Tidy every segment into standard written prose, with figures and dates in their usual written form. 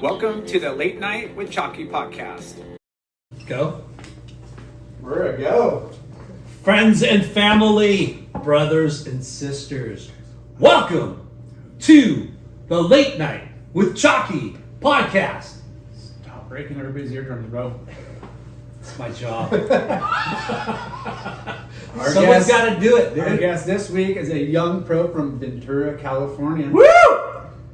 Welcome to the Late Night with Chalky podcast. Go. Where to go? Friends and family, brothers and sisters, welcome to the Late Night with Chalky podcast. Stop breaking everybody's eardrums, bro. It's my job. Someone's got to do it, dude. Our guest this week is a young pro from Ventura, California. Woo!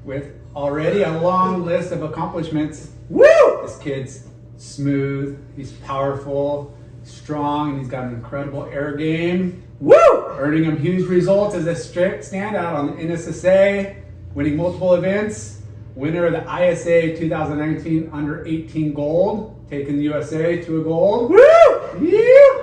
With already a long list of accomplishments. Woo! This kid's smooth, he's powerful, strong, and he's got an incredible air game. Woo! Earning him huge results as a strict standout on the N.S.S.A, winning multiple events. Winner of the ISA 2019 Under 18 Gold, taking the USA to a gold. Woo! Yeah.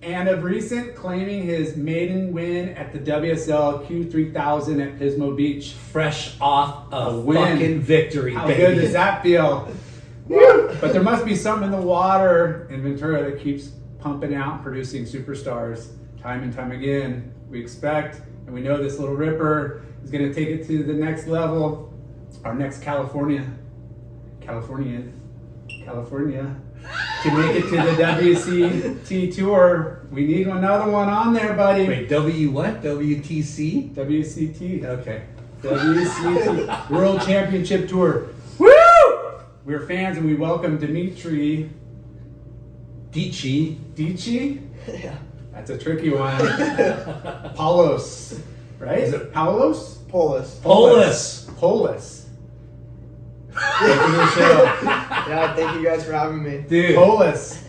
And of recent, claiming his maiden win at the WSL Q3000 at Pismo Beach. Fresh off a win. fucking victory, How baby. good does that feel? But there must be something in the water in Ventura that keeps pumping out, producing superstars time and time again. We expect, and we know this little ripper is going to take it to the next level. Our next Californian, to make it to the WCT Tour. We need another one on there, buddy. Wait, W what? WTC? WCT. Okay. WCT World Championship Tour. Woo! We're fans and we welcome Dimitri. Dichi? Yeah. That's a tricky one. Poulos. Right? Is it Poulos? Poulos. Poulos. Welcome to the show. Yeah, thank you guys for having me. Dude. Poulos.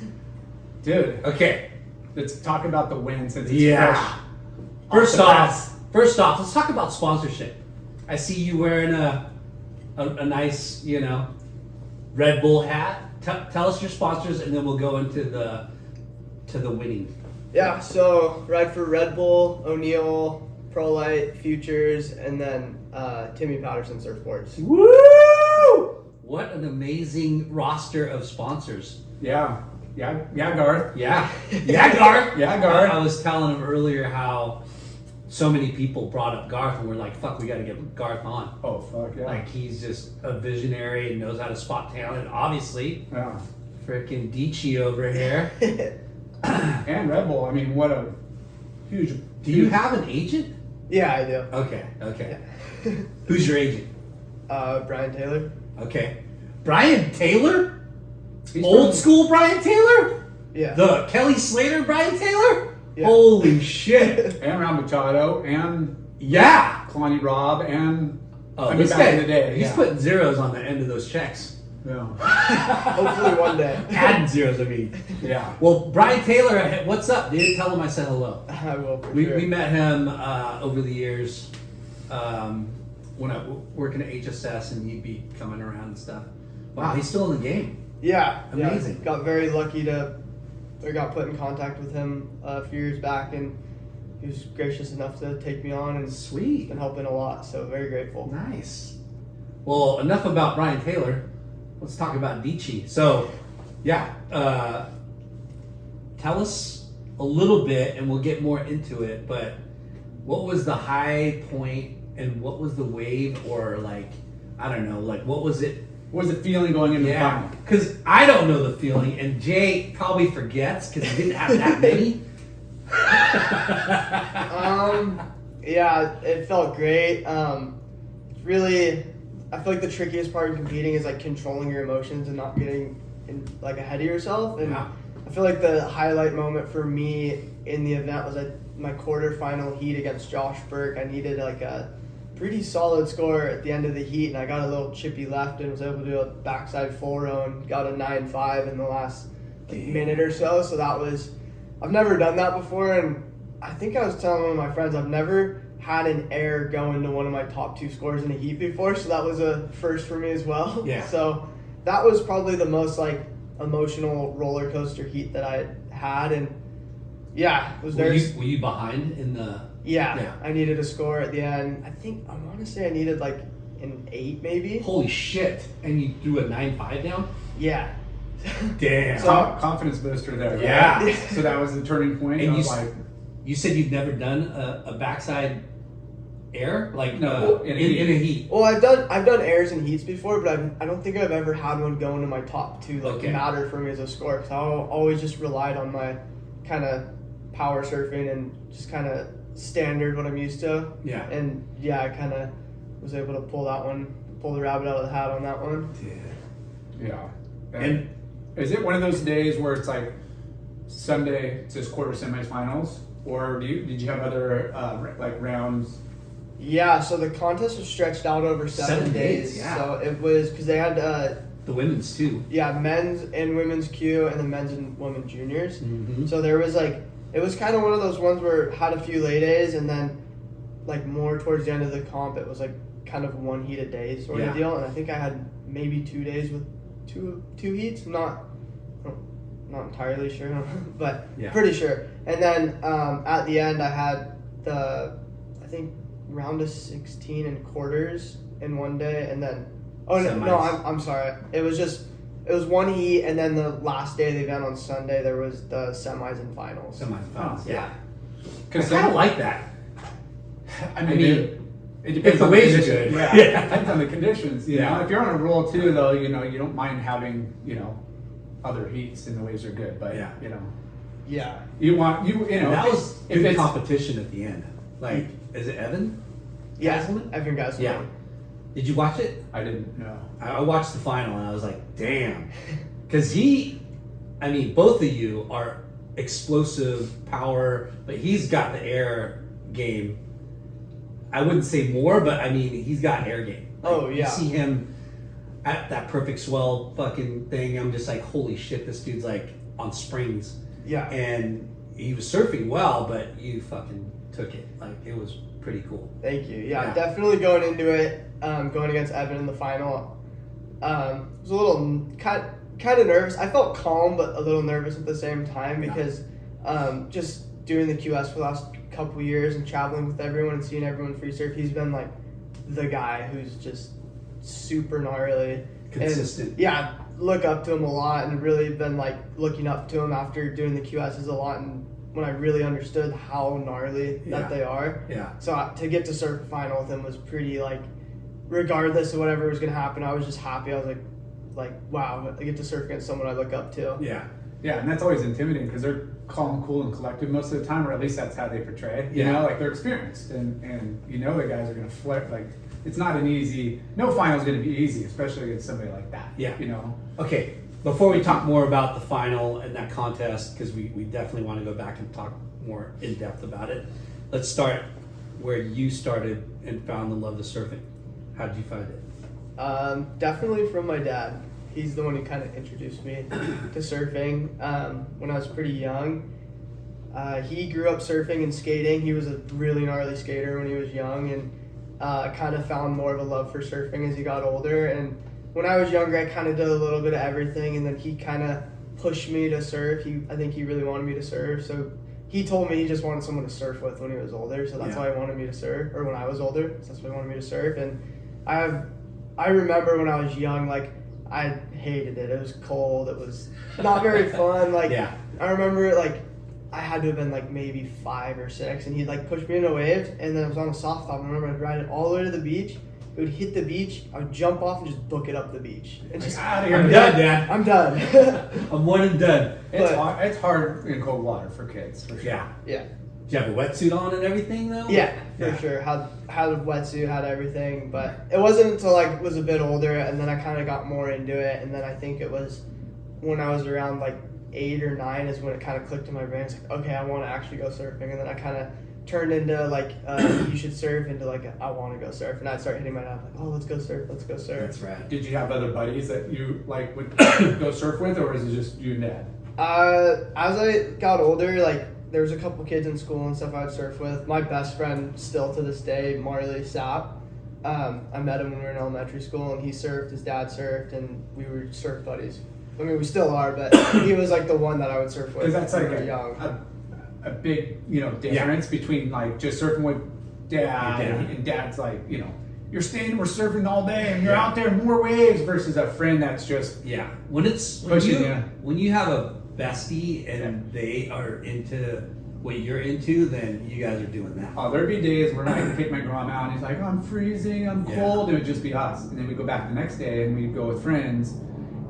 Dude. Okay. Let's talk about the win since it's Yeah. fresh. First off, let's talk about sponsorship. I see you wearing a nice, Red Bull hat. Tell us your sponsors, and then we'll go into the winning. Yeah, so ride for Red Bull, O'Neill, ProLite, Futures, and then Timmy Patterson Surfboards. Woo! What an amazing roster of sponsors. Yeah, Garth. Yeah, Garth. Yeah, Garth. I was telling him earlier how so many people brought up Garth, and we're like, "Fuck, we got to get Garth on." Oh, fuck yeah. Like he's just a visionary and knows how to spot talent. Obviously, Yeah. freaking Dichi over here. And Red Bull. I mean, what a huge. Do you have an agent? Yeah, I do. Okay. Who's your agent? Brian Taylor. Okay. Brian Taylor? He's Old from- school Brian Taylor? Yeah. The Kelly Slater Brian Taylor? Yeah. Holy shit. And Ron Machado and Yeah. Kalani Robb and Oh, I mean, this back guy, in the day. he's yeah. putting zeros on the end of those checks. Yeah. Hopefully one day. Adding zeros, I mean. Yeah. Well, Brian Taylor, what's up, dude? Tell him I said hello. I will for We sure. met him over the years when I working at N.S.S.A, and he'd be coming around and stuff. Wow, he's still in the game. Yeah. Amazing. Yeah. Got very lucky got put in contact with him a few years back, and he was gracious enough to take me on and Sweet. been helping a lot. So very grateful. Nice. Well, enough about Brian Taylor. Let's talk about Dichi. So, yeah, tell us a little bit, and we'll get more into it. But what was the high point, and what was the wave, or what was it? What was the feeling going into the final? Because I don't know the feeling, and Jay probably forgets because he didn't have that many. Yeah, it felt great. Really, I feel like the trickiest part in competing is like controlling your emotions and not getting ahead of yourself. And Yeah. I feel like the highlight moment for me in the event was my quarterfinal heat against Josh Burke. I needed a pretty solid score at the end of the heat, and I got a little chippy left and was able to do a backside full row and got a 9.5 in the last minute or so. So I've never done that before, and I think I was telling one of my friends I've never had an air go into one of my top two scores in a heat before, so that was a first for me as well. Yeah. So that was probably the most emotional roller coaster heat that I had, and yeah, it was Were very. you behind in the? Yeah, I needed a score at the end. I want to say I needed an 8 maybe. Holy shit! And you threw a 9.5 down? Yeah. Damn. So- Confidence booster there. Yeah. Right? So that was the turning point. And I was like, you said you've never done a backside air, like No, in a heat. Well, I've done airs and heats before, but I don't think I've ever had one go into my top two like Okay. matter for me as a score. Because I always just relied on my kind of power surfing and just kind of standard what I'm used to. Yeah. And yeah, I kind of was able to pull the rabbit out of the hat on that one. Yeah. And is it one of those days where it's like Sunday, it's just quarter semifinals, or did you have other like rounds? Yeah, so the contest was stretched out over 7 days. Yeah. So it was because they had the women's too. men's and women's Q and then men's and women juniors. Mm-hmm. So there was like, it was kind of one of those ones where it had a few lay days and then like more towards the end of the comp, it was like kind of one heat a day sort of deal. And I think I had maybe 2 days with two heats. Not entirely sure, but pretty sure. And then at the end, I had I think round of 16 and quarters in one day, and then I'm sorry. It was one heat, and then the last day of the event on Sunday there was the semis and finals. Yeah. Because I kind of like that. I mean, it depends if the on waves are conditions. good. Yeah, Yeah. it depends on the conditions. You know, if you're on a roll too, though, you don't mind having other heats and the waves are good. But Yeah. Yeah. you know That was if good it's competition at the end. Like, is it Evan? Yeah. Gastelman? Evan Gastelman. Yeah. Did you watch it? I didn't know. I watched the final and I was like, damn. Because both of you are explosive power, but he's got the air game. I wouldn't say more, but he's got air game. Like, Oh, yeah. You see him at that perfect swell fucking thing. I'm just like, holy shit, this dude's like on springs. Yeah. And he was surfing well, but you fucking took it. Like, it was pretty cool. Thank you. Yeah. Yeah, definitely going into it, going against Evan in the final, was a little kind of nervous. I felt calm, but a little nervous at the same time because just doing the QS for the last couple years and traveling with everyone and seeing everyone free surf, he's been like the guy who's just super gnarly. Consistent. And, yeah, look up to him a lot and really been like looking up to him after doing the QSs a lot and when I really understood how gnarly that they are. Yeah. So to get to surf a final with him was pretty like, regardless of whatever was going to happen, I was just happy. I was like, wow, I get to surf against someone I look up to. Yeah. Yeah, and that's always intimidating because they're calm, cool, and collected most of the time, or at least that's how they portray. You know, like they're experienced, and the guys are going to flip. Like, it's not an easy. No final's going to be easy, especially against somebody like that. Yeah. Okay. Before we talk more about the final and that contest, because we definitely want to go back and talk more in depth about it, let's start where you started and found the love of surfing. How did you find it? Definitely from my dad. He's the one who kind of introduced me to surfing when I was pretty young. He grew up surfing and skating. He was a really gnarly skater when he was young and kind of found more of a love for surfing as he got older. And when I was younger, I kind of did a little bit of everything, and then he kind of pushed me to surf. I think he really wanted me to surf, so he told me he just wanted someone to surf with when he was older, so that's why he wanted me to surf, or when I was older, so that's why he wanted me to surf. And I remember when I was young, like, I hated it. It was cold. It was not very fun. Like, I remember, like, I had to have been, like, maybe 5 or 6, and he'd, like, push me into waves, and then I was on a soft top. I remember I'd ride it all the way to the beach. It would hit the beach. I would jump off and just book it up the beach. And just, out of here. I'm done, Dad. I'm done. I'm one and done. It's hard in cold water for kids, for sure. Yeah. Yeah. Did you have a wetsuit on and everything, though? Yeah, for sure. Had a wetsuit, had everything, but it wasn't until I was a bit older, and then I kind of got more into it, and then I think it was when I was around like 8 or 9 is when it kind of clicked in my brain. It's like, okay, I want to actually go surfing, and then I kind of turned into like you should surf into like I want to go surf, and I'd start hitting my dad like, oh, let's go surf. That's right. Did you have other buddies that you like would go surf with, or was it just you and Dad? As I got older, like there was a couple kids in school and stuff I'd surf with. My best friend still to this day, Marley Sapp. I met him when we were in elementary school, and he surfed. His dad surfed, and we were surf buddies. I mean, we still are, but he was like the one that I would surf with. Because that's like young. A big difference between like just surfing with Dad and Dad's like we're surfing all day and you're out there more waves versus a friend that's just when you have a bestie and they are into what you're into, then you guys are doing that. Oh, there'd be days where I'd take my Grom out and he's like, I'm freezing, I'm cold. It would just be us. And then we'd go back the next day and we'd go with friends,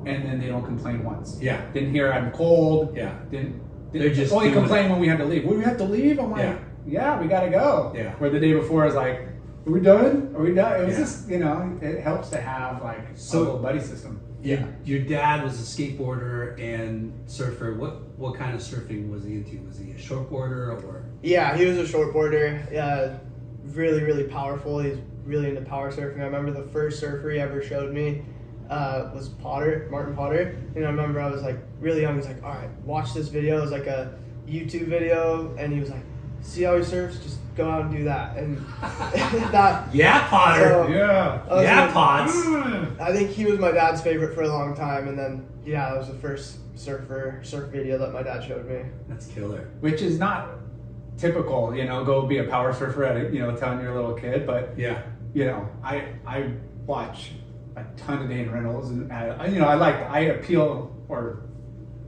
and then they don't complain once. Yeah. Didn't hear I'm cold. Yeah. They're just only complain when we had to leave. Well, we have to leave? I'm like, yeah, we gotta go. Yeah. Where the day before I was like, are we done? Are we done? It was just, it helps to have like a little buddy system. Yeah. Your dad was a skateboarder and surfer. What kind of surfing was he into? Was he a shortboarder or? Yeah, he was a shortboarder. Really, really powerful. He's really into power surfing. I remember the first surfer he ever showed me was Martin Potter. And I remember I was like really young. He's like, all right, watch this video. It was like a YouTube video. And he was like, see how he surfs? Just go out and do that. And that. Yeah, Potter. So, Pots. I think he was my dad's favorite for a long time. And then, that was the first surf video that my dad showed me. That's killer. Which is not typical, go be a power surfer at telling your little kid. But, I watch a ton of Dane Reynolds, and I appeal or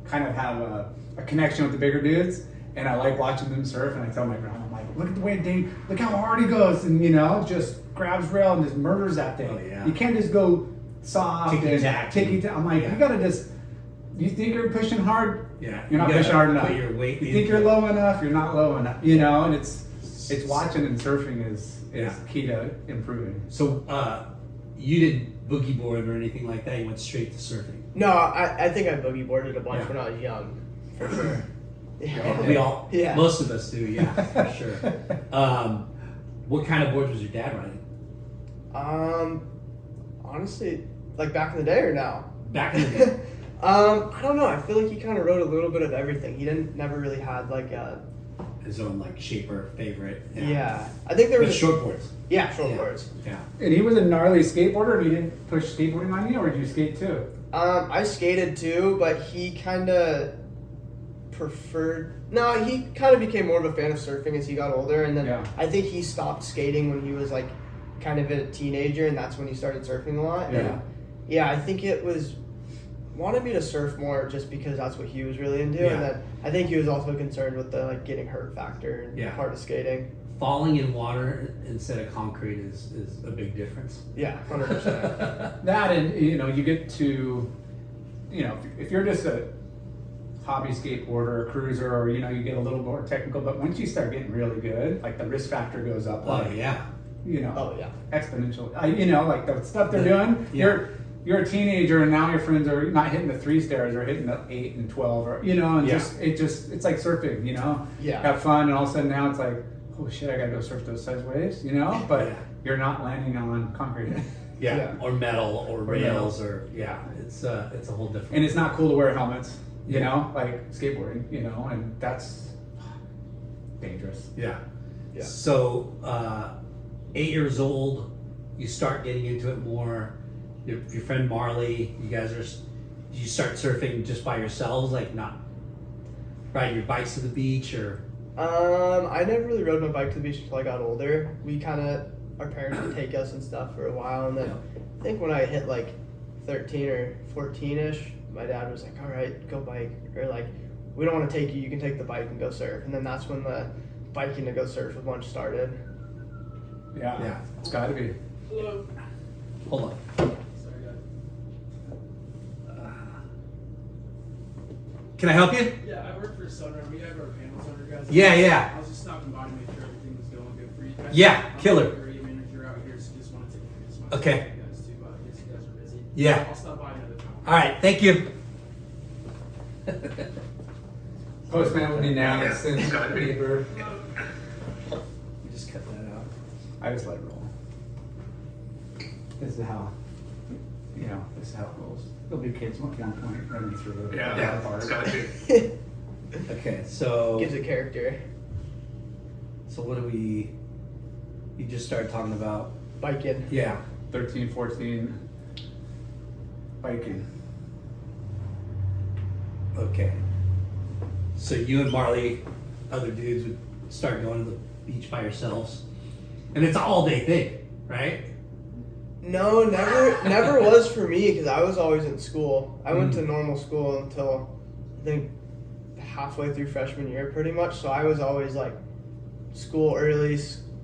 kind of have a connection with the bigger dudes, and I like watching them surf. And I tell my grandma, I'm like, look at the way Dane, look how hard he goes, and just grabs rail and just murders that thing. Oh, yeah. You can't just go soft ticky-tack. I'm like, you gotta just. You think you're pushing hard? Yeah, you're not pushing hard enough. Put your weight you think you're low enough? You're not low enough. And it's watching and surfing is key to improving. So you didn't boogie board or anything like that. You went straight to surfing. No, I think I boogie boarded a bunch when I was young, for sure. We all, most of us do, for sure. What kind of boards was your dad riding? Honestly, like back in the day or now? Back in the day. I don't know. I feel like he kind of rode a little bit of everything. He never really had like his own like shaper favorite. Yeah. I think there was shortboards. Yeah, shortboards. Yeah. And he was a gnarly skateboarder, and he didn't push skateboarding on you, or did you skate too? I skated too, but he kind of preferred. No, he kind of became more of a fan of surfing as he got older, and then I think he stopped skating when he was like kind of a teenager, and that's when he started surfing a lot. Yeah. And I think it was wanted me to surf more just because that's what he was really into, and then I think he was also concerned with the like getting hurt factor and part of skating. Falling in water instead of concrete is a big difference. Yeah, 100%. That, and you get to, if you're just a hobby skateboarder, a cruiser, or you get a little more technical, but once you start getting really good, like the risk factor goes up. Exponential. Like the stuff they're doing. You're a teenager, and now your friends are not hitting the 3 stairs, or hitting the 8 and 12, or it's like surfing. Have fun, and all of a sudden now it's like, oh shit, I gotta go surf those size waves, but you're not landing on concrete. Or metal or rails or it's a whole different. And it's not cool to wear helmets, like skateboarding, and that's dangerous. So 8 years old, you start getting into it more. Your friend Marley, you start surfing just by yourselves, like not riding your bikes to the beach, or? I never really rode my bike to the beach until I got older. Our parents would take us and stuff for a while, and then I think when I hit like 13 or 14-ish, my dad was like, all right, go bike, or like, we don't want to take you, you can take the bike and go surf. And then that's when the biking to go surf a bunch started. Yeah. It's gotta be. Hello. Hold on. Sorry, guys. Can I help you? Yeah, I work for Sunrun. We have our panels under, guys. Yeah. I was just stopping by to make sure everything was going good for you guys. Yeah, I'm killer. The area manager out here, so just wanted to introduce myself Okay. to you guys too. I guess you guys are busy. Yeah. I'll stop by another time. All right, thank you. Postman will be now. Send paper. You just cut that out. I just let it roll. This is how, this is how it rolls. There'll be kids at one point running through it. It's gotta be. Okay, so Gives a character. So what do we? You just started talking about. Biking. Yeah. 13, 14, biking. Okay. So you and Marley, other dudes, would start going to the beach by yourselves, and it's an all-day thing, right? No, never was for me because I was always in school. I went to normal school until I think halfway through freshman year pretty much. So I was always like school early,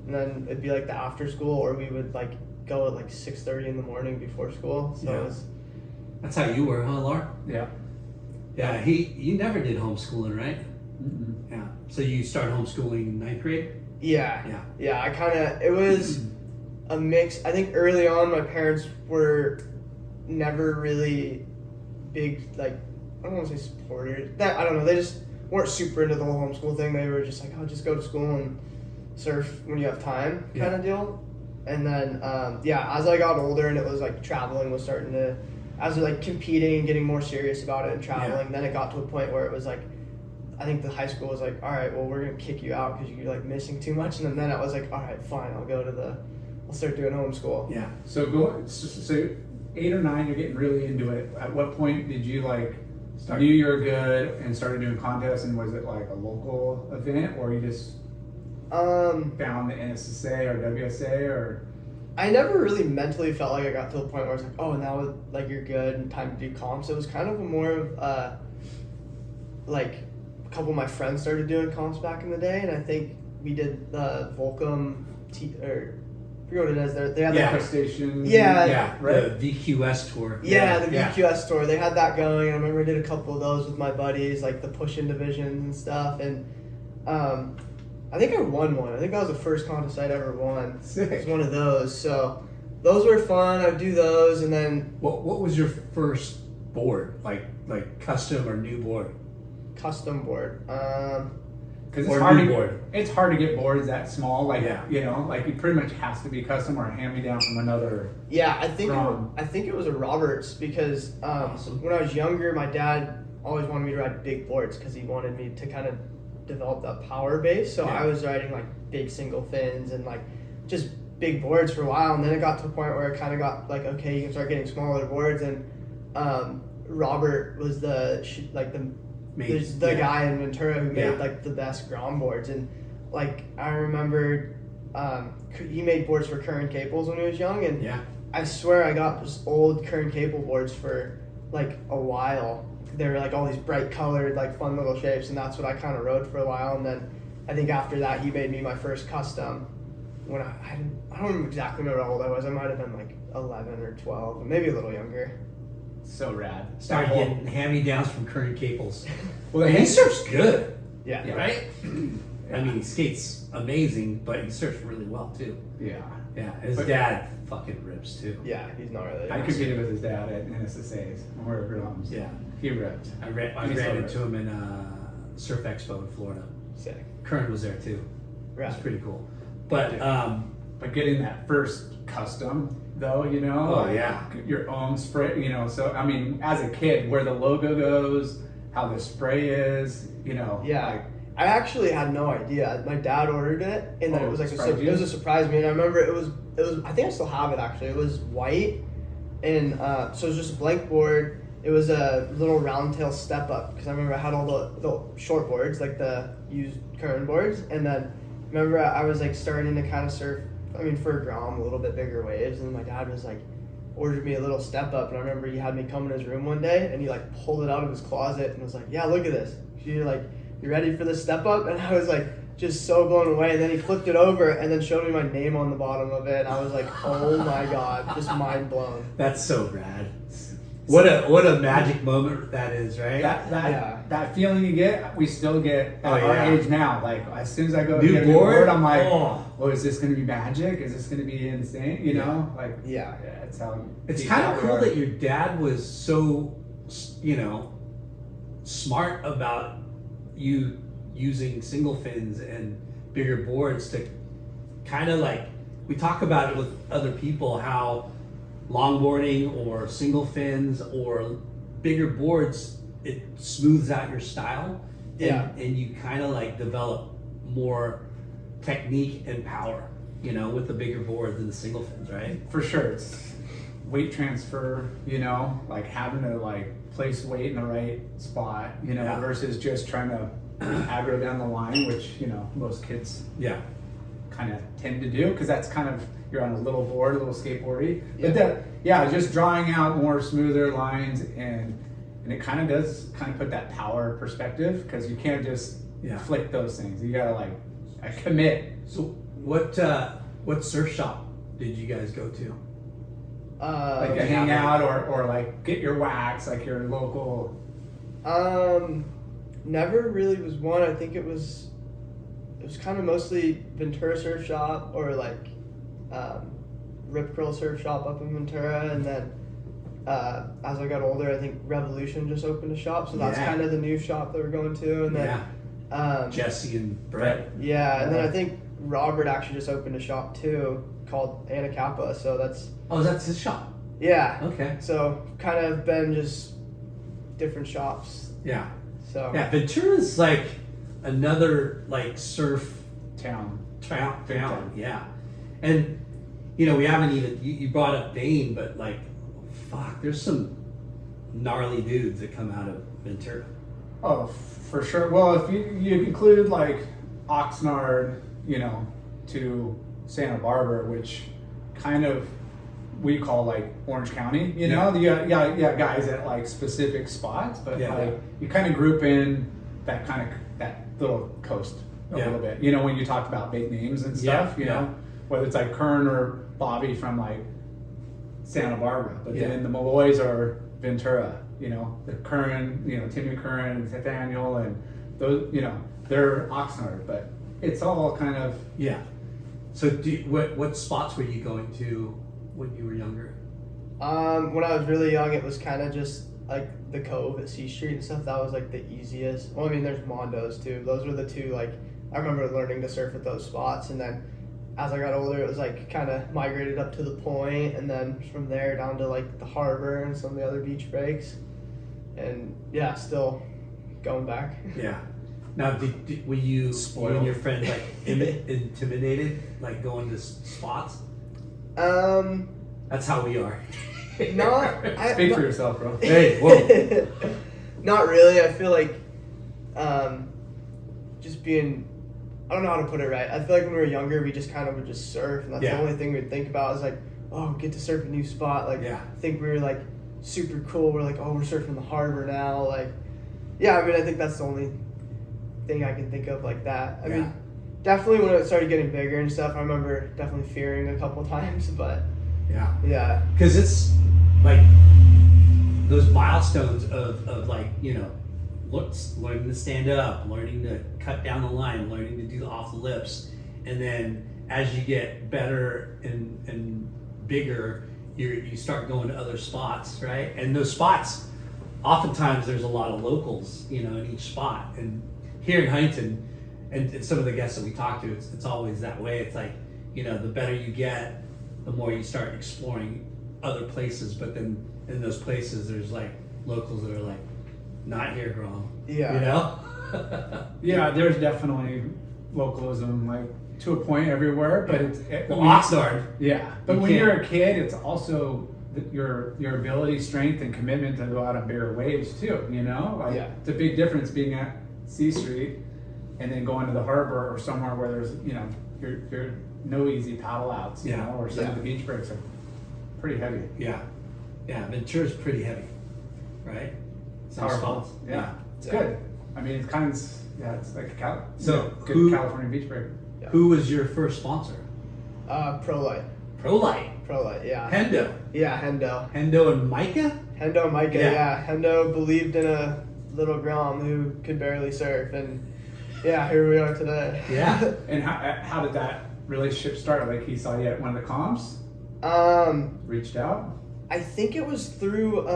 and then it'd be like the after school, or we would like go at like 6:30 in the morning before school. So Yeah. it was, That's how you were, huh, Laura? Yeah. Yeah, you never did homeschooling, right? Mm-mm. Yeah. So you started homeschooling in 9th grade? yeah. Yeah. I kind of, it was a mix. I think early on my parents were never really big, like, I don't want to say supporters. I don't know, they just weren't super into the whole homeschool thing. They were just like, oh, just go to school and surf when you have time kind of deal. And then, as I got older and it was like traveling was starting to, as like competing and getting more serious about it and traveling, then it got to a point where it was like, I think the high school was like, all right, well, we're going to kick you out because you're like missing too much. And then I was like, all right, fine, I'll start doing homeschool. Yeah. So 8 or 9, you're getting really into it. At what point did you like knew you were good and started doing contests? And was it like a local event, or you just found the N.S.S.A. or WSA, or? I never really mentally felt like I got to a point where I was like, oh, now like you're good and time to do comps. It was kind of more of like a couple of my friends started doing comps back in the day, and I think we did the Volcom I forget what it is. They had Yeah. the Station. Yeah. Right. The VQS tour. Yeah, the VQS tour. They had that going. I remember I did a couple of those with my buddies, like the push-in divisions and stuff. And I think I won one. I think that was the first contest I'd ever won. Sick. It was one of those. So those were fun. I'd do those, and then What was your first board? Like custom or new board? custom board. Because Or it's hard new to board. it's hard to get boards that small. Like Yeah. like it pretty much has to be custom or hand me down from another. Yeah, I think Wrong. it was a Roberts because Awesome. when I was younger, my dad always wanted me to ride big boards because he wanted me to kind of develop that power base. So Yeah. I was riding like big single fins and like just big boards for a while, and then it got to a point where it kind of got like, okay, you can start getting smaller boards, and Robert was the guy in Ventura who made like the best ground boards. And like I remember he made boards for Current Caples when he was young, and Yeah. I swear I got just old Current Cable boards for like a while. They were like all these bright colored, like fun little shapes, and that's what I kind of rode for a while. And then I think after that he made me my first custom when I don't exactly remember how old I was. I might have been like 11 or 12, maybe a little younger. So rad. Started getting hand-me-downs from Current Caples. Well, And he surfs good, Yeah. right? I mean, he skates amazing, but he surfs really well too. Yeah. Yeah, his But- dad fucking rips too. Yeah, he's not really. I competed with his dad at N.S.S.A.'s when we were drums. Yeah, He ripped. I ran He's so into him in Surf Expo in Florida. Sick. Kern was there too. It was Right. pretty cool. But But getting that first custom, though, Oh, yeah. your own spray, So I mean, as a kid, where the logo goes, how the spray is, Yeah. like, I actually had no idea. My dad ordered it, and then Oh, it was like surprised you? it was a surprise to me. And I remember it was. I think I still have it actually. It was white, and so it was just a blank board. It was a little round tail step up because I remember I had all the short boards, like the used current boards, and then remember I was like starting to kind of surf. I mean, for a Grom, a little bit bigger waves, and my dad was like ordered me a little step up, and I remember he had me come in his room one day, and he like pulled it out of his closet and was like, "Yeah, look at this. You ready for this step up?" And I was like, just so blown away. And then he flipped it over and then showed me my name on the bottom of it. And I was like, oh my God, just mind blown. that's so rad. What a magic moment that is, right? that feeling you get, we still get at our yeah. age now. Like as soon as I go New get a new board? board, I'm like, Oh. "Oh, is this going to be magic? Is this going to be insane?" Like Yeah. it's how. It's deep kind down of we cool are. that your dad was so, smart about you using single fins and bigger boards to kind of like, we talk about it with other people, how longboarding or single fins or bigger boards, it smooths out your style. Yeah. And you kind of like develop more technique and power, with the bigger boards than the single fins, right? For sure, it's weight transfer. Like having to like place weight in the right spot. Yeah. Versus just trying to aggro down the line, which most kids Yeah. kind of tend to do because that's kind of you're on a little board, a little skateboardy. Yeah. But just drawing out more smoother lines and and it kind of does kind of put that power perspective because you can't just flick those things. You gotta like commit. So what surf shop did you guys go to? Like a hangout or like get your wax, like your local. Never really was one. I think it was kind of mostly Ventura Surf Shop or like Rip Curl Surf Shop up in Ventura, and then as I got older, I think Revolution just opened a shop, so that's kind of the new shop that we're going to, and then Jesse and Brett. Yeah, and then I think Robert actually just opened a shop too called Anacapa, so that's that's his shop. Yeah. Okay. So kind of been just different shops. Yeah. So yeah, Ventura's like another like surf town. Yeah, and you know we haven't even you brought up Dane, but like fuck, there's some gnarly dudes that come out of Ventura. Oh, for sure. Well, if you included like Oxnard, you know, to Santa Barbara, which kind of we call like Orange County, you know, you got guys at like specific spots, but like you kind of group in that little coast a little bit. You know, when you talked about big names and stuff, you know, whether it's like Kern or Bobby from like Santa Barbara, but then the Malloys are Ventura, you know, the Kern, you know, Timmy Kern and Nathaniel and those, you know, they're Oxnard, but it's all kind of So what spots were you going to when you were younger? When I was really young, it was kind of just like the Cove at C Street and stuff. That was like the easiest. Well, I mean, there's Mondo's too. Those were the two, like, I remember learning to surf at those spots. And then as I got older, it was like kind of migrated up to the Point, and then from there down to like the Harbor and some of the other beach breaks. And yeah, still going back. Yeah. Now, were you and your friend like intimidated, like going to spots? That's how we are. Speak for yourself, bro. Hey, whoa. Not really. I feel like just being, I don't know how to put it right. I feel like when we were younger, we just kind of would just surf, and that's the only thing we'd think about is like, oh, get to surf a new spot. Like, I think we were like super cool. We're like, oh, we're surfing the Harbor now. Like, yeah, I mean, I think that's the only thing I can think of like that. I mean, definitely when it started getting bigger and stuff, I remember definitely fearing a couple times, but yeah. Because it's like those milestones of like, you know, learning to stand up, learning to cut down the line, learning to do the off the lips, and then as you get better and bigger, you start going to other spots, right? And those spots, oftentimes there's a lot of locals, you know, in each spot. And here in Huntington, and some of the guests that we talk to, it's always that way. It's like, you know, the better you get, the more you start exploring other places. But then in those places, there's like locals that are like, not here, Grom. Yeah. You know? Yeah, there's definitely localism, like to a point everywhere, but Oxnard. Yeah, but when you're a kid, it's also your ability, strength, and commitment to go out on bigger waves too. You know, like it's a big difference being at C Street and then going to the Harbor or somewhere where there's, you know, you're no easy paddle outs, you know, or some of the beach breaks are pretty heavy. Yeah, Ventura's pretty heavy, right? Some spots. Yeah, it's good. I mean, it's kind of it's like a good California beach break. Yeah. Who was your first sponsor? ProLite. ProLite, yeah. Hendo. Yeah, Hendo. Hendo and Micah? Hendo and Micah, yeah. Hendo believed in a little Grom who could barely surf, and yeah, here we are today. Yeah. And how did that relationship start? Like he saw you at one of the comps? Reached out? I think it was through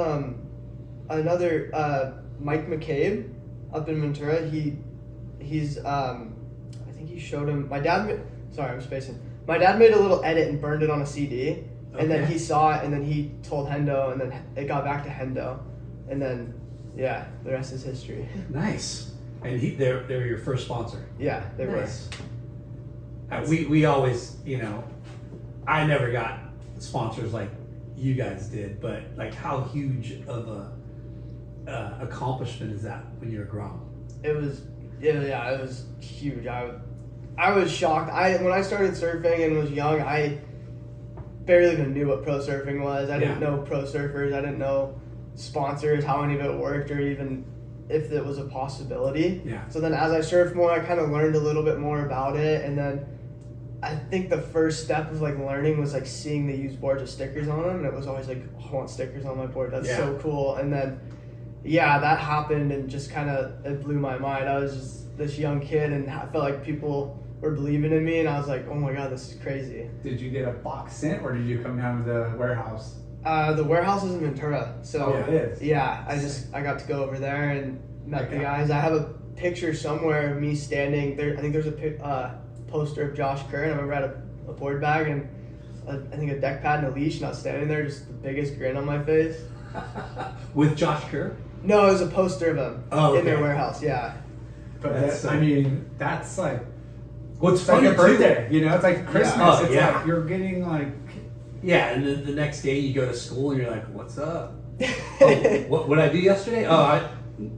another Mike McCabe up in Ventura. He's I think he showed him. My dad made a little edit and burned it on a CD, and then he saw it, and then he told Hendo, and then it got back to Hendo, and then the rest is history. Nice. And they were your first sponsor. Yeah, they were. We always, you know, I never got sponsors like you guys did, but like how huge of a accomplishment is that when you're a Grom? It was, it was huge. I was shocked. When I started surfing and was young, I barely even knew what pro surfing was. I didn't know pro surfers. I didn't know sponsors, how any of it worked, or even if it was a possibility. Yeah. So then as I surfed more, I kind of learned a little bit more about it, and then I think the first step of like learning was like seeing the used boards with stickers on them, and it was always like, oh, I want stickers on my board. That's so cool. And then, yeah, that happened, and just kind of it blew my mind. I was just this young kid, and I felt like people were believing in me, and I was like, oh my god, this is crazy. Did you get a box sent, or did you come down to the warehouse? The warehouse is in Ventura, so it is. yeah, I got to go over there and met the guys. I have a picture somewhere of me standing there. I think there's a poster of Josh Kerr, and I remember I had a board bag and I think a deck pad and a leash, and I was standing there, just the biggest grin on my face. With Josh Kerr? No, it was a poster of him in their warehouse. Yeah. But That's I mean, that's like what's it's like funny a birthday, you know? It's like Christmas. Oh, it's yeah. like you're getting like Yeah, and then the next day you go to school and you're like, "What's up? Oh, what did I do yesterday? Oh,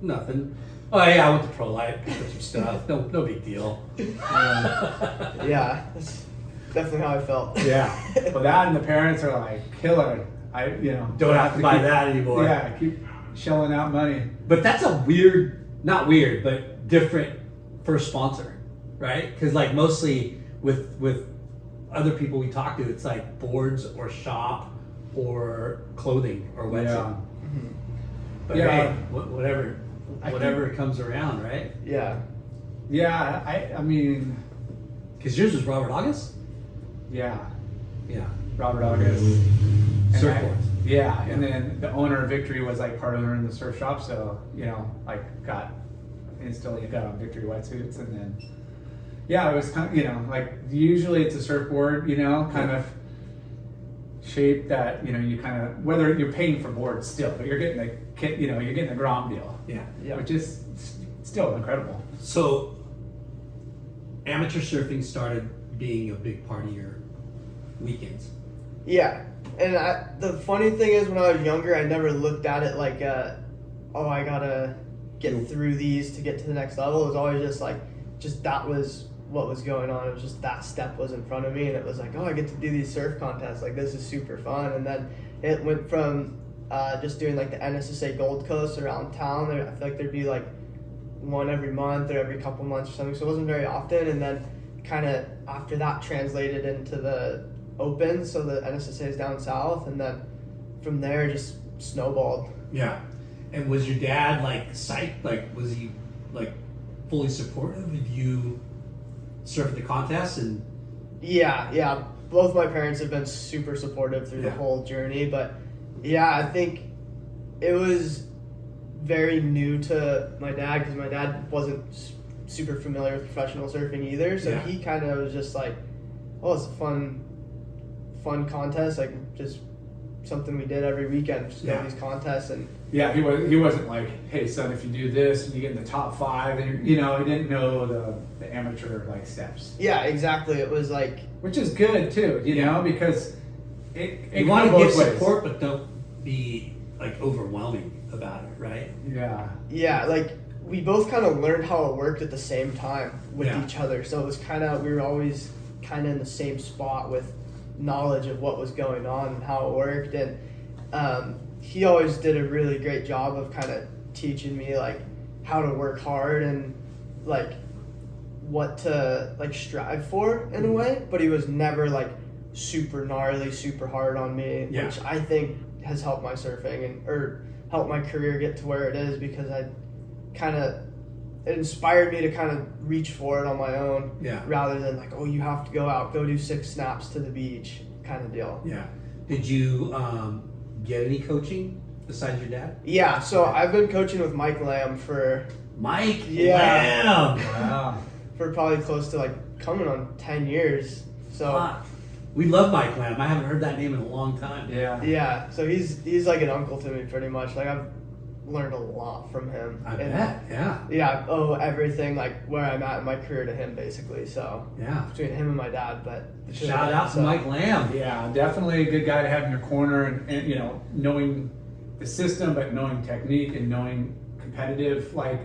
nothing. Oh yeah, I went to Pro Life, picked up some stuff. No big deal." Yeah, that's definitely how I felt. yeah. But that and the parents are like killer. Don't have to buy keep, that anymore. Yeah, keep shelling out money. But that's a weird, not weird, but different first sponsor, right? Because like mostly with other people we talk to, it's like boards or shop or clothing or wetsuit. Yeah. But Yeah. hey, whatever comes around, right? Yeah. Yeah, I mean, Because yours was Robert August? yeah, Yeah. Robert August. And Surfboards. Yeah, and then the owner of Victory was like part owner in the surf shop, so like instantly got on Victory wetsuits, and then it was kind of like usually it's a surfboard, kind of shape that you kind of whether you're paying for boards still, but you're getting the kit, you're getting the Grom deal, Yeah. which is still incredible. So, amateur surfing started being a big part of your weekends. Yeah, and the funny thing is, when I was younger, I never looked at it like, I gotta get through these to get to the next level. It was always just that was what was going on. It was just that step was in front of me, and it was like, oh, I get to do these surf contests. Like, this is super fun. And then it went from just doing like the N.S.S.A. Gold Coast around town. I feel like there'd be like one every month or every couple months or something, so it wasn't very often. And then kind of after that translated into the Open, so the N.S.S.A. is down south, and then from there just snowballed. Yeah. And was your dad like psyched? Like, was he like fully supportive of you surfing the contest? And Yeah. Both my parents have been super supportive through the whole journey, but yeah, I think it was very new to my dad because my dad wasn't super familiar with professional surfing either, so he kind of was just like, oh, it's a fun contest, like just something we did every weekend, just go to these contests. And he wasn't like, hey son, if you do this and you get in the top 5, and he didn't know the amateur like steps. Yeah, exactly. It was like, which is good too, because it you want to give support, but don't be like overwhelming about it, right? Yeah, like we both kind of learned how it worked at the same time with each other, so it was we were always kind of in the same spot with knowledge of what was going on and how it worked. And he always did a really great job of kind of teaching me like how to work hard and like what to like strive for in a way, but he was never like super gnarly, super hard on me, which I think has helped my surfing or helped my career get to where it is, because it inspired me to kind of reach for it on my own, rather than like, oh, you have to go do 6 snaps to the beach kind of deal. Yeah. Did you get any coaching besides your dad? Yeah, so I've been coaching with Mike Lamb for Lamb. Wow. for probably close to like coming on 10 years. So we love Mike Lamb. I haven't heard that name in a long time. Yeah. So he's like an uncle to me pretty much. Like I've learned a lot from him. I bet. Yeah. Yeah. Oh, everything like where I'm at in my career to him basically. So between him and my dad, but shout out to Mike Lamb. Yeah, definitely a good guy to have in your corner, and knowing the system, but knowing technique and knowing competitive like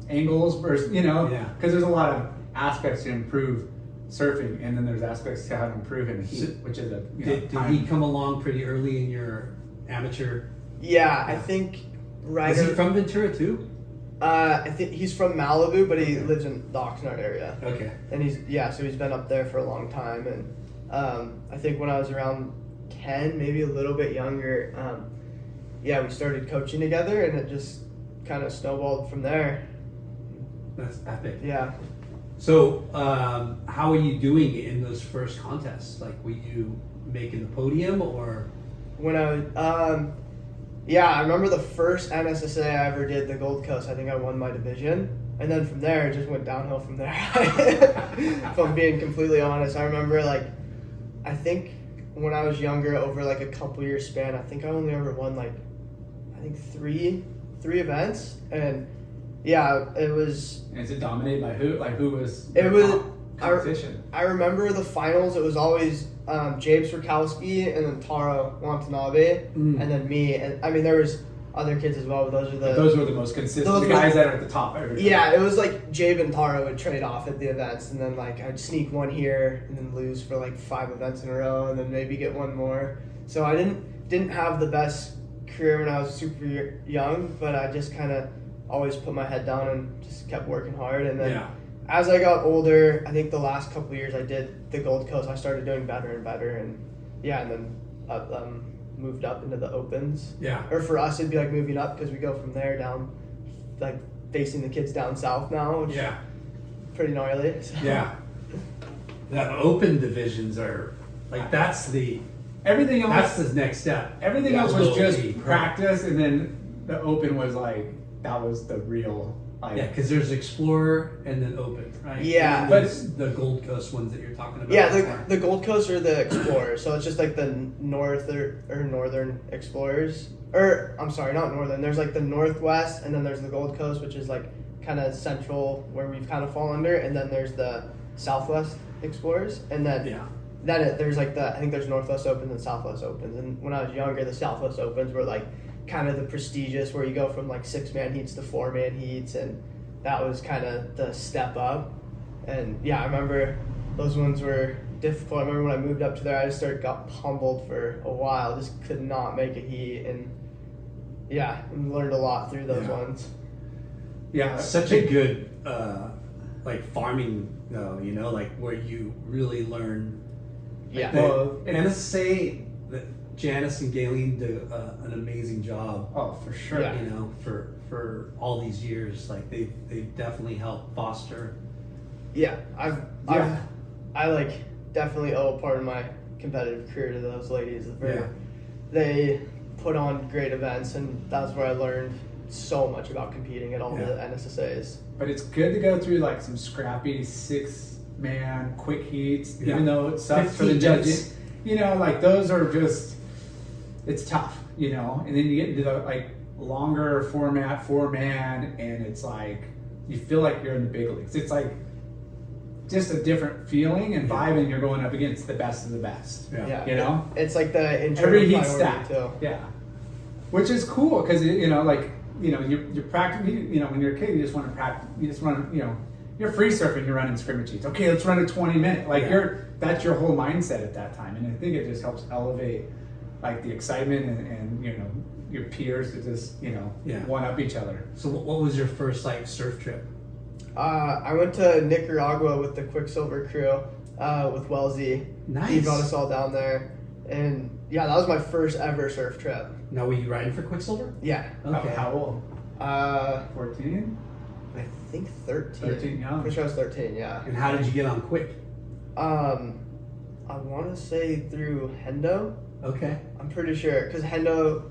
angles versus because there's a lot of aspects to improve surfing, and then there's aspects to how to improve in the heat, which is did he come along pretty early in your amateur Yeah, I think right. Is he from Ventura too? I think he's from Malibu, but he lives in the Oxnard area. Okay. And so he's been up there for a long time. And I think when I was around 10, maybe a little bit younger, we started coaching together, and it just kind of snowballed from there. That's epic. Yeah. So, how are you doing in those first contests? Like, were you making the podium or? When I was, I remember the first N.S.S.A I ever did, the Gold Coast. I think I won my division. And then from there, it just went downhill from there. If I'm being completely honest. I remember, I think when I was younger, over a couple year span, I think I only ever won three events. And yeah, it was. And is it dominated by who? Who was? It was competition. I remember the finals. It was always James Rakowski and then Taro Watanabe and then me. And I mean, there was other kids as well, but those were the most consistent. The guys that are at the top every time. Yeah, it was Jabe and Taro would trade off at the events, and then I'd sneak one here and then lose for 5 events in a row, and then maybe get one more. So I didn't have the best career when I was super young, but I just kind of always put my head down and just kept working hard. And then as I got older, I think the last couple of years I did the Gold Coast, I started doing better and better, and then moved up into the Opens. Yeah. Or for us, it'd be moving up, because we go from there down, facing the kids down south now, which is pretty gnarly. So. Yeah. The open divisions are that's the everything else. That's the next step. Everything else was just practice, and then the Open was that was the real. Because there's Explorer and then Open, right? Yeah, but it's the Gold Coast ones that you're talking about. Yeah, the Gold Coast are the Explorers, so it's just the north or northern Explorers. Or I'm sorry, not northern. There's the Northwest, and then there's the Gold Coast, which is kind of central, where we've kind of fall under, and then there's the Southwest Explorers, and then there's I think there's Northwest Opens and Southwest Opens. And when I was younger, the Southwest Opens were kind of the prestigious, where you go from 6-man heats to 4-man heats, and that was kind of the step up. And I remember those ones were difficult. I remember when I moved up to there, I just got pummeled for a while, just could not make a heat, and learned a lot through those ones. Yeah, such a good farming though, where you really learn. N.S.A, Janice and Galen do an amazing job. Oh, for sure. For all these years, they've definitely helped foster. Yeah, I definitely owe part of my competitive career to those ladies. They put on great events, and that's where I learned so much about competing at all the N.S.S.As. But it's good to go through some scrappy 6-man quick heats, even though it sucks for the judges. Those are just. It's tough, and then you get into the longer format 4-man, and it's you feel like you're in the big leagues. It's just a different feeling and vibe, and you're going up against the best of the best. It's the internal every heat priority stack too. Yeah, which is cool, because you're practicing. When you're a kid, you just want to practice. You just want to you're free surfing. You're running scrimmage heats. Okay, let's run a 20-minute. That's your whole mindset at that time, and I think it just helps elevate the excitement and your peers to just one up each other. So what was your first surf trip? I went to Nicaragua with the Quicksilver crew with Wellesley. Nice. He brought us all down there, and that was my first ever surf trip. Now, were you riding for Quicksilver? Yeah. Okay. How old? 14. I think 13. 13, yeah. Pretty sure I was 13. Yeah. And how did you get on Quick? I want to say through Hendo. Okay. I'm pretty sure, because Hendo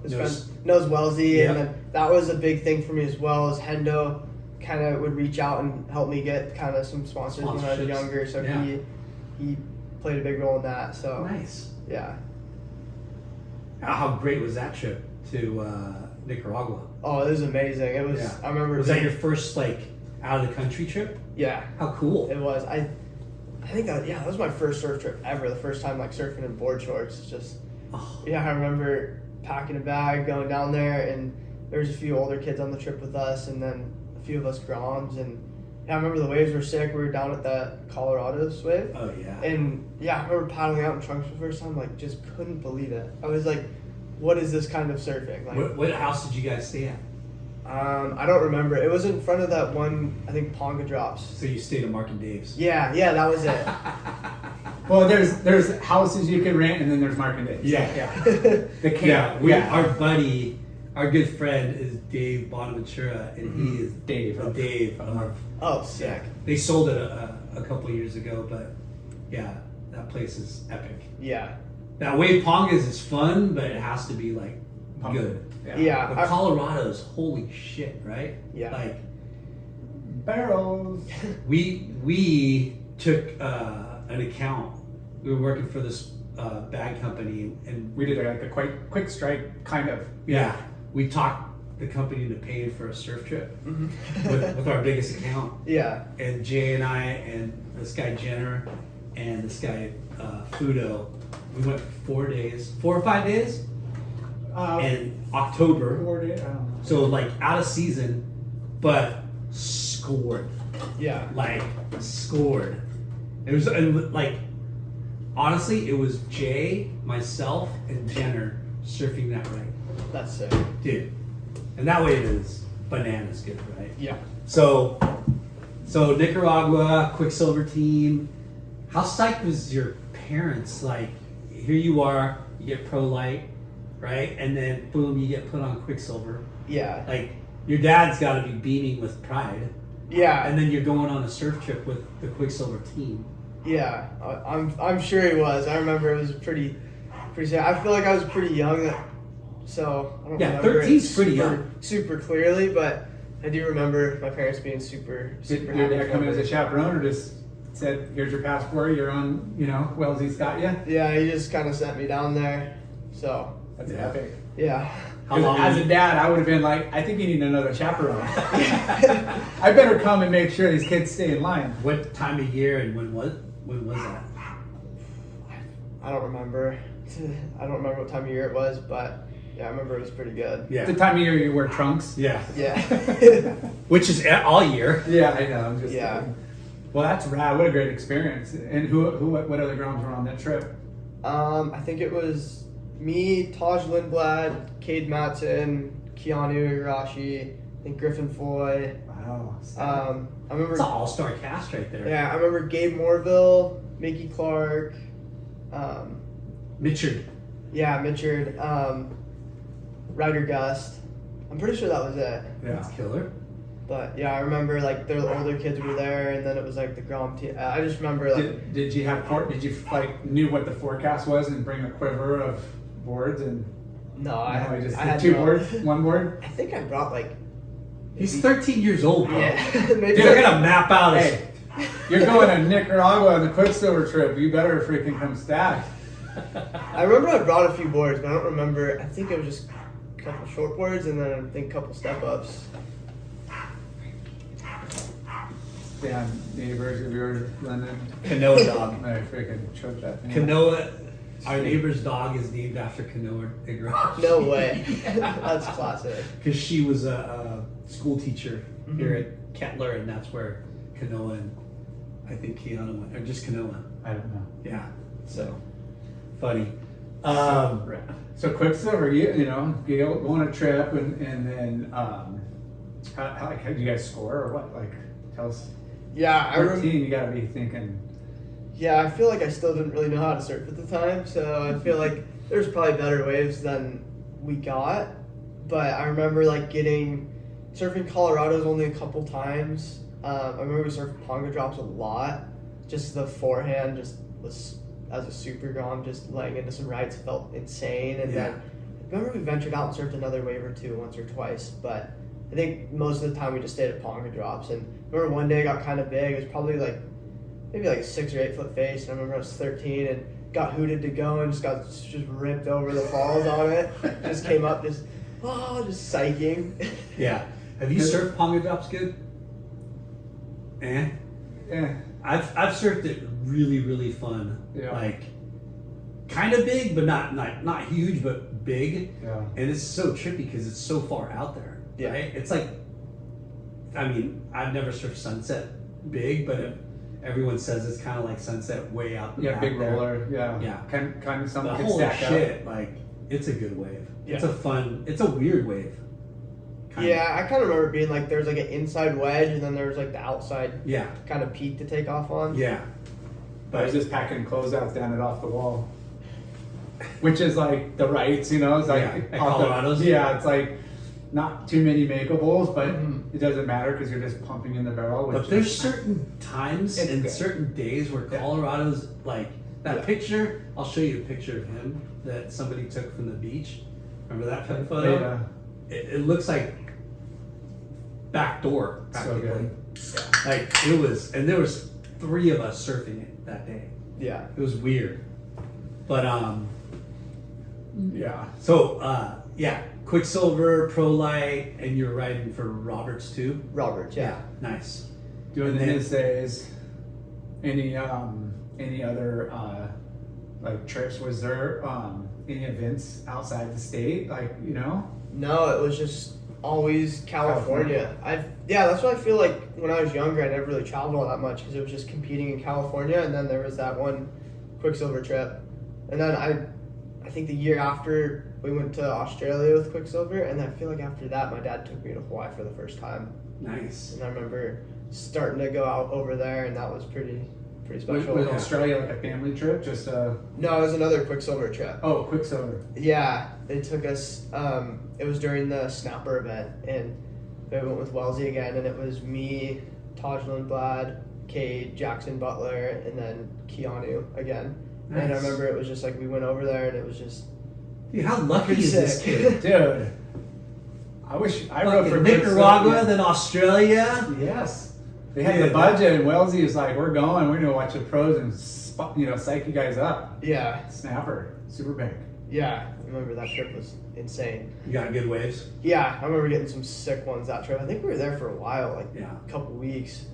knows Wellesley, and then that was a big thing for me as well. As Hendo kind of would reach out and help me get kind of some sponsors when I was younger, so he played a big role in that. So nice. Yeah. How great was that trip to Nicaragua? Oh, it was amazing. It was. I remember. Was that your first out of the country trip? Yeah. How cool. It was. I think that was my first surf trip ever. The first time surfing in board shorts. It's just. I remember packing a bag, going down there, and there was a few older kids on the trip with us, and then a few of us groms, and I remember the waves were sick. We were down at that Colorado wave. Oh yeah. And I remember paddling out in trunks for the first time, just couldn't believe it. I was what is this kind of surfing? Like, What house did you guys stay at? I don't remember. It was in front of that one, I think, Ponga Drops. So you stayed at Mark and Dave's. Yeah, that was it. Well, there's houses you can rent, and then there's Mark and Dave's. Yeah. The camp. Our buddy, our good friend is Dave Bonaventura, and he is Dave. Dave. Oh, sick. They sold it a couple of years ago, but yeah, that place is epic. Yeah. That Wave Pongas is fun, but it has to be like good. Yeah. But Colorado's, holy shit, right? Yeah. Like Barrels. we took an account. We were working for this bag company, and We did like a quick strike kind of. we talked the company into paying for a surf trip Mm-hmm. with our biggest account. Yeah. And Jay and I and this guy Jenner and this guy Fudo, we went for 4 or 5 days in October. 4 days, I don't know. So like out of season, but scored. Yeah. Like scored. It was and, like honestly, it was Jay, myself, and Jenner surfing that right, That's sick. dude. And that wave is bananas good, right? Yeah. So Nicaragua, Quicksilver team. How psyched was your parents? Like, here you are, you get pro light, right? And then boom, you get put on Quicksilver. Yeah. Like, your dad's got to be beaming with pride. Yeah. And then you're going on a surf trip with the Quicksilver team. Yeah. I'm sure he was. I remember it was pretty sad. I feel like I was pretty young, so I don't Yeah, remember 13's it pretty super, young. super clearly, but I do remember my parents being super Did happy. your dad come in for as me. a chaperone, or just said, "Here's your passport. You're on." Wellesley's got you. Yeah, he just kind of sent me down there. So That's Yeah. epic. yeah. How long? As a dad, I would have been like, "I think you need another chaperone. I better come and make sure these kids stay in line." What time of year and when was that? I don't remember. I don't remember what time of year it was, but yeah, I remember it was pretty good. Yeah. The time of year you wear trunks. Yeah. Yeah. Which is all year. Yeah, I know. I'm just. Yeah. kidding. Well, that's rad. What a great experience. And what other grounds were on that trip? I think it was me, Taj Lindblad, Cade Matson, Keanu Igarashi, I think Griffin Foy. Wow. I remember. It's an all-star cast right there. Yeah, I remember Gabe Morville, Mickey Clark. Mitchard. Yeah, Mitchard. Ryder Gust. I'm pretty sure that was it. That's killer. But yeah, I remember like the older kids were there, and then it was like the Grom team. I just remember like Did you like knew what the forecast was and bring a quiver of boards and? I just I did had two no- boards, one board. I think I brought like He's 13 years old, bro. yeah. Maybe Dude, they're gonna map out his. Hey, you're going to Nicaragua on the Quicksilver trip. You better freaking come stacked. I remember I brought a few boards, but I don't remember. I think it was just a couple short boards and then I think a couple step ups. Damn neighbors of yours, London. Kanoa dog. I freaking choked that thing. Kanoa. Our neighbor's dog is named after Kanoa Igarashi. No way. That's classic. Because she was a school teacher Mm-hmm. here at Kettler, and that's where Kanoa and I think Keanu went, or just Kanoa. I don't know. Yeah. So funny. So Quicksilver, you go on a trip and then how do you guys score or what? Like, tell us. Yeah, I remember. 13, you gotta be thinking. Yeah, I feel like I still didn't really know how to surf at the time, so I feel like there's probably better waves than we got. But I remember like surfing Colorado's only a couple times. I remember we surfed Ponga Drops a lot. Just the forehand just was as a super grom, just laying into some rights felt insane. And then I remember we ventured out and surfed another wave or two once or twice, but I think most of the time we just stayed at Ponga Drops. And I remember one day it got kind of big. It was probably like maybe like a 6 or 8 foot face, and I remember I was 13 and got hooted to go and just ripped over the falls on it. Just came up just psyching. Yeah. Have you surfed Ponga Drops good? Yeah. I've surfed it really, really fun. Yeah. Like kind of big, but not huge, but big. Yeah. And it's so trippy because it's so far out there. Yeah. Right? It's like, I mean, I've never surfed Sunset big, but everyone says it's kind of like Sunset way out the Yeah, back big there. roller. Yeah. Yeah. Kind of But something could holy stack shit, like it's a good wave. Yeah. It's a weird wave. Kinda. Yeah, I kind of remember being like, there's like an inside wedge, and then there was like the outside Yeah. kind of peak to take off on. Yeah. I was just packing closeouts down and off the wall, which is like the rights, you know. It's like Yeah, at off the- Colorado's? yeah, it's like not too many makeables, but Mhm. it doesn't matter because you're just pumping in the barrel. Which But there's is- certain times It's and great. certain days where Yeah. Colorado's like that Yeah. picture. I'll show you a picture of him that somebody took from the beach. Remember that photo? Yeah. It looks like backdoor So practically. good. Like it was, and there was 3 of us surfing it that day. Yeah. It was weird, but Yeah. so yeah, Quicksilver, Pro Light, and you're riding for Roberts too. Roberts, yeah. Nice. Doing And the then- N.S.A.s. Any other like trips? Was there any events outside the state? Like, you know? No, it was just always California. That's what I feel like when I was younger. I never really traveled all that much because it was just competing in California, and then there was that one Quicksilver trip, and then I think the year after we went to Australia with Quicksilver, and I feel like after that my dad took me to Hawaii for the first time, Nice. and I remember starting to go out over there, and that was pretty Was, special. was Australia like a family trip? Just No, it was another Quicksilver trip. oh, Quicksilver. Yeah, they took us. It was during the Snapper event, and they went with Wellesley again, and it was me, Taj Lindblad, Cade, Jackson Butler, and then Keanu again. And I Nice. remember it was just like we went over there, and it was just Dude, how lucky pretty is this sick. kid? Dude, I wish I rode for Fucking Nicaragua, Quicksilver. then Australia. Yes. They had Yeah. the budget, and Wellesley was like, we're going, we're going to watch the pros and, psych you guys up. yeah, Snapper, super bank. yeah. I remember that trip was insane. You got good waves. Yeah, I remember getting some sick ones that trip. I think we were there for a while, like Yeah. a couple weeks.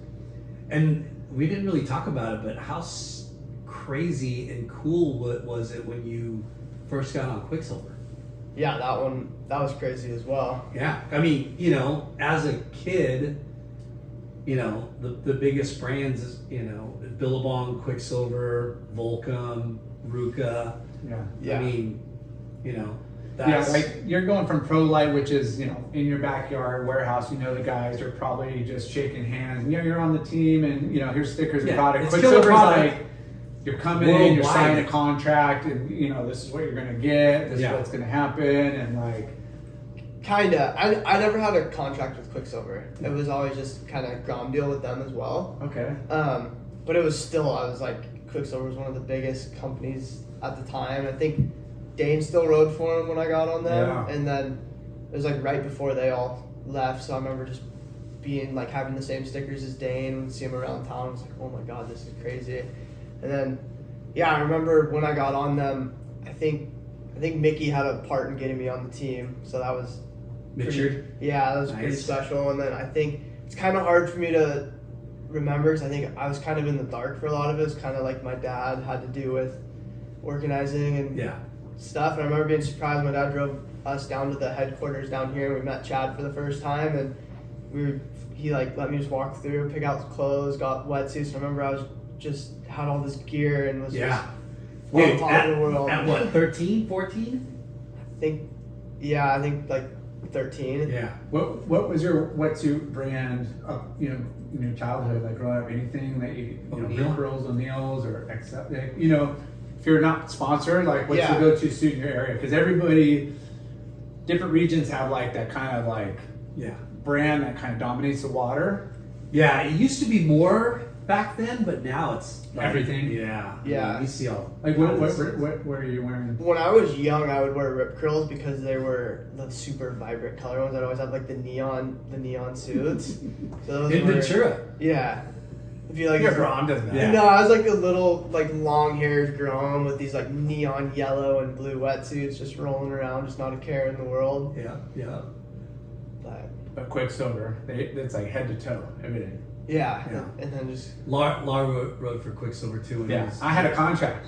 And we didn't really talk about it, but how crazy and cool was it when you first got on Quicksilver? Yeah, that was crazy as well. Yeah, I mean, you know, as a kid, you know, the biggest brands is, you know, Billabong, Quicksilver, Volcom, Ruka. Yeah. Yeah. I mean, you know, Yeah, that's like you're going from Pro Light, which is, you know, in your backyard warehouse, you know, the guys are probably just shaking hands, and you're on the team, and, you know, here's stickers and Yeah, product. it's Quicksilver's Killer like, you're coming in, you're worldwide. signing a contract, and, you know, this is what you're going to get, this Yeah. is what's going to happen, and like, Kinda. I never had a contract with Quicksilver. It was always just kind of ground deal with them as well. okay. But it was still, I was like, Quicksilver was one of the biggest companies at the time. I think Dane still rode for him when I got on them. Yeah. And then it was like right before they all left. So I remember just being like having the same stickers as Dane and see him around town. I was like, oh my God, this is crazy. And then, yeah, I remember when I got on them, I think Mickey had a part in getting me on the team. So that was Mitchard. yeah, that was pretty Nice. special. And then I think it's kind of hard for me to remember because I think I was kind of in the dark for a lot of it. It's kind of like my dad had to do with organizing and Yeah. stuff. And I remember being surprised. My dad drove us down to the headquarters down here, and we met Chad for the first time. And he like let me just walk through, pick out clothes, got wetsuits. And I remember I was just had all this gear and was Yeah. just Dude, on top of the world. at what, 13, 14? I think like 13. Yeah. What was your wetsuit brand, you know, in your childhood, like growing up? Anything that you know, O'Neill? Rip Curls, O'Neill's, or Excel, like, you know, if you're not sponsored, like what's Yeah. the go-to suit in your area? Because everybody, different regions have like that kind of like Yeah. brand that kind of dominates the water. Yeah, it used to be more back then, but now it's like, Everything. Yeah. Yeah. You see all Like what are you wearing? When I was young, I would wear Rip Curls because they were the super vibrant color ones. I'd always have like the neon suits. So those in were, Ventura. yeah. If you like, Your Ron doesn't have. Yeah. No, I was like a little like long haired grown with these like neon yellow and blue wetsuits, just rolling around, just not a care in the world. Yeah. Yeah. But Quicksilver, it's like head to toe, everything. Yeah, Yeah. and then just Lar rode for Quicksilver too. When, Yeah, I had a contract.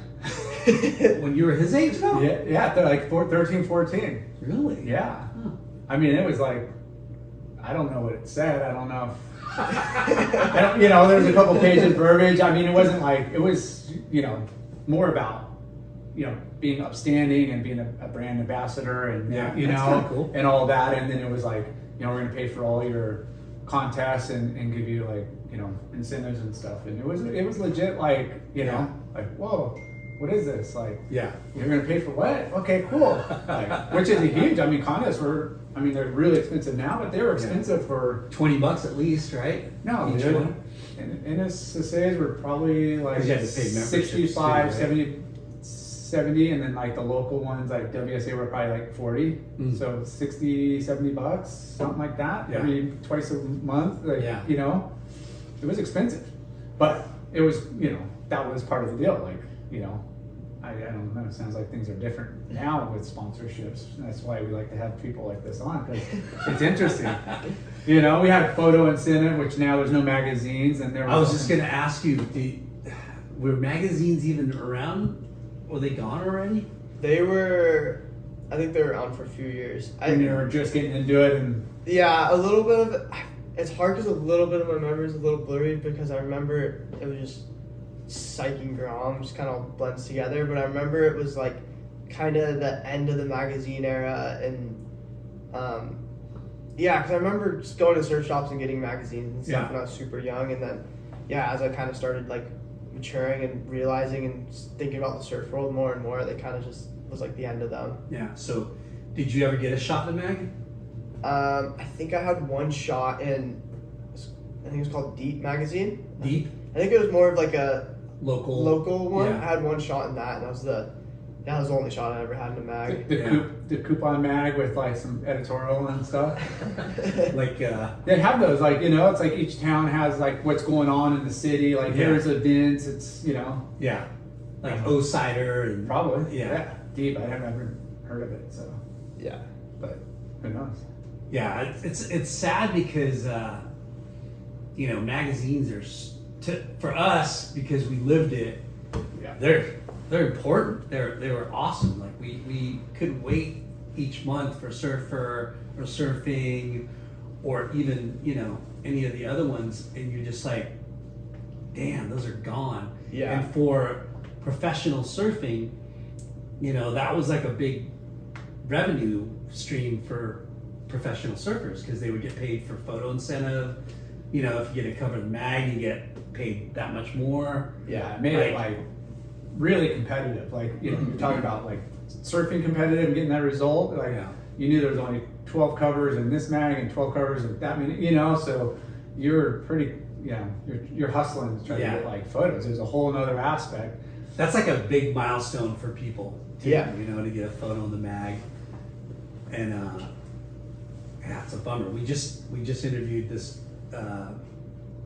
when you were his age, though? Yeah, they're like 13, 14. Really? Yeah. Huh. I mean, it was like, I don't know what it said. I don't know. You know, there's a couple pages verbiage. I mean, it wasn't like, it was, you know, more about being upstanding and being a brand ambassador and Yeah, that's kinda cool. and all that. And then it was like, we're going to pay for all your contests and give you like, incentives and stuff. And it was legit, like, like, whoa, what is this? Like, Yeah. you're going to pay for what? Okay, cool. Like, which is a huge, contests they're really expensive now, but they were expensive for, $20 at least, right? no, Each dude. one? And N.S.S.A's were probably like 'Cause you had to pay memberships 65, too, right? 70, and then like the local ones like WSA were probably like 40. Mm. So 60, $70, something like that, Yeah. every twice a month. Like, Yeah. it was expensive, but it was, that was part of the deal. Like, I don't know. It sounds like things are different now with sponsorships. That's why we like to have people like this on, because it's interesting. We had photo incentive, which now there's no magazines, and there. I was just gonna ask you, were magazines even around? Were they gone already? I think they were around for a few years. when you were just getting into it, and Yeah, a little bit of it. It's hard because a little bit of my memory is a little blurry because I remember it was just psych and grom, just kind of blends together. But I remember it was like kind of the end of the magazine era, and because I remember just going to surf shops and getting magazines and stuff when I was super young, and then as I kind of started like maturing and realizing and thinking about the surf world more and more, they kind of just was like the end of them. Yeah. So, did you ever get a shot in the mag? I think I had one shot in, I think it was called Deep magazine. Deep? I think it was more of like a Local one. Yeah. I had one shot in that, and that was the only shot I ever had in a mag. the coupon mag with like some editorial and stuff. Like, They have those, like, it's like each town has like what's going on in the city. Like, here's events. It's yeah. Like O-Cider and. probably Yeah. Deep. I haven't ever heard of it, so Yeah. but who knows? Yeah, it's sad because magazines are for us, because we lived it. Yeah. They're important. They were awesome. Like we couldn't wait each month for Surfer or Surfing or even any of the other ones, and you're just like, damn, those are gone. Yeah. And for professional surfing, that was like a big revenue stream for professional surfers because they would get paid for photo incentive. If you get a cover in the mag, you get paid that much more. Yeah, it made it like really competitive. Like, you're talking about like surfing competitive and getting that result. Like, you knew there was only 12 covers in this mag and 12 covers in that many. So you're pretty. You're hustling to try to get like photos. There's a whole another aspect. That's like a big milestone for people. Too, Yeah. to get a photo in the mag, and it's a bummer. We just interviewed this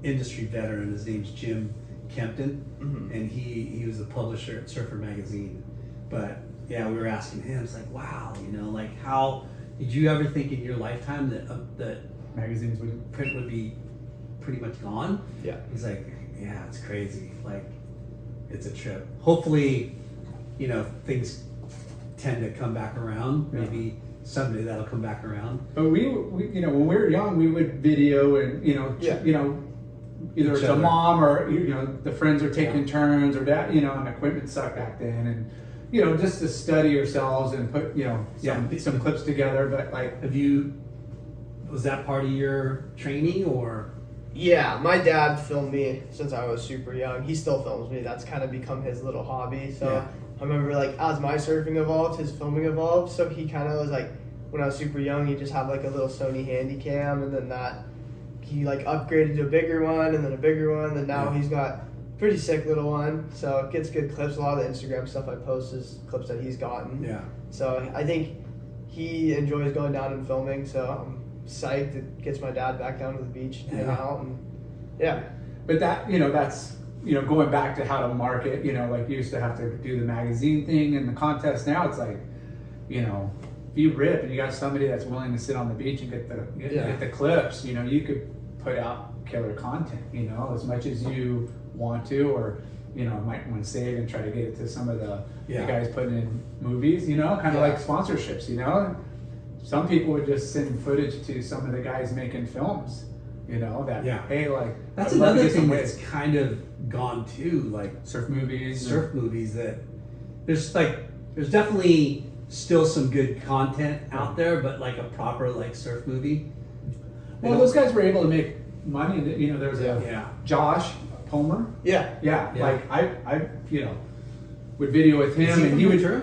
industry veteran. His name's Jim Kempton, and he was a publisher at Surfer Magazine. But we were asking him, it's like, wow, like how did you ever think in your lifetime that Magazines would. print would be pretty much gone? Yeah. He's like, yeah, it's crazy. Like, it's a trip. Hopefully, things tend to come back around. Yeah. Maybe someday that'll come back around. But we when we were young, we would video and either it's a other. mom or the friends are taking turns or that and equipment sucked back then, and just to study ourselves and put some clips together. But like, Was that part of your training or? Yeah, my dad filmed me since I was super young. He still films me. That's kind of become his little hobby. So Yeah. I remember, like, as my surfing evolved, his filming evolved. So he kind of was like, when I was super young, he just had like a little Sony Handycam, and then he like upgraded to a bigger one, and then a bigger one. And now he's got a pretty sick little one. So it gets good clips. A lot of the Instagram stuff I post is clips that he's gotten. Yeah. So I think he enjoys going down and filming. So I'm psyched. It gets my dad back down to the beach to hang out, and but that that's going back to how to market. Like, you used to have to do the magazine thing and the contest. Now it's like, if you rip and you got somebody that's willing to sit on the beach and get the clips, you could put out killer content, as much as you want to, or might want to save and try to get it to some of the guys putting in movies, kind of like sponsorships, Some people would just send footage to some of the guys making films, hey, like, That's I'd love to another get some thing that's kind of gone too, like surf movies. surf movies that there's definitely still some good content out there, but like a proper like surf movie. Well, those guys were able to make money. You know, there was a Yeah. Josh Palmer. Yeah. Yeah, Yeah. like I would video with him, Is he and from he would. Ventura?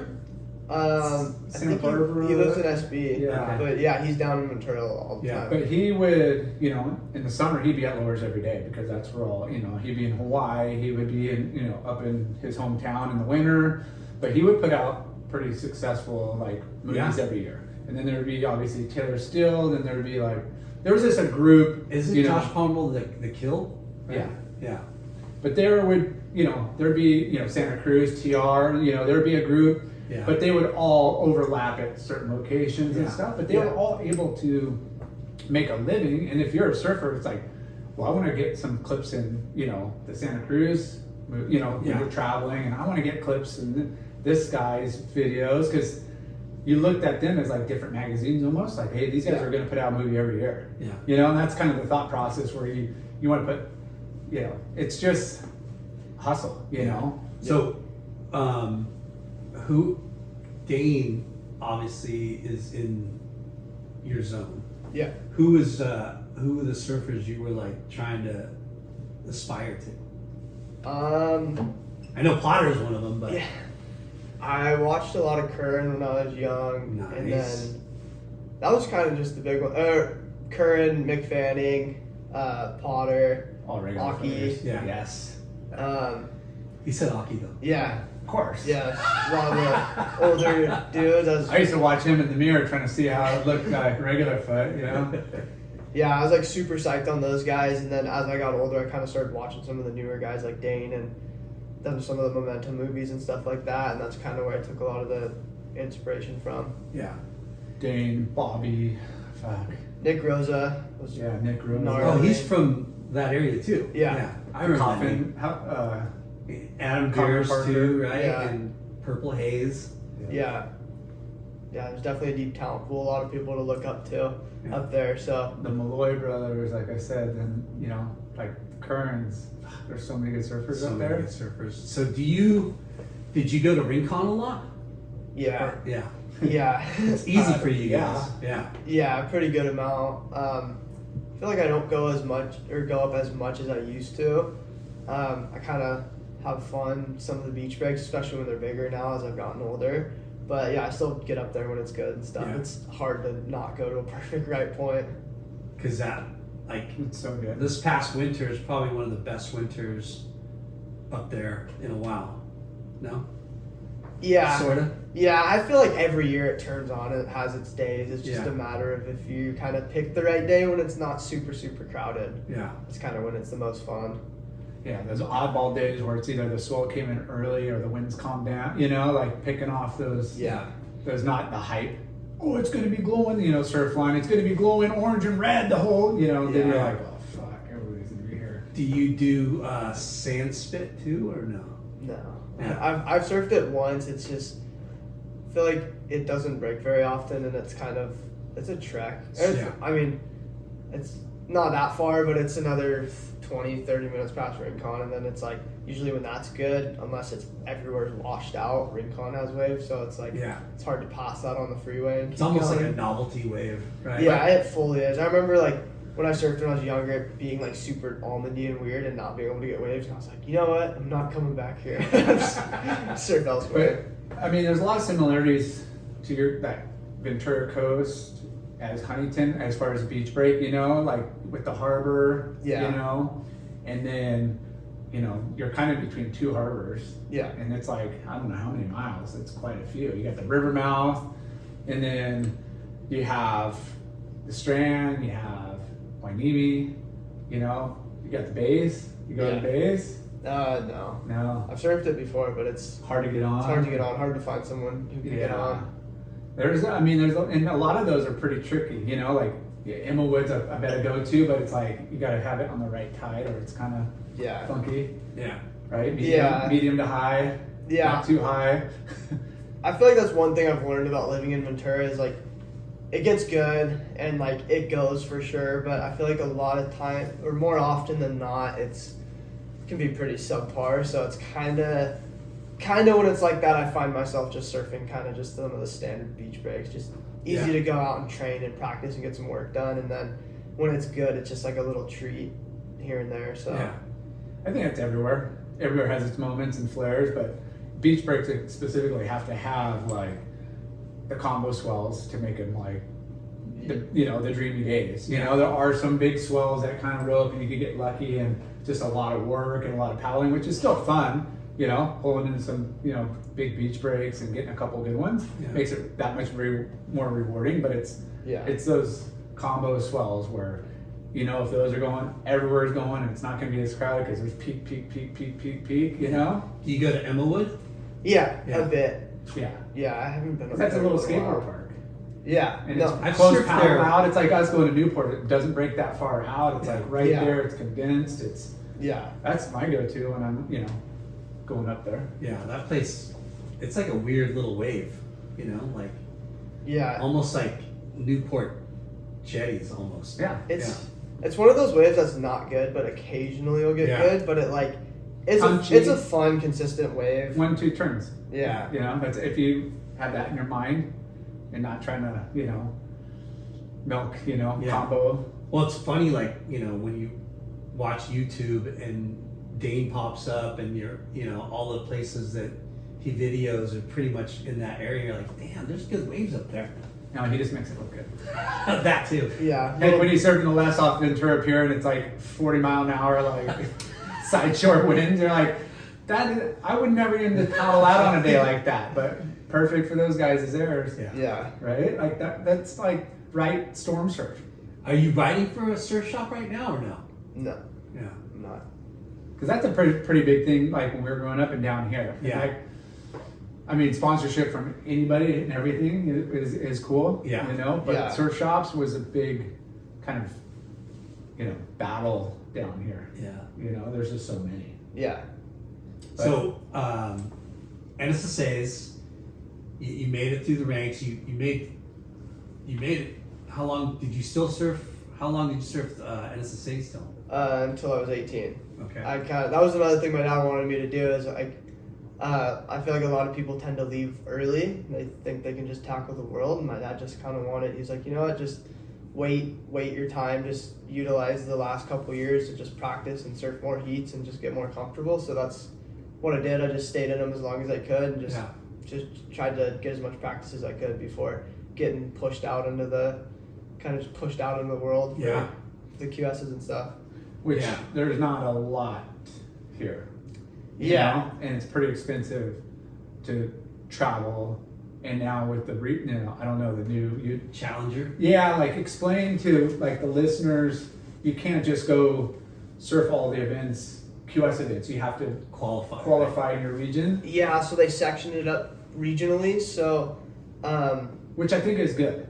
I Santa think Barbara. he lives in SB. Yeah. But yeah, he's down in Ventura all the Yeah, time. But he would, in the summer he'd be at Lowers every day because that's where all, he'd be in Hawaii, he would be in, up in his hometown in the winter, but he would put out pretty successful like movies Yeah. every year. And then there would be obviously Taylor Still, then there would be like, there was just a group. Isn't Josh Palmer the Kill? Right? Yeah. Yeah. But there would, there'd be, Santa Cruz, TR, there'd be a group, Yeah. but they would all overlap at certain locations and Yeah. stuff. But they were all able to make a living. And if you're a surfer, it's like, well, I want to get some clips in, the Santa Cruz, we Yeah. were traveling, and I want to get clips in this guy's videos because you looked at them as like different magazines almost. Like, hey, these guys Yeah. are going to put out a movie every year. Yeah. And that's kind of the thought process where you want to put, it's just hustle, So, who Dane obviously is in your zone. Yeah. Who are the surfers you were like trying to aspire to? I know Potter is one of them, but Yeah. I watched a lot of Curran when I was young, and Nice. then that was kind of just the big one. Curran, Mick Fanning, Potter, All regular Aki. players. Yeah. Yes. he said Aki though. Yeah, Of course. yeah, a lot of the older dudes. I used to watch him in the mirror trying to see how it looked like regular foot, Yeah, I was like super psyched on those guys, and then as I got older, I kind of started watching some of the newer guys like Dane and then some of the Momentum movies and stuff like that, and that's kind of where I took a lot of the inspiration from. Yeah. Dane, Bobby, fuck. Nick Rosa was Yeah, Nick Rose. Gnarly. Oh, he's from that area too. Yeah. I remember that Coffin. name. Adam Connor Beers Parker. too, right? Yeah. And Purple Haze. Yeah, there's definitely a deep talent pool, a lot of people to look up to Yeah. up there. So The Malloy brothers, like I said, and like Kearns. There's so many good surfers So up many there. good surfers. So did you go to Rincon a lot? yeah, Yeah. yeah, It's easy for you yeah. guys. Yeah. yeah, pretty good amount. I feel like I don't go as much or go up as much as I used to. I kind of have fun some of the beach breaks, especially when they're bigger now as I've gotten older. But yeah, I still get up there when it's good and stuff. Yeah. It's hard to not go to a perfect right point. Because that, like, It's so good. this past winter is probably one of the best winters up there in a while. No? Yeah, Sorta? yeah. I feel like every year it turns on. It has its days. It's just Yeah. a matter of if you kind of pick the right day when it's not super crowded. Yeah. It's kind of when it's the most fun. Yeah, those oddball days where it's either the swell came in early or the winds calmed down. Like picking off those. Yeah. There's not the hype. Oh, it's going to be glowing. Surf line. It's going to be glowing orange and red. The whole. Then you're Yeah. like, oh fuck, everybody's going to be here. Do you do sand spit too, or no? No, Yeah. I've surfed it once. It's just I feel like it doesn't break very often, and it's a trek. Yeah. I mean, it's not that far, but it's another 20-30 minutes past Rincon, and then it's like usually when that's good, unless it's everywhere's washed out. Rincon has waves, so it's like Yeah. it's hard to pass that on the freeway. And It's keep almost like going. a novelty wave, right? Yeah, it fully is. I remember like when I surfed when I was younger, it being like super almondy and weird and not being able to get waves. And I was like, you know what? I'm not coming back here. Surf elsewhere. But I mean, there's a lot of similarities to that Ventura Coast as Huntington as far as beach break. Like with the harbor. Yeah. And then you're kind of between two harbors. Yeah. And it's like I don't know how many miles. It's quite a few. You got the river mouth, and then you have the Strand. You have Wainimi. You got the bays. You go to the bays. No. No. I've surfed it before, but it's Hard to get on. hard to get on. Hard to find someone who can get on. There's and a lot of those are pretty tricky, like Emma Wood's a better go-to, but it's like you got to have it on the right tide or it's kind of Yeah. funky, Yeah. right? Medium to high, Yeah. not too high. I feel like that's one thing I've learned about living in Ventura is like it gets good and like it goes for sure, but I feel like a lot of time or more often than not it can be pretty subpar, so it's kind of kind of when it's like that, I find myself just surfing kind of just some of the standard beach breaks, just easy to go out and train and practice and get some work done. And then when it's good, it's just like a little treat here and there. So Yeah. I think it's everywhere. Everywhere has its moments and flares, but beach breaks specifically have to have like the combo swells to make them like the dreamy days. You know, there are some big swells that kind of rope and you can get lucky and just a lot of work and a lot of paddling, which is still fun. You know, pulling in some big beach breaks and getting a couple good ones makes it that much more rewarding. But it's those combo swells where if those are going, everywhere's going, and it's not going to be as crowded because there's peak. You know. Do you go to Emmawood? Yeah, a bit. Yeah. Yeah, I haven't been. That's a little for while. skateboard park. Yeah, And no, it's close surfed paddle there. out. It's like us going to Newport. It doesn't break that far out. It's like right Yeah. there. It's condensed. yeah, That's my go-to when I'm going up there. Yeah, that place. It's like a weird little wave. Like yeah. almost like Newport jetties, almost. Yeah. It's one of those waves that's not good, but occasionally you'll get Yeah. good. But it's Punchy. it's a fun, consistent wave. 1-2 turns. Yeah, That's if you have that in your mind and not trying to milk combo. Well, it's funny, like when you watch YouTube and Dane pops up, and all the places that he videos are pretty much in that area. You're like, damn, there's good waves up there. No, he just makes it look good. That too. yeah. Like when he's surfing the last off Ventura Pier and it's like 40 mile an hour, like side shore winds, you're like, I would never even paddle out on a day like that. But perfect for those guys is theirs. Yeah. Right? Like that's like right storm surf. Are you riding for a surf shop right now or no? No, Yeah. I'm not. Because that's a pretty big thing, like when we were growing up and down here. Yeah. Like, I mean, sponsorship from anybody and everything is cool. Yeah. But Yeah. surf shops was a big kind of, battle down here. Yeah. There's just so many. Yeah. So, N.S.S.A's, you made it through the ranks. You made it. How long did you still surf? How long did you surf N.S.S.A still? Until I was 18. Okay. That was another thing my dad wanted me to do is I feel like a lot of people tend to leave early. They think they can just tackle the world. And my dad just kind of wanted, he's like, you know what, just wait your time. Just utilize the last couple years to just practice and surf more heats and just get more comfortable. So that's what I did. I just stayed in them as long as I could and just tried to get as much practice as I could before getting pushed out into the world for the QSs and stuff. Which there's not a lot here. you know? And it's pretty expensive to travel. And now with the I don't know, the new Challenger. Yeah, like explain to like the listeners, you can't just go surf all the events, QS events. You have to qualify in your region. Yeah, so they sectioned it up regionally. So, which I think is good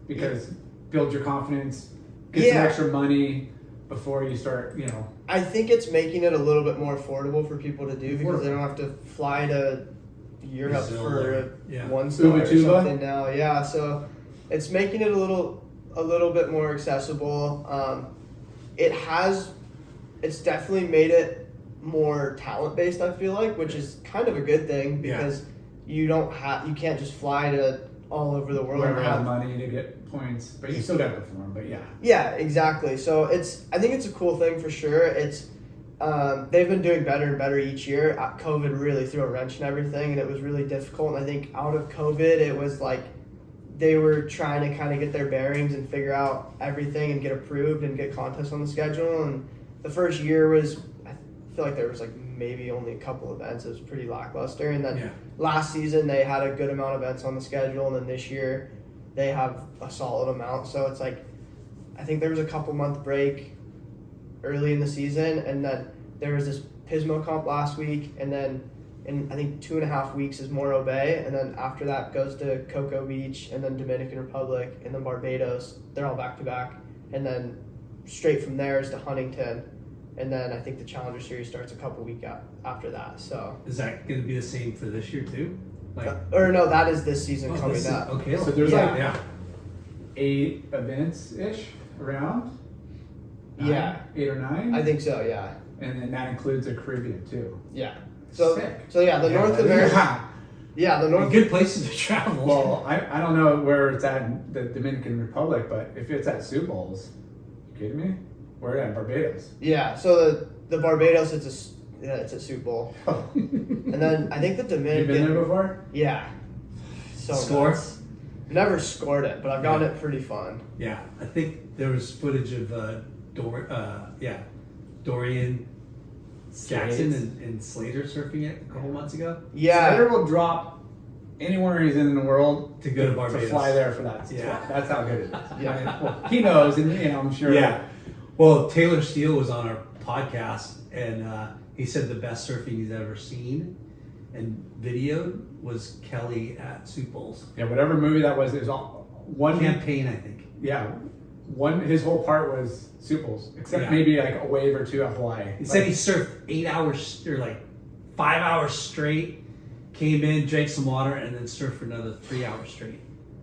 because build your confidence, get some extra money before you start, you know. I think it's making it a little bit more affordable for people to do because they don't have to fly to Europe Brazil for yeah. one star or Ubatuba? something now. Yeah, so it's making it a little bit more accessible. It's definitely made it more talent based, I feel like, which is kind of a good thing because you can't just fly to all over the world. Whoever and has have money to get points, but you still got to perform. But yeah. Yeah, exactly. So I think it's a cool thing for sure. It's they've been doing better and better each year. COVID really threw a wrench in everything, and it was really difficult. And I think out of COVID, it was like they were trying to kind of get their bearings and figure out everything and get approved and get contests on the schedule. And the first year was, I feel like there was like maybe only a couple events. It was pretty lackluster. And then last season they had a good amount of events on the schedule, and then this year they have a solid amount. So it's like, I think there was a couple month break early in the season, and then there was this Pismo comp last week, and then in I think 2.5 weeks is Morro Bay, and then after that goes to Cocoa Beach, and then Dominican Republic, and then Barbados. They're all back to back, and then straight from there is to Huntington, and then I think the Challenger Series starts a couple weeks after that. So is that going to be the same for this year too? or no, that is this season coming up. Okay, So there's like 8 events ish around. 8 or 9. I think so. Yeah. And then that includes the Caribbean too. Yeah. So Sick. so yeah, the North America. Yeah, the North. Good places to travel. Well, I don't know where it's at in the Dominican Republic, but if it's at Sioux Bowls, you kidding me? We're at Barbados. Yeah, so the Barbados, it's a Super Bowl, and then I think the Dominican. You been there before? Yeah. So Score? nuts. Never scored it, but I've gotten it pretty fun. Yeah, I think there was footage of Dorian Jackson and Slater surfing it a couple months ago. Yeah. Slater will drop anywhere he's in the world To go to Barbados. to fly there for that. Yeah. That's how good it is. Yeah. I mean, well, he knows, and I'm sure. Yeah. Well, Taylor Steele was on our podcast, and he said the best surfing he's ever seen and videoed was Kelly at Sioux Bowls. Yeah, whatever movie that was, it was all one. Campaign, I think. Yeah, his whole part was Sioux Bowls, except Yeah. maybe like a wave or two at Hawaii. He said he surfed 8 hours or like 5 hours straight, came in, drank some water, and then surfed for another 3 hours straight.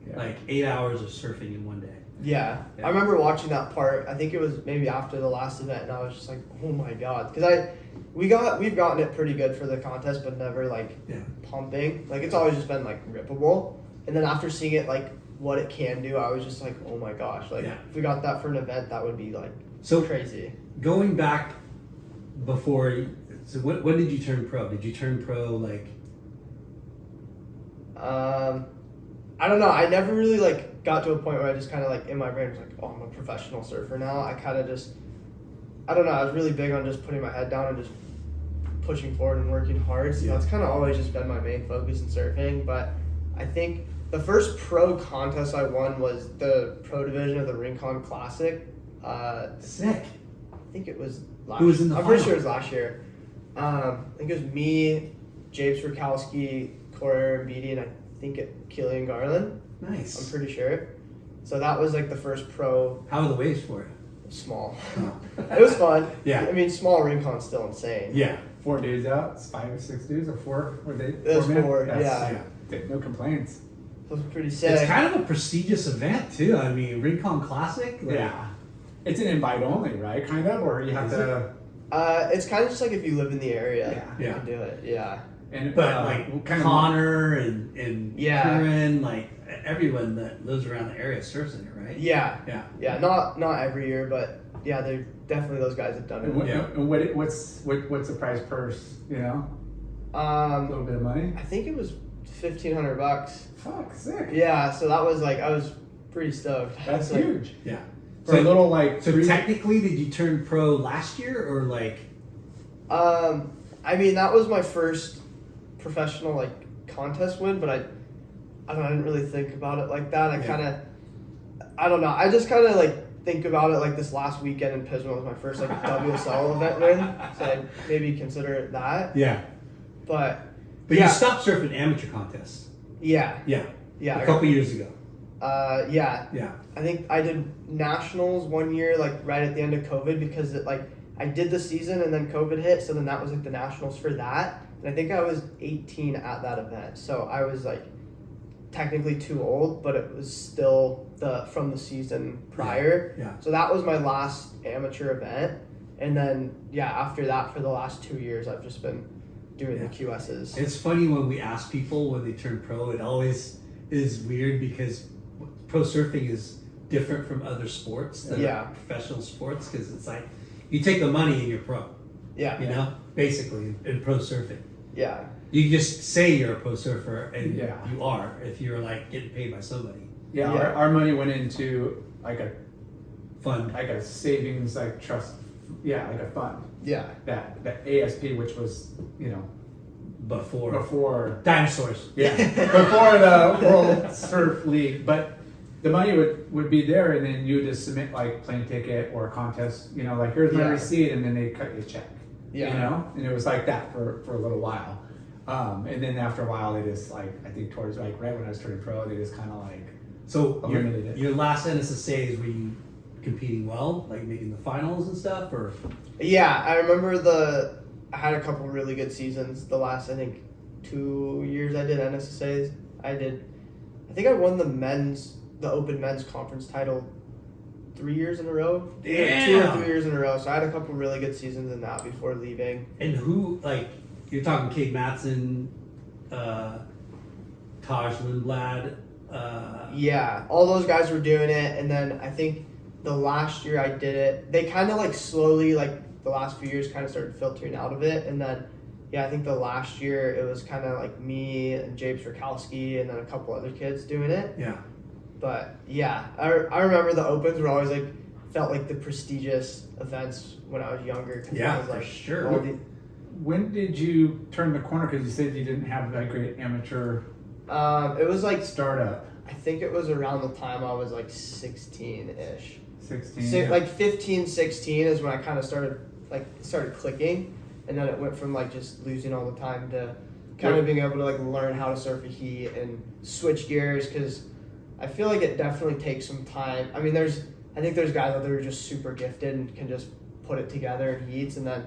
Yeah. Like 8 hours of surfing in one day. Yeah. Yeah. I remember watching that part. I think it was maybe after the last event, and I was just like, "Oh my god!" Because we've gotten it pretty good for the contest, but never like Yeah. pumping. Like it's always just been like rippable. And then after seeing it, like what it can do, I was just like, "Oh my gosh!" Like Yeah. if we got that for an event, that would be like So crazy. going back before, so when did you turn pro? Did you turn pro like? I don't know. I never really like got to a point where I just kind of like in my brain was like, "Oh, I'm a professional surfer now." I kind of just, I don't know. I was really big on just putting my head down and just pushing forward and working hard. So Yeah. that's kind of always just been my main focus in surfing. But I think the first pro contest I won was the pro division of the Rincon Classic. Sick. I think it was last. Who was in the I'm pretty final? sure it was last year. I think it was me, James Rakowski, Corey Beatty, and I think Killian Garland. I'm Nice. pretty sure. So that was like the first pro How are the waves for it? small. It was fun. Yeah. I mean, small Rincon's still insane. Yeah. 4 dudes out, 5 or 6 dudes, or 4? Were they? It was men? 4, That's- yeah. No complaints. It was pretty sick. It's kind of a prestigious event too. I mean, Rincon Classic. Like, Yeah. It's an invite only, right? Kind of, or you have Is to. It's kind of just like if you live in the area, Yeah. you can do it. Yeah. And But like kind Connor and Yeah. Kieran, like everyone that lives around the area surfs in it, right? Yeah. Yeah. Yeah. Not every year, but yeah, they're definitely those guys have done And it. what's the prize purse? You know, a little bit of money. I think it was $1,500. Fuck, sick. Yeah. So that was like I was pretty stoked. That's Like, huge. Yeah. For a little like. So 3 technically, did you turn pro last year or like? I mean, that was my first professional like contest win, but I didn't really think about it like that. I don't know. I just kind of like think about it like this last weekend in Pismo was my first like WSL event win, so I'd maybe consider it that. Yeah. But But yeah, you stopped surfing amateur contests. yeah, Yeah. yeah, A couple years ago. yeah. Yeah. I think I did nationals one year, like right at the end of COVID, because it like I did the season and then COVID hit, so then that was like the nationals for that. And I think I was 18 at that event, so I was like technically too old, but it was still from the season prior. Yeah. So that was my last amateur event, and then after that for the last 2 years I've just been doing the QSs. It's funny when we ask people when they turn pro, it always is weird because pro surfing is different from other sports that are professional sports, because it's like you take the money and you're pro. Yeah. You know, basically in pro surfing. Yeah. You just say you're a pro surfer and Yeah. you are if you're like getting paid by somebody. Yeah, Yeah. Our money went into like Fun. a savings like trust. Yeah, like a fund. Yeah. That ASP, which was before Dinosaurs. yeah before the World Surf League, but the money would be there, and then you would just submit like plane ticket or a contest. You know, like here's my receipt, and then they cut you a check. Yeah. You know, and it was like that for a little while, and then after a while they just like I think towards like right when I was turning pro, they just kind of like So eliminated it. your last N.S.S.A. were you competing well, like making the finals and stuff, or? Yeah, I remember I had a couple really good seasons. The last, I think, 2 years I did N.S.S.As. I think I won the Open Men's Conference title 3 years in a row. Damn. 2 or 3 years in a row. So I had a couple really good seasons in that before leaving. And who, like, you're talking Kate Matson, Taj Lindblad. Yeah, all those guys were doing it, and then I think the last year I did it, they kind of like slowly, like the last few years, kind of started filtering out of it, and then yeah, I think the last year it was kind of like me and James Rakowski and then a couple other kids doing it. Yeah. But yeah, I remember the opens were always like felt like the prestigious events when I was younger. 'Cause Yeah, it was for like sure. all the- When did you turn the corner? Because you said you didn't have that great amateur it was like startup. I think it was around the time I was like 16-ish. 16. So, like 15, 16 is when I kind of started clicking, and then it went from like just losing all the time to kind of being able to like learn how to surf a heat and switch gears, because I feel like it definitely takes some time. I mean, I think there's guys out there who are just super gifted and can just put it together in heats, and then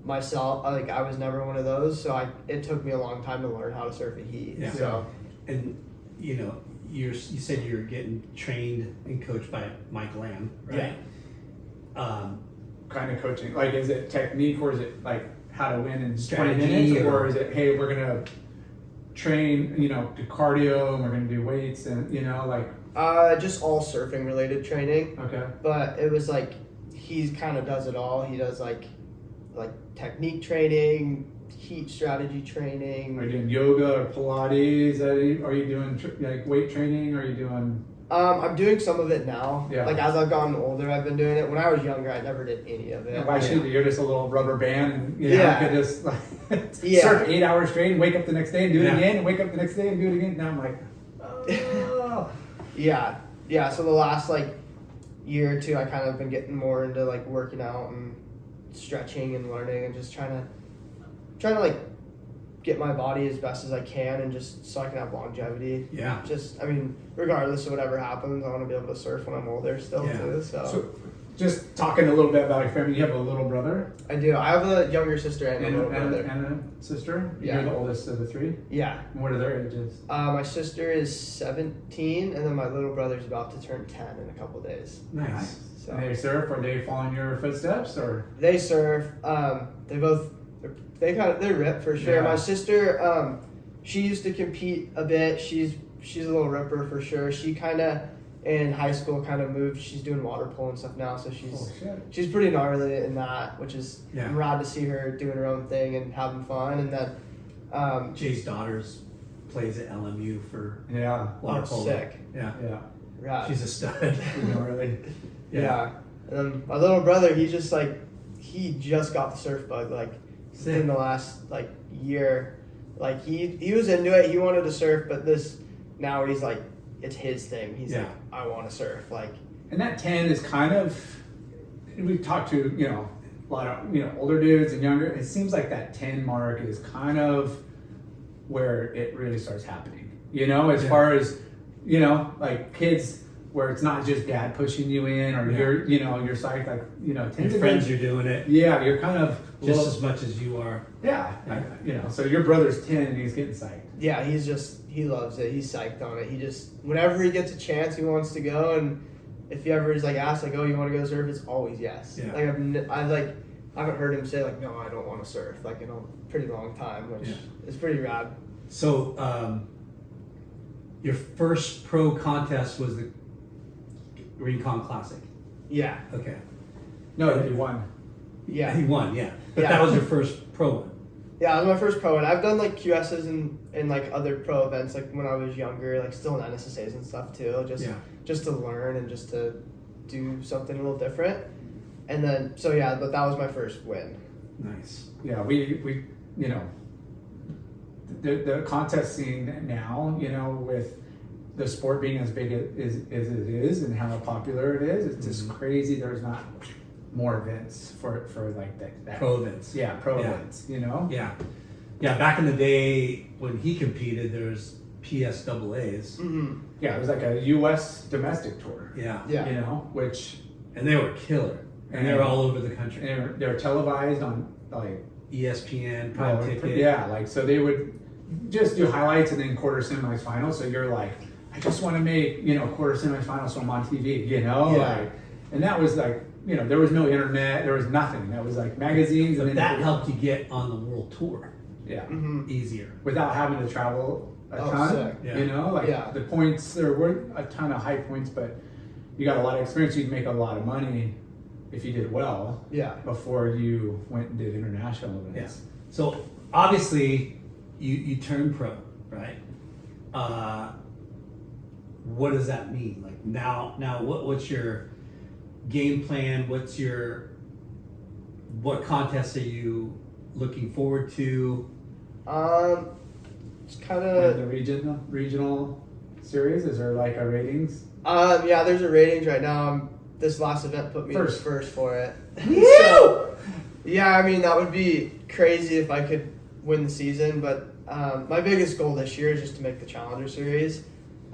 myself, like I was never one of those, so it took me a long time to learn how to surf a heat. Yeah. So And you know, you said you're getting trained and coached by Mike Lamb, right? Kind of coaching. Like, is it technique or is it like how to win in 20 Strategy minutes? Or or- is it, hey, we're going to train, do cardio and we're going to do weights and, like, just all surfing related training. okay. But it was like he kind of does it all. He does like technique training, heat strategy training. Are you doing yoga or Pilates? Are you doing like weight training? Are you doing? I'm doing some of it now. Yeah. Like as I've gotten older, I've been doing it. When I was younger, I never did any of it. Why should you? You're just a little rubber band, and you could just like Yeah. surf 8 hours straight, and wake up the next day and do it Yeah. again, and wake up the next day and do it again. Now I'm like, oh. Yeah. So the last like year or two, I kind of been getting more into like working out and stretching and learning and just trying to like get my body as best as I can, and just so I can have longevity. Yeah. Just, I mean, regardless of whatever happens, I want to be able to surf when I'm older still Yeah. too. So, just talking a little bit about your family. You have a little brother I do. I have a younger sister and a little brother. and a sister. Yeah. You're the oldest of the three. Yeah. And what are their ages? My sister is 17, and then my little brother's about to turn 10 in a couple days. Nice. So And they surf. Are they following your footsteps or? they surf. They're ripped for sure. Yeah. My sister, she used to compete a bit. She's a little ripper for sure. She kind of in high school kind of moved. She's doing water polo and stuff now, so Oh shit. she's pretty gnarly in that, which is Yeah. rad to see her doing her own thing and having fun. And then Jay's daughters plays at LMU for Yeah. water oh, polo. sick, Yeah. Yeah. rad. She's a stud. Really. Yeah. And then my little brother, he just got the surf bug like Sick. in the last like year. Like he was into it. He wanted to surf, but now he's like, it's his thing. He's Yeah. like, I want to surf. Like, And that 10 is kind of, we've talked to, a lot of, older dudes and younger. It seems like that 10 mark is kind of where it really starts happening, as Yeah. far as, like kids where it's not just dad pushing you in or Yeah. you're psyched, like, 10 Your friends are doing it yeah, you're kind of just well, as much as you are. yeah, so your brother's 10 and he's getting psyched. yeah, he loves it. He's psyched on it. He just, whenever he gets a chance, he wants to go. And if he ever is like asked, like, oh, you want to go surf? It's always yes. Yeah. Like I haven't heard him say like, no, I don't want to surf. Like in a pretty long time, which Yeah. is pretty rad. So, your first pro contest was the Rincon Classic. Yeah. Okay. No, he won. Yeah. He won, yeah. But Yeah. that was your first pro one. Yeah, it was my first pro, and I've done like QSs and like other pro events like when I was younger, like still in N.S.S.A's and stuff too, just to learn and just to do something a little different. And then but that was my first win. Nice. Yeah, we the contest scene now, with the sport being as big as it is and how popular it is, it's just crazy. There's not more events for like that. Pro events. Yeah, pro Yeah. events. Yeah. Yeah, back in the day when he competed, there was PSAAs. Mm-hmm. Yeah, it was like a U.S. domestic tour. Yeah. Yeah. Which And they were killer. And they were all over the country. they're televised on like ESPN, Prime Ticket. Yeah, like so they would just do highlights and then quarter semis finals. So you're like, I just want to make quarter semis finals so I'm on TV. Yeah. Like, and that was like there was no internet, there was nothing. That was like magazines, But and that helped you get on the world tour. Yeah. Mm-hmm. easier. Without having to travel a Oh, ton. sick. Yeah. You know, like Yeah. the points, there weren't a ton of high points, but you got a lot of experience. You'd make a lot of money if you did well Yeah. before you went and did international events. So obviously, you turn pro, right? What does that mean? Like now, what's your game plan? What contests are you looking forward to? It's kind And of. the regional series, is there like a ratings? Yeah, there's a ratings right now. This last event put me First. first for it. Woo! So, yeah, I mean, that would be crazy if I could win the season, but my biggest goal this year is just to make the Challenger Series.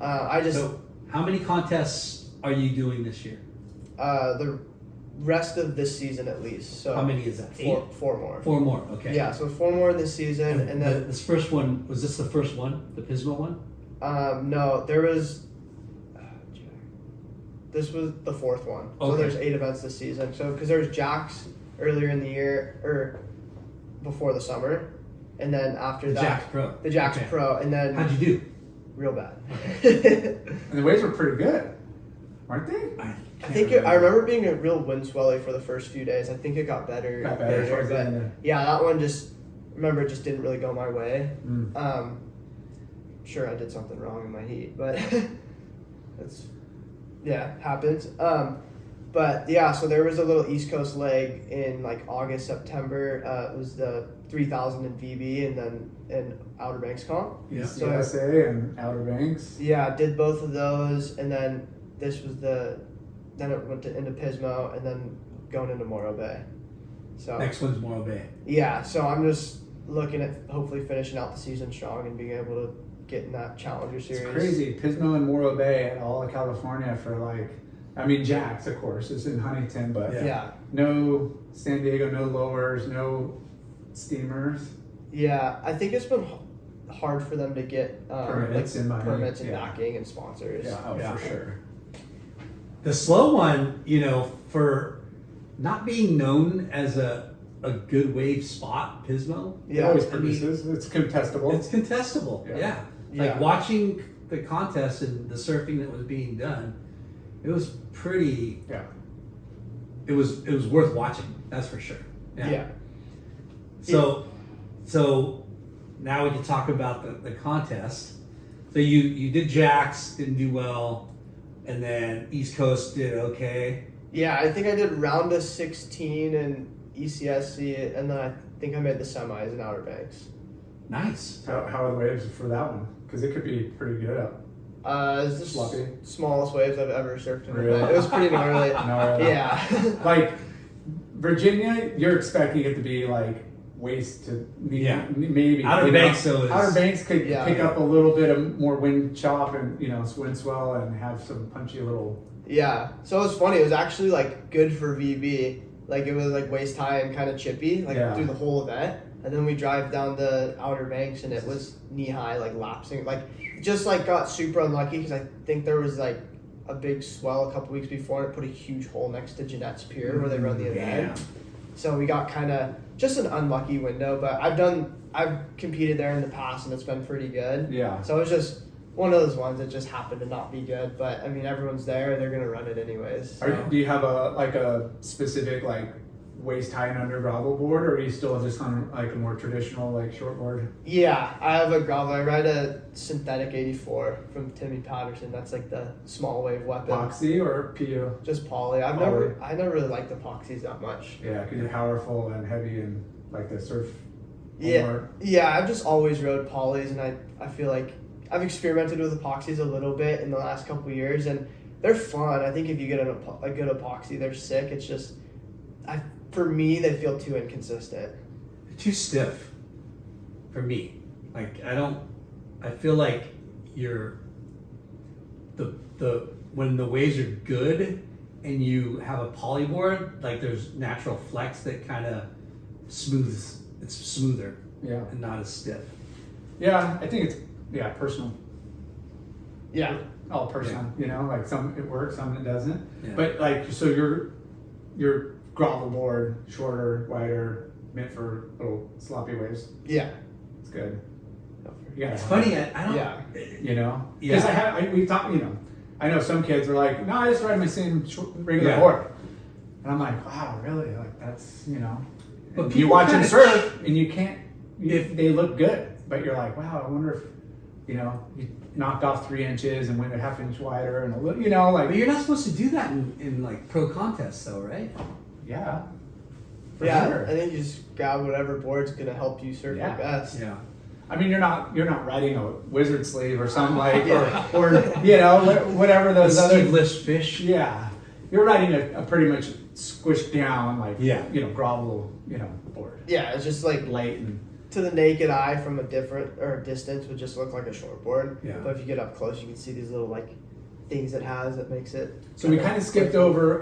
So, how many contests are you doing this year? The rest of this season at least. So How many is that? Four, Eight? four more. 4 more. Okay. Yeah, so 4 more this season, and then this first one, was this the first one? The Pismo one? no, there was. This was the 4th one. So Okay. there's 8 events this season. So because there's Jack's earlier in the year or before the summer, and then after The that Jack's Pro. the Jack's Okay. Pro, and then How'd you do? real bad. And the waves were pretty good, weren't they? I think I remember being a real wind swelly for the first few days. I think it got better. Got better later, towards the but end. yeah, that one just remember it just didn't really go my way. Mm. Sure, I did something wrong in my heat, but it's happens. But yeah, so there was a little East Coast leg in like August, September. It was the 3000 in VB and then in Outer Banks comp. Yeah. So N.S.A. and Outer Banks. yeah, did both of those, and then this was then it went into Pismo, and then going into Morro Bay. So Next one's Morro Bay. yeah, so I'm just looking at hopefully finishing out the season strong and being able to get in that Challenger Series. It's crazy. Pismo and Morro Bay at all of California for Jack's, of course, is in Huntington, but Yeah. no San Diego, no lowers, no steamers. Yeah, I think it's been hard for them to get Permits and money, permits and yeah. backing and sponsors. Yeah. For sure. The slow one, for not being known as a good wave spot, Pismo, It Yeah, always I mean, produces. It's contestable. it's contestable. Yeah. Yeah. Yeah. Like watching the contest and the surfing that was being done, it was pretty. Yeah. It was worth watching. That's for sure. Yeah. So now we can talk about the contest. So you did Jack's, didn't do well, and then East Coast did okay. Yeah, I think I did round of 16 in ECSC, and then I think I made the semis in Outer Banks. Nice. How are the waves for that one? Because it could be pretty good up. It's the Sloppy. smallest waves I've ever surfed in. Really? It was pretty gnarly. Gnarly. Yeah. Like Virginia, you're expecting it to be like waist to Yeah. maybe Outer Banks, though, is- Outer Banks could Yeah. pick up a little bit of more wind chop and wind swell and have some punchy little. Yeah. So it was funny. It was actually like good for VB. Like it was like waist high and kind of chippy, like Yeah. through the whole event. And then we drive down the Outer Banks and it was knee high, like lapsing. Like just like got super unlucky because I think there was like a big swell a couple weeks before and it put a huge hole next to Jeanette's Pier where they run the event. Yeah. So we got kind of just an unlucky window, but I've competed there in the past and it's been pretty good. Yeah. So it was just one of those ones that just happened to not be good. But I mean, everyone's there; they're gonna run it anyways. So. Do you have a specific waist high and under gravel board, or are you still just on a more traditional short board? Yeah, I have a gravel. I ride a synthetic 84 from Timmy Patterson. That's like the small wave weapon. Epoxy or PU? Just poly. I never really liked epoxies that much. Yeah, because you're powerful and heavy and the surf. Yeah, more. yeah. I've just always rode polys, and I feel like I've experimented with epoxies a little bit in the last couple of years, and they're fun. I think if you get a good epoxy, they're sick. It's just, for me, they feel too inconsistent. Too stiff for me. I feel like you're when the waves are good and you have a polyboard, there's natural flex that kind of smooths. It's smoother Yeah. and not as stiff. Yeah, I think it's personal. Yeah. All personal, some it works, some it doesn't. Yeah. But so your gravel board, shorter, wider, meant for little sloppy waves. Yeah. It's good. You gotta It's have funny. it, I don't. Yeah. you know? Yeah. Because we talk, you know, I know some kids are like, no, I just ride my same regular Yeah. board. And I'm like, wow, really? Like, that's, you know. But And people you watch them kinda surf and you can't, If- they look good, but you're like, wow, I wonder if, you know, you knocked off 3 inches and went a half inch wider and a little, you know, like, But you're not supposed to do that in like pro contests, though, right? yeah. For Yeah, sure. I think you just grab whatever board's gonna help you surf Yeah. the best. Yeah. I mean, you're not riding a wizard sleeve or something like, Yeah. or you know, whatever those other. Sleeveless fish. Yeah, you're riding a pretty much squished down, like, Yeah. you know, gravel, you know, board, Yeah, it's just like light and to the naked eye from a distance would just look like a shortboard. Yeah. But if you get up close, you can see these little like things it has that makes it. So we kind of skipped over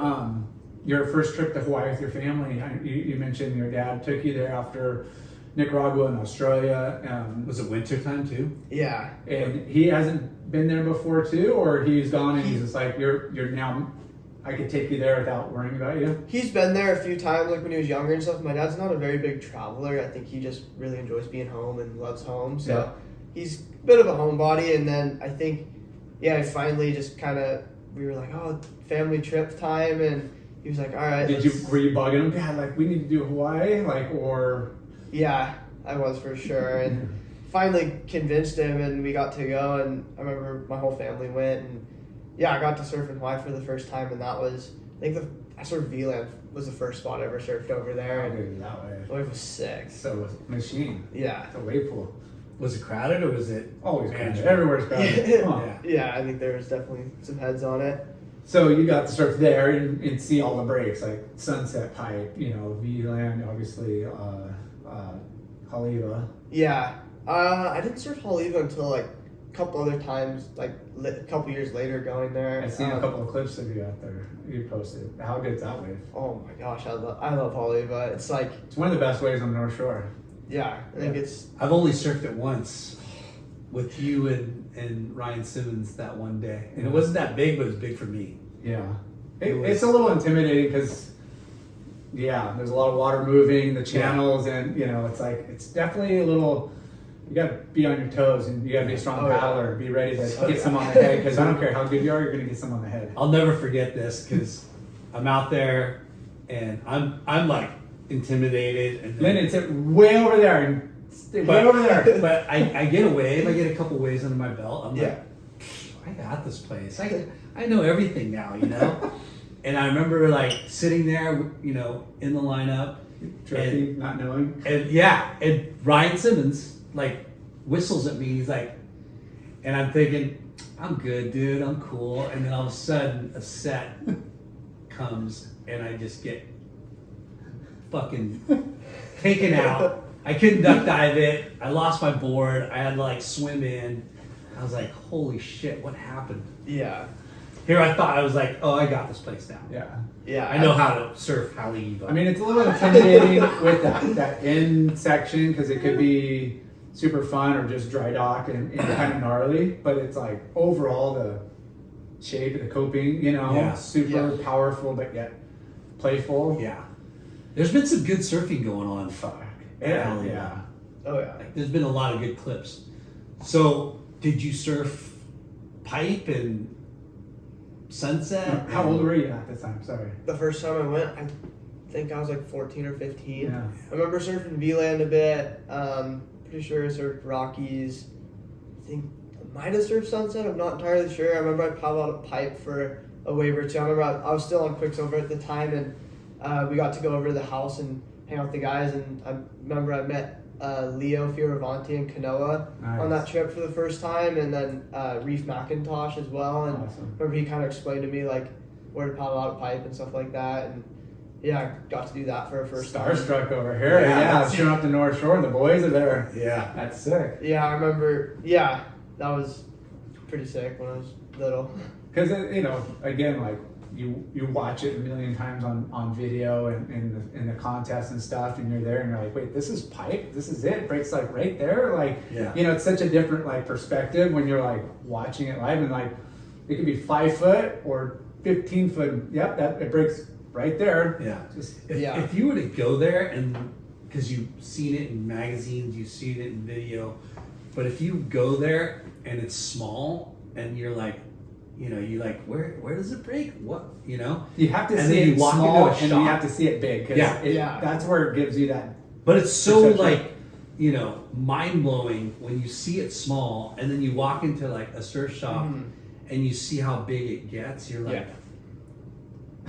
your first trip to Hawaii with your family. You mentioned your dad took you there after Nicaragua and Australia. Was it winter time too? Yeah. And he hasn't been there before too, or he's gone and he's just like, you're now, I could take you there without worrying about you. He's been there a few times, like when he was younger and stuff. My dad's not a very big traveler. I think he just really enjoys being home and loves home. So Yeah. he's a bit of a homebody. And then I think, yeah, finally just kind of, we were like, oh, family trip time. And he was like, all right. Were you bugging him? Dad, like, we need to do Hawaii, like, or? Yeah, I was for sure. And finally convinced him and we got to go. And I remember my whole family went. And yeah, I got to surf in Hawaii for the first time. And that was, I think I surfed V-Land was the first spot I ever surfed over there. I And did it that way. the wave was sick. So machine. Yeah. It's a wave pool. Was it crowded or was it Always managed? crowded. Everywhere's crowded. Come on. Yeah. Yeah, I think there was definitely some heads on it. So you got to surf there and see all the breaks, like Sunset Pipe, you know, V-Land, obviously, Haleiwa. Yeah, I didn't surf Haleiwa until like a couple other times, like a couple years later going there. I've seen a couple of clips of you out there. You posted. How good's that wave? Oh my gosh, I love Haleiwa. It's like, It's one of the best waves on the North Shore. yeah, I think it's I've only surfed it once with you and Ryan Simmons that one day, and it wasn't that big, but it was big for me. Yeah. It was- It's a little intimidating because, yeah, there's a lot of water moving, the channels, and, you know, it's like, it's definitely a little, you got to be on your toes and you got to be a strong Oh, yeah. paddler, be ready to Oh, get yeah. some on the head because I don't care how good you are, you're going to get some on the head. I'll never forget this because I'm out there and I'm like intimidated and Then it's way over there and stay way but, over there. but I get a wave. I get a couple waves under my belt. I'm Yeah. like, I got this place. I know everything now, you know. And I remember like sitting there, you know, in the lineup, Drifting, not knowing. and Ryan Simmons like whistles at me. He's like, and I'm thinking, I'm good, dude. I'm cool. And then all of a sudden, a set comes, and I just get fucking taken out. I couldn't duck dive it. I lost my board. I had to like swim in. I was like, holy shit, what happened? yeah, Here I thought I was like, oh, I got this place now. Yeah. yeah. I know how to surf Haleiwa. I mean, it's a little intimidating with that end section because it could be super fun or just dry dock and kind of gnarly, but it's like overall the shape of the coping, you know, Yeah. super powerful but yet playful. yeah. There's been some good surfing going on. Fuck. at Yeah. Haleiwa. Yeah. Oh yeah. Like, there's been a lot of good clips. So, did you surf Pipe and Sunset? How old were you at this time? Sorry. The first time I went, I think I was like 14 or 15. Yeah. I remember surfing V-Land a bit. Pretty sure I surfed Rockies. I think I might have surfed Sunset. I'm not entirely sure. I remember I paddled out a Pipe for a wave or two. I remember I was still on Quicksilver at the time, and we got to go over to the house and hang out with the guys. And I remember I met Leo Fioravanti and Kanoa Nice. on that trip for the first time, and then Reef McIntosh as well. And Awesome. remember he kind of explained to me like where to paddle out a pipe and stuff like that. And yeah, I got to do that for a first time. Starstruck over here. Yeah. Yeah. Showing up the North Shore and the boys are there. Yeah. That's sick. Yeah, I remember. Yeah, that was pretty sick when I was little. Because, you know, again, like, you watch it a million times on video and in the contest and stuff, and you're there and you're like, wait, this is Pipe? This is it? Breaks like right there? Like, Yeah. you know, it's such a different like perspective when you're like watching it live and like, it could be 5 foot or 15 foot. Yep, it breaks right there. Yeah. Just, If, Yeah. if you were to go there and because you've seen it in magazines, you've seen it in video, but if you go there and it's small and you're like, you like, where does it break? What, You have to And see then you it walk small into a and shop. you have to see it big. 'Cause Yeah. that's where it gives you that. But it's so Perception. like, mind blowing when you see it small and then you walk into like a surf shop and you see how big it gets. You're like,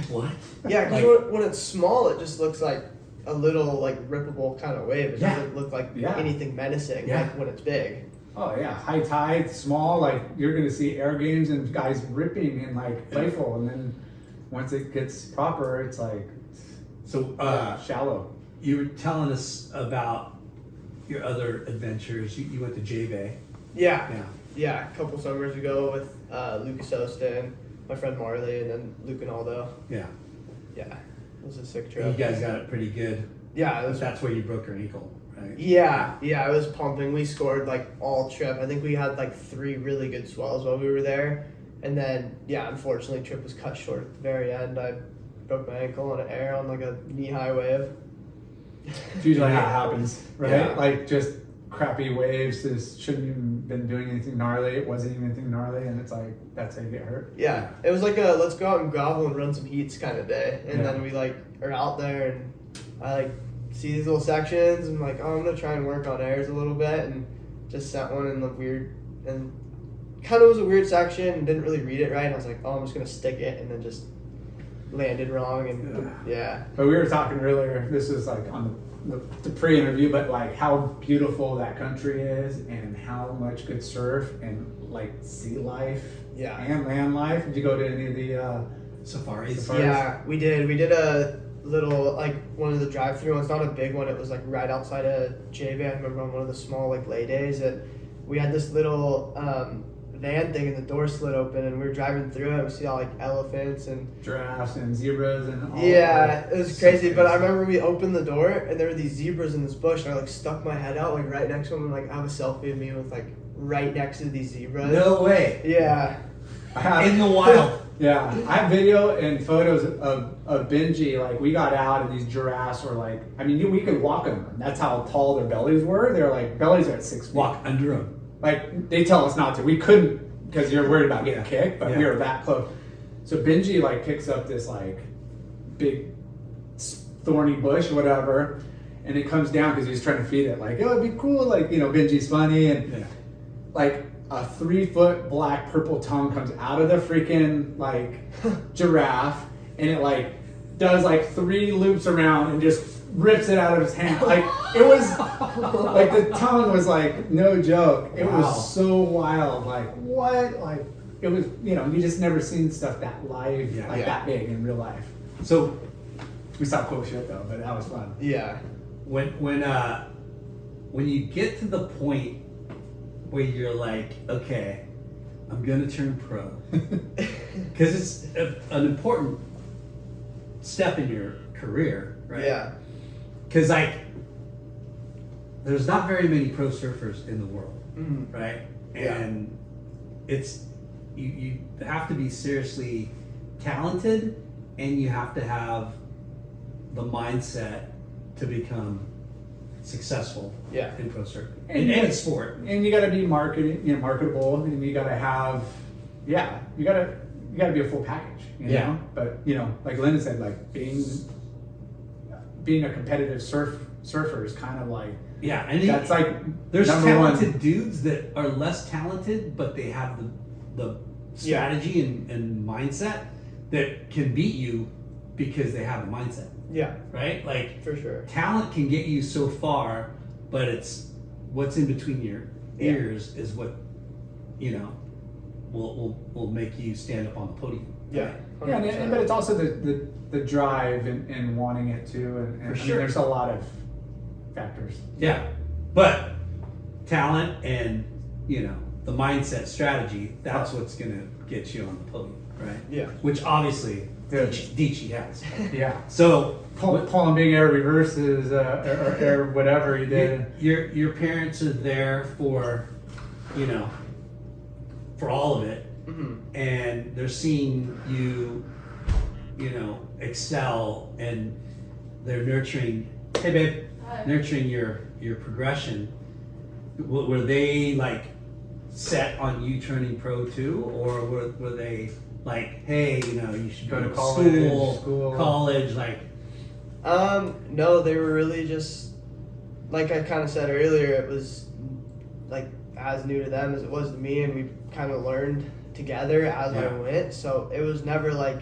what? Yeah, because when it's small, it just looks like a little like rippable kind of wave. It Yeah. doesn't look like Yeah. anything menacing Yeah. like when it's big. Oh yeah, high tide, small. Like you're gonna see air games and guys ripping and like playful, and then once it gets proper, it's like So shallow. you were telling us about your other adventures. You went to J-Bay. Yeah. Yeah. Yeah, a couple summers ago with Lucas Ostin, my friend Marley, and then Luke and Aldo. Yeah. Yeah, it was a sick You trip. guys got it pretty good. Yeah, it was. That's where you broke your ankle, right? Yeah, I was pumping. We scored like all trip. I think we had like 3 really good swells while we were there, and then unfortunately, trip was cut short at the very end. I broke my ankle on an air on like a knee-high wave. It's usually how it happens, right? Yeah. Like just crappy waves. This shouldn't even been doing anything gnarly. It wasn't even anything gnarly, and it's like that's how you get hurt. Yeah, it was like a let's go out and gravel and run some heats kind of day. And Yeah. then we like are out there and I like see these little sections and like, oh, I'm gonna try and work on airs a little bit and just set one in the weird and kind of was a weird section and didn't really read it right. And I was like, oh, I'm just gonna stick it and then just landed wrong and yeah. But we were talking earlier. This is like on the pre-interview, but like how beautiful that country is and how much good surf and like sea life Yeah. and land life. Did you go to any of the Safaris. Yeah, we did. We did a little, like, one of the drive-through ones. Not a big one. It was, like, right outside of J-Bay. I remember on one of the small, like, lay days that we had this little van thing and the door slid open and we were driving through it. We see all, like, elephants and... giraffes and zebras and all Yeah, that? it was crazy. But I remember we opened the door and there were these zebras in this bush and I, like, stuck my head out, like, right next to them and, like, I have a selfie of me with, like, right next to these zebras. No way. Yeah. I have, In the wild. Yeah, I have video and photos of Benji. Like we got out and these giraffes were like, I mean, we could walk them. That's how tall their bellies were. They're like bellies are at 6 feet. Walk under them. Like they tell us not to. We couldn't because you're worried about getting kicked, but we were that close. So Benji like picks up this like big thorny bush, whatever, and it comes down because he's trying to feed it. Like, oh, it'd be cool. Like Benji's funny and like. A 3-foot black purple tongue comes out of the freaking like giraffe and it like does like 3 loops around and just rips it out of his hand. Like it was like the tongue was like no joke. It was so wild. Like what? Like it was, you just never seen stuff that live, that big in real life. So We saw cool shit though, but that was fun. Yeah. when you get to the point where you're like, okay, I'm gonna turn pro, because it's an important step in your career, right? Yeah. Because like, there's not very many pro surfers in the world, right? And it's you have to be seriously talented, and you have to have the mindset to become successful in pro surfing in any sport. And you got to be marketable, and you got to have, you got to be a full package, you know. But like Linda said, like being a competitive surfer is kind of like and that's like there's number talented one. dudes that are less talented, but they have the strategy and mindset that can beat you because they have a mindset. Yeah. Right? Like, for sure. Talent can get you so far, but it's what's in between your ears is what, will make you stand up on the podium. Yeah. But it's also the drive and wanting it too, and For I sure. mean, there's a lot of factors. Yeah. But talent and, the mindset strategy, that's what's going to get you on the podium, right? Yeah. Which obviously Dichi has. Yeah. So Pulling big air reverses or air whatever you did. Your parents are there for, for all of it, and they're seeing you, excel, and they're nurturing Hey, babe. Hi. Nurturing your progression. Were they like set on you turning pro too, or were they like, hey, you know, you should Go go to to college, school, college, like? No, they were really just like I kind of said earlier. It was like as new to them as it was to me, and we kind of learned together as I Yeah. went. So it was never like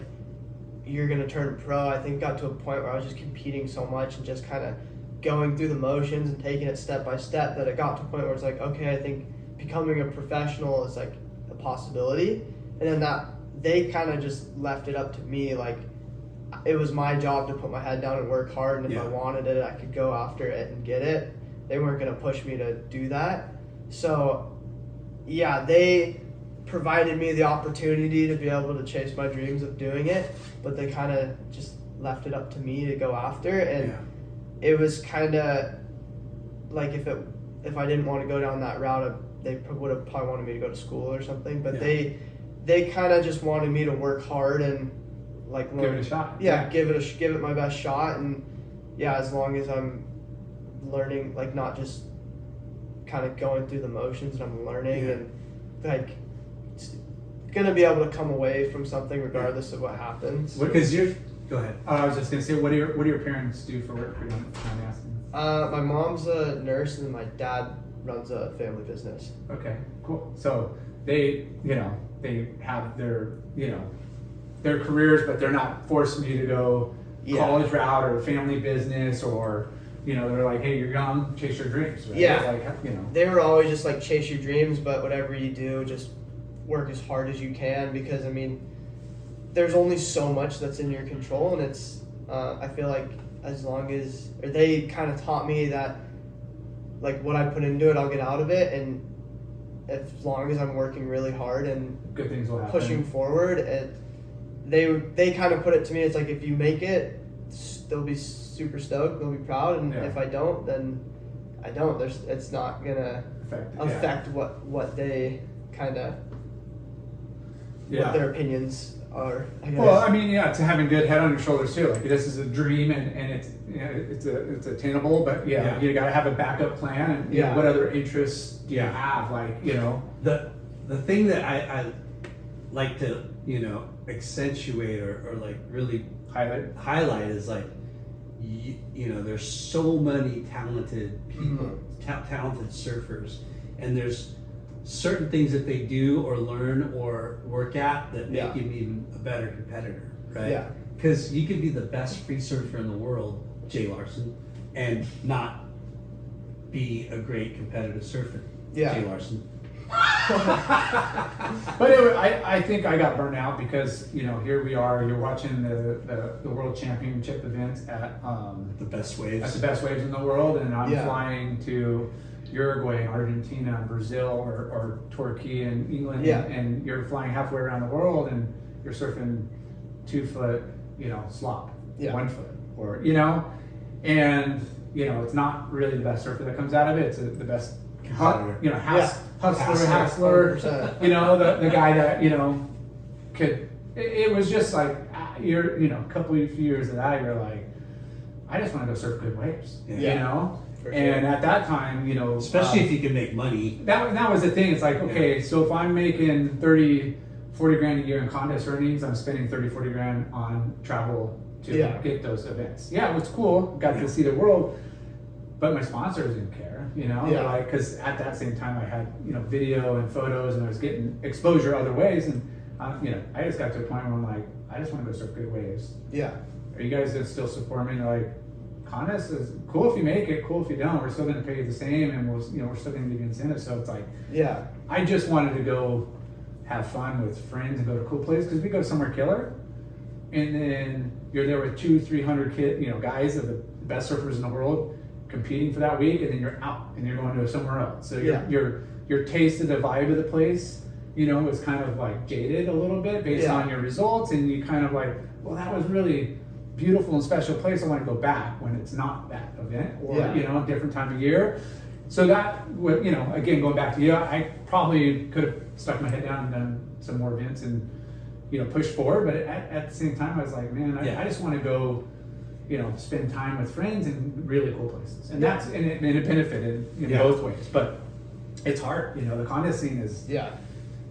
you're gonna turn pro. I think got to a point where I was just competing so much and just kind of going through the motions and taking it step by step that it got to a point where it's like, okay, I think becoming a professional is like a possibility. And then that they kind of just left it up to me. Like it was my job to put my head down and work hard, and if Yeah. I wanted it, I could go after it and get it. They weren't gonna push me to do that. So yeah, they provided me the opportunity to be able to chase my dreams of doing it, but they kind of just left it up to me to go after. And it was kind of like if I didn't want to go down that route, they would have probably wanted me to go to school or something. But Yeah. they kind of just wanted me to work hard and like Give it a shot. Yeah, give it my best shot. And yeah, as long as I'm learning, like not just kind of going through the motions, and I'm learning Yeah. and like gonna be able to come away from something regardless of what happens. Because you're. Go ahead. I was just gonna say, what do your parents do for work? I'm asking. My mom's a nurse and my dad runs a family business. Okay, cool. So they, they have their, their careers, but they're not forcing you to go Yeah. college route or family business, or they're like, hey, you're young, chase your dreams. Right? Yeah. Like, They were always just like chase your dreams, but whatever you do, just work as hard as you can, because I mean, there's only so much that's in your control, and it's I feel like as long as, or they kind of taught me that like what I put into it, I'll get out of it, and as long as I'm working really hard and good things will happen. pushing forward, they kind of put it to me, it's like if you make it, they'll be super stoked, they'll be proud, and Yeah. if I don't, then I don't. It's not gonna affect what they kind of what their opinions are, I guess. Well, I mean, yeah, it's having good head on your shoulders too. Like this is a dream, and it's attainable. But Yeah. you got to have a backup plan. And Yeah. what other interests do you Yeah. have? Like The thing that I like to accentuate or like really highlight is like there's so many talented people, talented surfers, and there's certain things that they do or learn or work at that make them even a better competitor, right? Yeah. Because you could be the best free surfer in the world, Jay Larson, and not be a great competitive surfer, Yeah. Jay Larson. But I think I got burnt out because here we are. You're watching the World Championship events at The best waves. at the best waves in the world, and I'm Yeah. flying to Uruguay, Argentina, Brazil, or Turkey and England, Yeah. and you're flying halfway around the world, and you're surfing 2 foot, slop, Yeah. 1 foot, or and it's not really the best surfer that comes out of it. It's the best, Competitor. hustler, 100%. the guy that could. It was just like you're, a couple of few years of that, you're like, I just want to go surf good waves, Yeah. For And sure. at that time, Especially if you can make money. that was the thing. It's like, okay, so if I'm making 30, 40 grand a year in contest earnings, I'm spending 30, 40 grand on travel to get those events. Yeah, it was cool. Got to see the world, but my sponsors didn't care, Yeah. like, cause at that same time I had, video and photos, and I was getting exposure other ways. And, I just got to a point where I'm like, I just want to go surf good waves. Yeah. Are you guys gonna still support me? And they're like, contest is cool if you make it, cool if you don't. We're still gonna pay you the same, and we're still gonna give you incentives. So it's like, Yeah. I just wanted to go have fun with friends and go to cool places, because we go somewhere killer, and then you're there with 200-300 guys of the best surfers in the world competing for that week, and then you're out and you're going to somewhere else. So your taste of the vibe of the place, is kind of like jaded a little bit based on your results, and you kind of like, well, that was really beautiful and special place. I want to go back when it's not that event, or a different time of year. So that would, again, going back to you, I probably could have stuck my head down and done some more events and pushed forward. But at the same time, I was like, man, I just want to go spend time with friends in really cool places, and Yeah. it benefited in Yeah. both ways. But it's hard, the contest scene is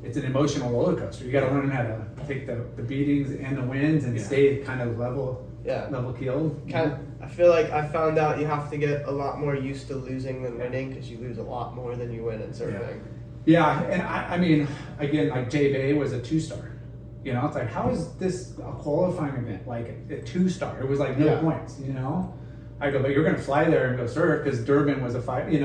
it's an emotional roller coaster. You got to learn how to take the beatings and the wins and Yeah. stay kind of level keeled. I feel like I found out you have to get a lot more used to losing than winning because you lose a lot more than you win in surfing. Yeah, and I mean, again, like Jay Bay was a 2-star. It's like, how is this a qualifying event? Like a 2-star. It was like no points, I go, but you're going to fly there and go surf because Durban was a 5, the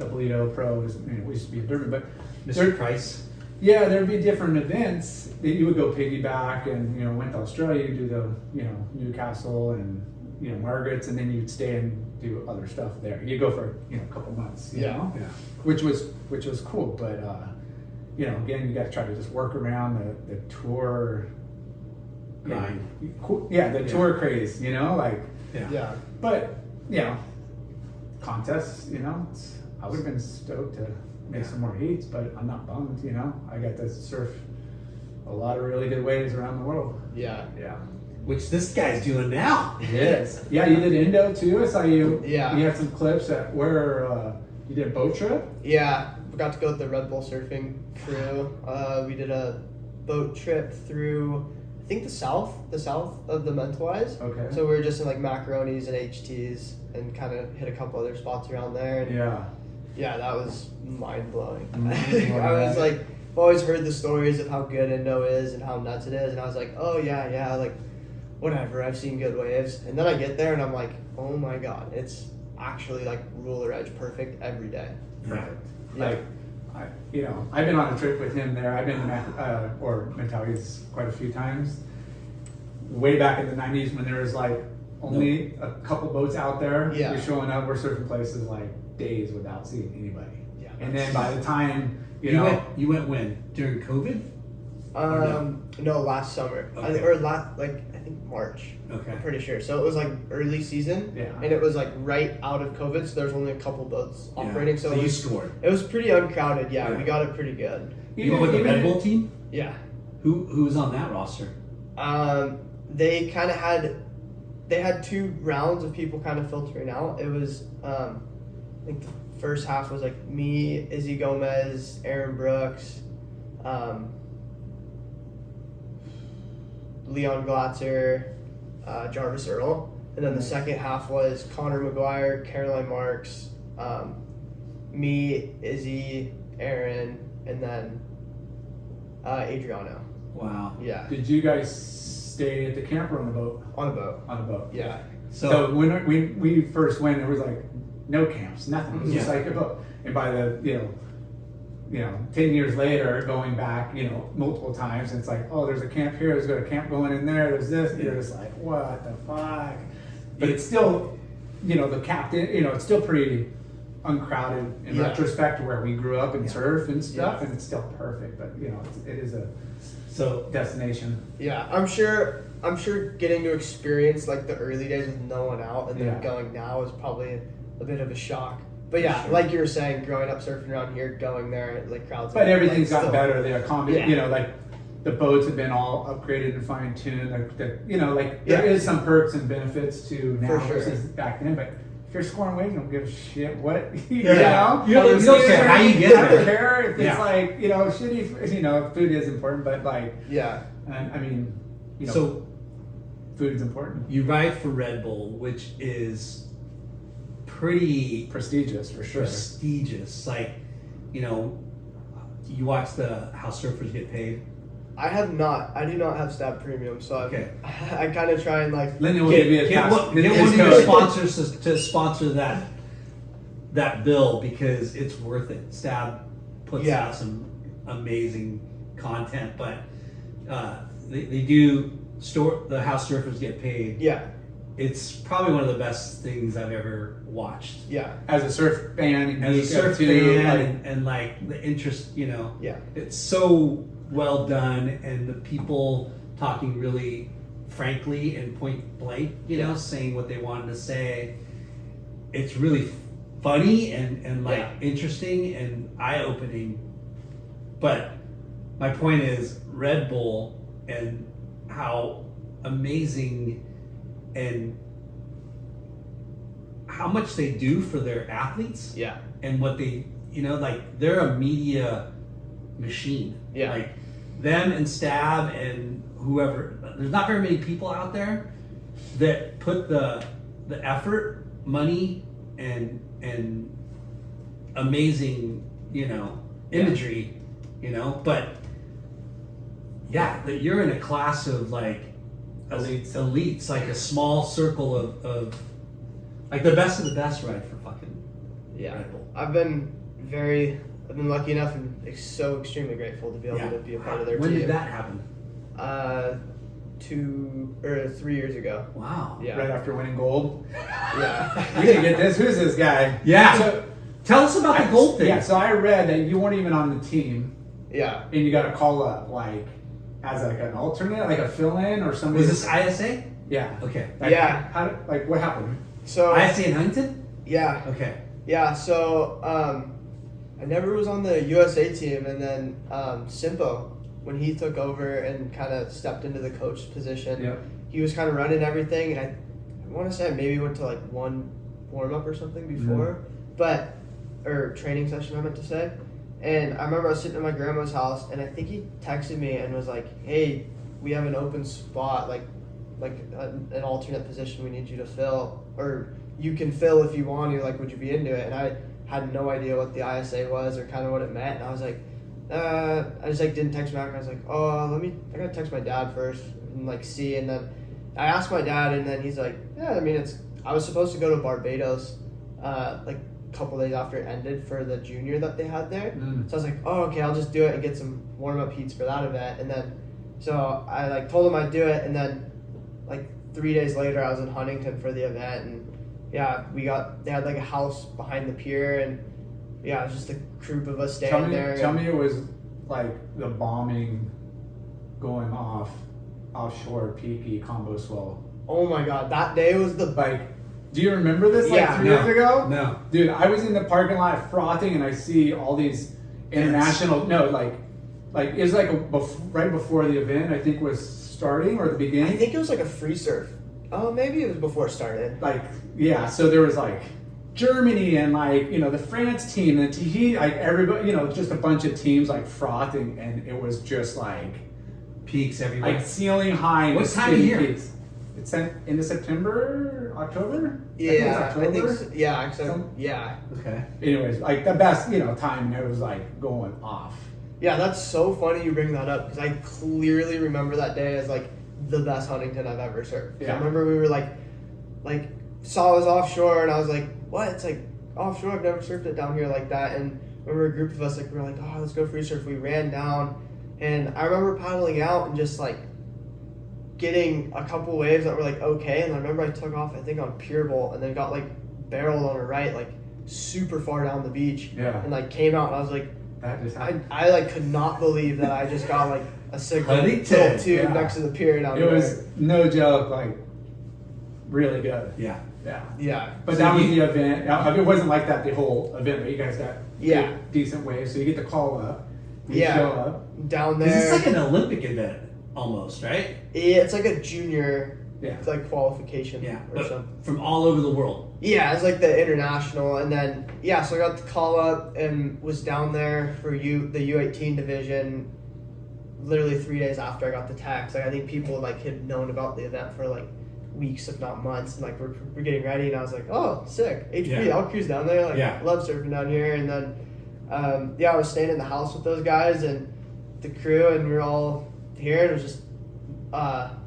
Bolito Pros, we used to be in Durban, but Mr. Price. yeah, there'd be different events that you would go piggyback and, went to Australia, you do the, Newcastle and, Margaret's, and then you'd stay and do other stuff there. You go for, a couple months, you know, which was cool. But, again, you got to try to just work around the tour. Grind. The tour craze, But, contests, I would have been stoked to make some more heats, but I'm not bummed, I got to surf a lot of really good waves around the world. Yeah. Which this guy's doing now. Yes. Yeah, you did Indo too. I saw you. Yeah. You had some clips at where you did a boat trip. Yeah, we got to go with the Red Bull surfing crew. We did a boat trip through, I think the south of the Mentawais. Okay. So we were just in like Macaronis and HTs and kind of hit a couple other spots around there. And yeah, that was mind blowing. I was like, I've always heard the stories of how good Indo is and how nuts it is, and I was like, oh yeah, like whatever. I've seen good waves, and then I get there and I'm like, oh my god, it's actually like ruler edge perfect every day. Right. Like, I've been on a trip with him there. I've been to Mentawais quite a few times. Way back in the 90s when there was like only a couple boats out there. Yeah. We're showing up, we're surfing places like days without seeing anybody. Yeah. And then by the time, You went when? During COVID? No, last summer. Okay. I think March. Okay. I'm pretty sure. So it was like early season. Yeah. And it was like right out of COVID, so there was only a couple boats operating. So, you scored. it was pretty uncrowded. Yeah, Yeah. we got it pretty good. You went with the Red Bull team? Yeah. Who was on that roster? They kind of had 2 rounds of people kind of filtering out. It was I think the first half was like me, Izzy Gomez, Aaron Brooks, Leon Glatzer, Jarvis Earl, and then the second half was Connor McGuire, Caroline Marks, me, Izzy, Aaron, and then Adriano. Wow. Yeah, Did you guys stay at the camp or on the boat? on a boat. On a boat. Yeah. So when we first went, there was like no camps, nothing. It was just Yeah. like a boat. And by the 10 years later, going back, multiple times, and it's like, oh, there's a camp here. There's got a camp going in there. There's this. And you're just like, what the fuck? But it's still, the captain. It's still pretty uncrowded in retrospect to where we grew up and surf and stuff, and it's still perfect. But it is a destination. Yeah, I'm sure getting to experience like the early days with no one out and then going now is probably a bit of a shock. But yeah, like you were saying, growing up surfing around here, going there, like crowds. But everything's like, gotten still- better. They accommodate, like the boats have been all upgraded and fine tuned. There is some perks and benefits to now For sure. versus back then. But if you're scoring waves, you don't give a shit what You don't care how you get I don't there. care if it's Yeah. like shitty. Food is important, but like Yeah. I mean, So food is important. you ride for Red Bull, which is pretty Prestigious for sure. prestigious. Like, you watch how surfers get paid. I have not. I do not have Stab Premium, so Okay. I kind of try and like. Lyndon will give you a Get pass. one of your sponsors to sponsor that bill because it's worth it. Stab puts out some amazing content, but they do how surfers get paid. Yeah. It's probably one of the best things I've ever watched. Yeah. As a surf fan, As a surf fan and like the interest, Yeah. it's so well done, and the people talking really frankly and point blank, saying what they wanted to say. It's really funny and like interesting and eye-opening. But my point is Red Bull and how amazing and how much they do for their athletes. Yeah. And what they, like they're a media machine. Yeah. Like them and Stab and whoever. There's not very many people out there that put the effort, money, and amazing, imagery, But yeah, that you're in a class of like elites, like a small circle of like the best of the best ride for fucking Yeah. Red Bull. I've been lucky enough and so extremely grateful to be able to be a part of their When team. did that happen? 2 or 3 years ago. Wow. Yeah. Right after winning gold. Yeah. We can get this. Who's this guy? Yeah. So, Tell us about the gold thing. Yeah, so I read that you weren't even on the team, Yeah. and you got a call up like as like an alternate, like a fill-in or something. Was this ISA? Yeah. Okay. Yeah. How did, like what happened? So ISA in Huntington? yeah. Okay. Yeah, so I never was on the USA team, and then Simpo, when he took over and kind of stepped into the coach position, Yep. he was kind of running everything, and I want to say I maybe went to like one warm-up or something before, or training session I meant to say, and I remember I was sitting at my grandma's house, and I think he texted me and was like, hey, we have an open spot, like an alternate position we need you to fill, or you can fill if you want to, like, would you be into it? And I had no idea what the ISA was or kind of what it meant, and I was like, I just like didn't text back. I was like, I gotta text my dad first and like see, and then I asked my dad, and then he's like, yeah, I mean, I was supposed to go to Barbados, like a couple days after it ended for the junior that they had there. So I was like, oh, okay, I'll just do it and get some warm-up heats for that event. And then, so I like told him I'd do it, and then like 3 days later I was in Huntington for the event, and yeah, they had like a house behind the pier, and yeah, it was just a group of us staying there. Tell me it was like the bombing going off offshore Peaky Combo Swell. Oh my god, that day was the Like, do you remember this like Yeah. 3 years ago? No. Dude, I was in the parking lot frothing, and I see all these international. No, like it was like right before the event. I think was starting or the beginning. I think it was like a free surf. Oh, maybe it was before it started. Like, yeah. So there was like Germany and like the France team and Dichi, like everybody, just a bunch of teams like frothing, and it was just like Peaks everywhere. like ceiling high. What time of year? Peaks. It's into September, October. Yeah, I think October. so. Yeah, Some- yeah. Okay. Anyways, like the best, time, and it was like going off. Yeah, that's so funny you bring that up, because I clearly remember that day as like the best Huntington I've ever surfed. Yeah. I remember we were like saw it was offshore, and I was like, what? It's like offshore. I've never surfed it down here like that. And I remember a group of us we were like, oh, let's go free surf. We ran down, and I remember paddling out and just like getting a couple waves that were like okay. And I remember I took off, I think on Pure Bowl, and then got like barreled on a right, like super far down the beach. Yeah. And like came out, and I was like, That just happened. I like could not believe that I just got like a signal Huntington, tube yeah. next to the pier down It there. was no joke, like really good. Yeah. Yeah. Yeah. But So that was you- the event. Now, it wasn't like that the whole event, but you guys got Yeah. good, decent waves, so you get the call up. You Yeah. show up. Down Because there. it's like an Olympic event almost, right? Yeah, it's like a junior Yeah. like qualification Yeah. or But something. from all over the world. Yeah, it's like the international, and then so I got the call up and was down there for the U18 division. Literally 3 days after I got the text, like I think people like had known about the event for like weeks, if not months, and like we're getting ready, and I was like, oh, sick, HP, Yeah. I'll cruise down there. Like, Yeah. love surfing down here, and then I was staying in the house with those guys and the crew, and we were all here, and it was just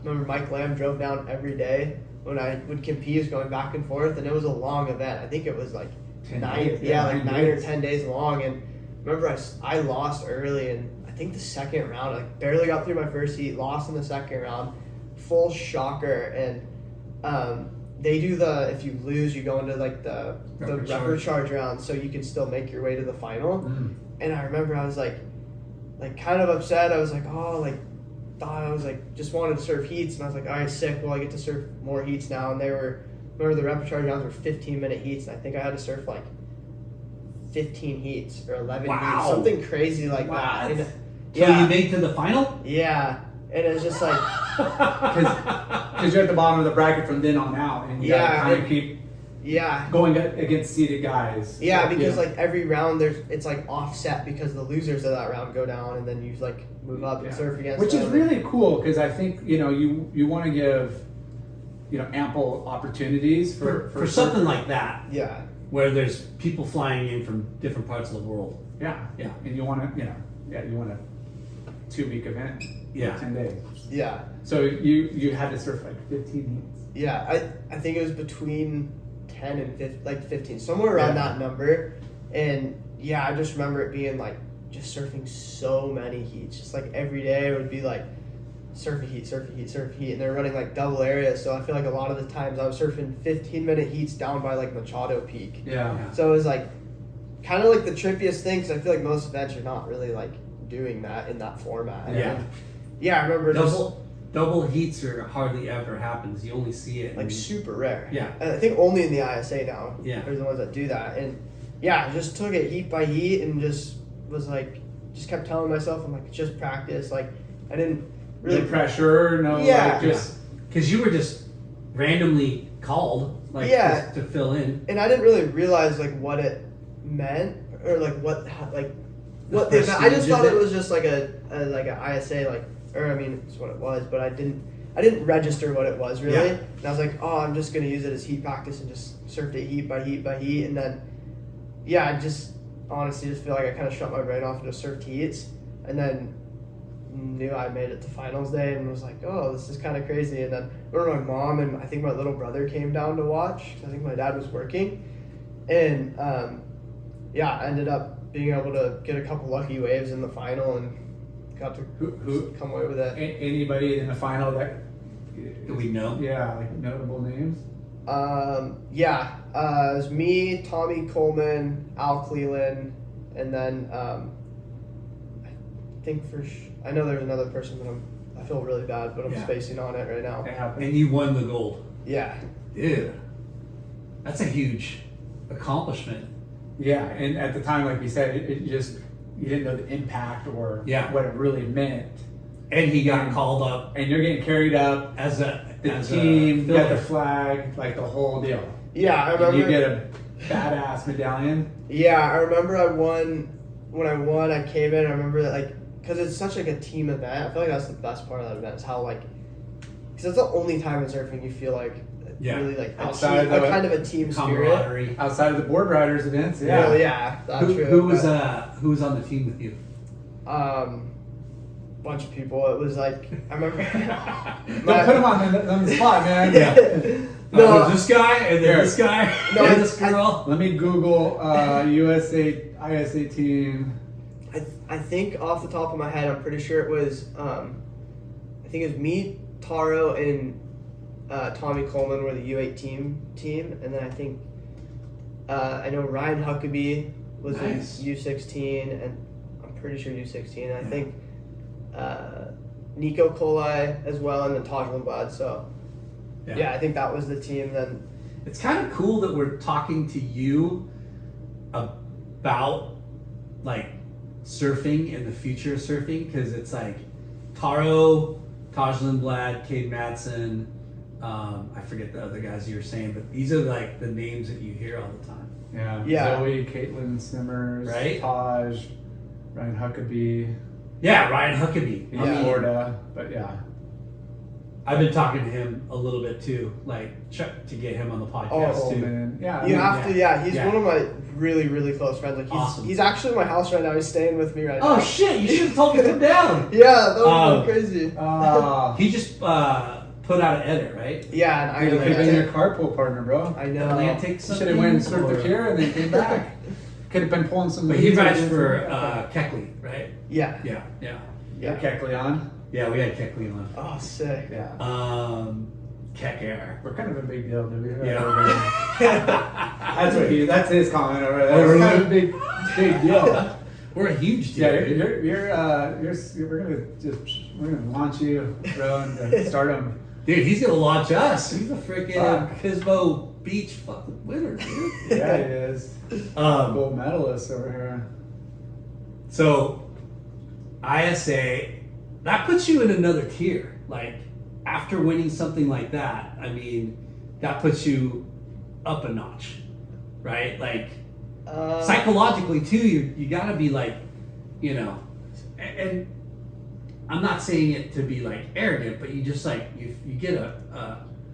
remember Mike Lamb drove down every day when I would compete, he was going back and forth, and it was a long event. I think it was like 10 nine, days, yeah, yeah, like 9 9 or days. 10 days long. And remember I lost early, and I think the second round, I like barely got through my first heat, lost in the second round, full shocker. And they do if you lose, you go into like the reprecharge round, so you can still make your way to the final. And I remember I was like kind of upset. I was like, oh, like thought I was like just wanted to surf heats, and I was like, all right, sick. Well, I get to surf more heats now, and remember the reprecharge rounds were 15-minute heats, and I think I had to surf like 15 heats or 11 Wow. heats, something crazy like Wow. that. And, So you made to the final? yeah, and it was just like because you're at the bottom of the bracket from then on out, and you Yeah, gotta kind of and- keep Yeah. going against seeded guys. Yeah, because like every round it's like offset because the losers of that round go down and then you like move up and Yeah. surf against Which is them. really cool because I think you want to give ample opportunities For something like that, Yeah. where there's people flying in from different parts of the world. yeah, Yeah. and you want to you want a 2-week event, Yeah. 10 days. Yeah. So you had to surf like 15 heats. Yeah. I think it was between 10 and 15, somewhere around Yeah. that number. And yeah, I just remember it being like just surfing so many heats. Just like every day it would be like surf a heat, surf a heat, surf a heat. And they're running like double areas. So I feel like a lot of the times I was surfing 15-minute heats down by like Machado Peak. Yeah. So it was like kind of like the trippiest thing because I feel like most events are not really like doing that in that format. Yeah. And, yeah, I remember Double heats are hardly ever happens. You only see it like in- super rare. Yeah. And I think only in the ISA now. Yeah. Are the ones that do that. And yeah, I just took it heat by heat and just was like, just kept telling myself, I'm like, it's just practice. Like, I didn't really No pressure, no Yeah. like just because you were just randomly called, like Yeah. just to fill in. and I didn't really realize like what it meant or like what The the event. I just prestige thought of it it? was just like a ISA or I mean it's what it was, but I didn't register what it was really. Yeah. And I was like, oh, I'm just gonna use it as heat practice and just surfed it heat by heat by heat, and then yeah, I just honestly just feel like I kind of shut my brain off and just surfed heats, and then knew I made it to finals day and was like, oh, this is kind of crazy. And then I remember my mom and I think my little brother came down to watch 'cause I think my dad was working, and yeah, I ended up being able to get a couple lucky waves in the final and got to who come away with it. anybody in the final that Do we know? yeah, like notable names. Yeah, it was me, Tommy Coleman, Al Cleland, and then I think I know there's another person, but I feel really bad, but I'm Yeah. spacing on it right now. It happened. And you won the gold. Yeah, Dude, that's a huge accomplishment. Yeah, and at the time, like you said, it just you didn't know the impact or Yeah. what it really meant. And he got called up And you're getting carried up. as a The as team a got the filler. flag, like the whole deal. yeah, I And remember. you get a badass medallion. Yeah, I remember I won. When I won, I came in. I remember that, like, because it's such like a team event. I feel like that's the best part of that event is how like, because that's the only time in surfing you feel like Yeah. really like Outside a of the kind of a team spirit. camaraderie. Outside of the board riders events, Yeah, yeah. yeah, that's Who, true. who was but, who was on the team with you? bunch of people. It was like I remember. Don't put him on the spot, man. Yeah. No. There's this guy and then Here. this guy No, and I- this girl. Let me Google USA ISA team. I think off the top of my head, I'm pretty sure it was. I think it was me, Taro, and Tommy Coleman were the U8 team, and then I think I know Ryan Huckabee was Nice. in U16, and I'm pretty sure U16. And I think Nico Colai as well, and then Taj Lindblad. So yeah, I think that was the team. Then It's kind of cool that we're talking to you about like surfing and the future of surfing because it's like Taro, Taj Lindblad, Cade Madsen. I forget the other guys you were saying, but these are like the names that you hear all the time. Yeah. Zoe, Caitlin Simmers, Right? Taj, Ryan Huckabee, Yeah, Ryan Huckabee. in I mean, Florida, but yeah. I've been talking to him a little bit too, like to get him on the podcast too. Coleman, yeah. I you mean, have to, yeah. He's Yeah. one of my really, really close friends. Like Awesome. he's actually in my house right now. He's staying with me right Oh now. shit! You should have told me to come down. Yeah, that was so crazy. He just put out an edit, right? Yeah, and Could have been I your carpool partner, bro. I know. Atlantic You should something. have went and surfed or- the pier and then came back. Could have been pulling some. But he leads rides and- for Keckley, right? Yeah. Yeah. Yeah, Keckley on. Yeah, we had Keckley on. Oh, sick. Yeah. Keck Air. We're kind of a big deal, dude. Yeah. That's his comment over there. Oh, We're really? kind of a big deal. We're a huge deal. Yeah, dude. we're gonna launch you, bro, and start him. Dude, he's gonna launch us. He's a freaking Fuck. Pismo Beach fucking winner, dude. Yeah, he is. Gold medalist over here. So ISA, that puts you in another tier. Like after winning something like that, I mean, that puts you up a notch, right? Like psychologically too, you gotta be like, you know, and I'm not saying it to be like arrogant, but you just like you get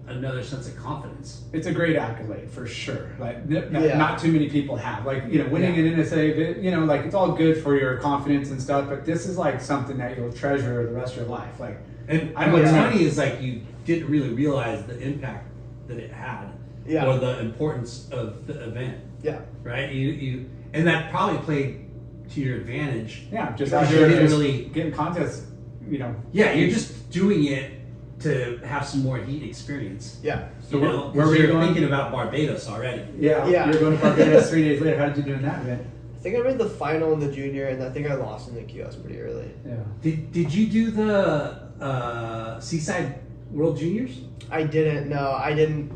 another sense of confidence. It's a great accolade for sure. Like not too many people have. Like, you know, winning an N.S.A, you know, like it's all good for your confidence and stuff, but this is like something that you'll treasure the rest of your life. Like, and what's funny is like you didn't really realize the impact that it had, or the importance of the event. Yeah. Right. You and that probably played to your advantage. Yeah, just because out you there didn't just really getting contests, you know. Yeah, you're just doing it to have some more heat experience. Yeah. So You know, where were you you're going? thinking about Barbados already. Yeah. Yeah. You're going to Barbados 3 days later. How did you do in that event? I think I made the final in the junior, and I think I lost in the QS pretty early. Yeah. Did you do the Seaside World Juniors? I didn't. No, I didn't.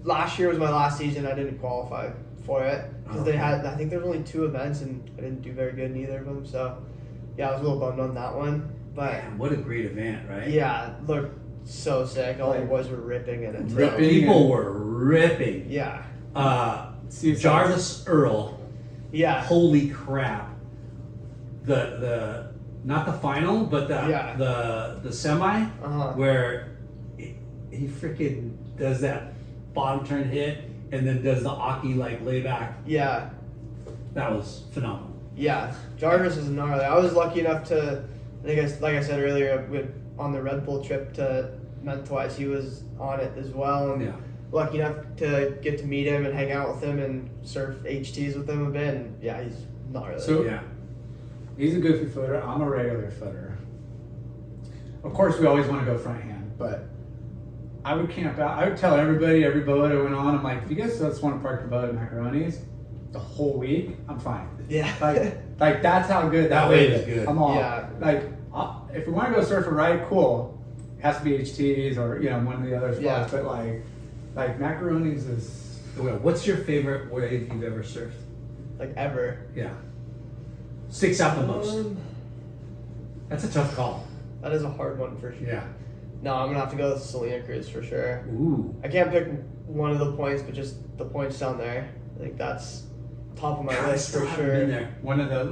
Last year was my last season. I didn't qualify for it because they had. I think there were only 2 events, and I didn't do very good in either of them. So, yeah, I was a little bummed on that one. But Man, what a great event, right? yeah, looked so sick. All the boys were ripping in it. too. People were ripping. Yeah. Jarvis Earl. Yeah. Holy crap! The not the final, but the semi where he freaking does that bottom turn hit and then does the Aki like layback. Yeah. That was phenomenal. Yeah. Jarvis is gnarly. I was lucky enough to, like I said earlier, on the Red Bull trip to Mentawais, he was on it as well. And lucky enough to get to meet him and hang out with him and surf HTs with him a bit. And yeah, he's gnarly. So he's a goofy footer. I'm a regular footer. Of course, we always want to go front hand, but I would camp out. I would tell everybody, every boat I went on, I'm like, if you guys just want to park the boat at Macaroni's the whole week, I'm fine. Yeah. Like that's how good that wave wave is good. I'm all Yeah. like, if we want to go surf a ride, cool. It has to be HTs or one of the other spots. Yeah. But like Macaroni's is. What's your favorite wave you've ever surfed? Like ever. Yeah. Sticks out the most. That's a tough call. That is a hard one for sure. Yeah. No, I'm gonna have to go with Selena Cruz for sure. Ooh. I can't pick one of the points, but just the points down there. I think that's top of my God, I list still for haven't sure. been there. One of the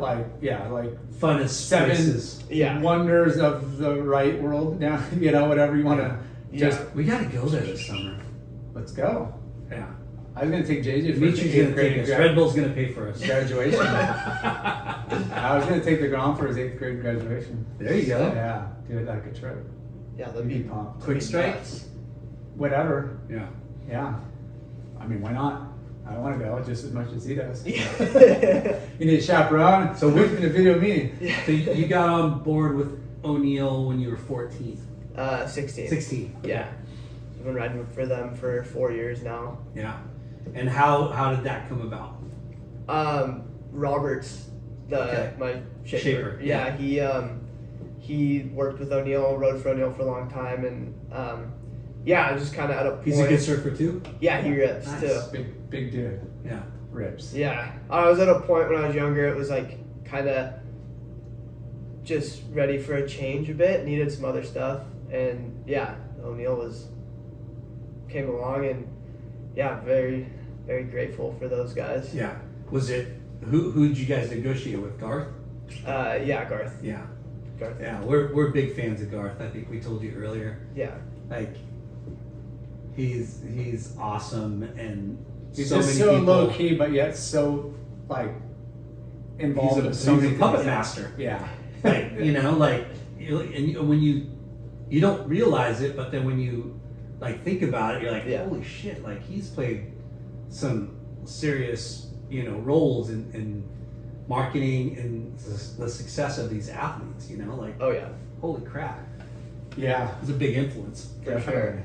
Funnest 7 places. Yeah. wonders of the right world. Now, whatever you want to just. We gotta go there this summer. Let's go. Yeah. I was gonna take JJ for Dimitri's his gonna 8th grade take us. Red Bull's gonna pay for us. graduation. I was gonna take the Grom for his 8th grade graduation. There you go. Yeah, do it like a trip. Yeah, that'd be pumped. Quick strike. Whatever. Yeah. Yeah. I mean, why not? I want to go just as much as he does. Yeah. You need a chaperone, so who's gonna video me? So you got on board with O'Neill when you were 14. 16. 16. Yeah. I've been riding for them for 4 years now. Yeah. And how did that come about? Roberts, my shaper. Yeah. He worked with O'Neill, rode for O'Neill for a long time, and I was just kind of at a point. He's a good surfer too? Yeah, he rips Nice. too. Big dude. Yeah. Rips. Yeah, I was at a point when I was younger. It was like kind of just ready for a change a bit. Needed some other stuff, and O'Neill came along, and very, very grateful for those guys. Yeah. Was it who did you guys negotiate with? Garth? Garth. Yeah. Garth. Yeah. We're big fans of Garth. I think we told you earlier. Yeah. Like he's awesome and He's so just many so people. low key, but yet so involved in so He's many a puppet things. master. Yeah. Like when you don't realize it, but then when you think about it, you're like, holy shit! Like he's played some serious roles in marketing and the success of these athletes. Oh yeah. Holy crap! Yeah. He's a big influence. For sure.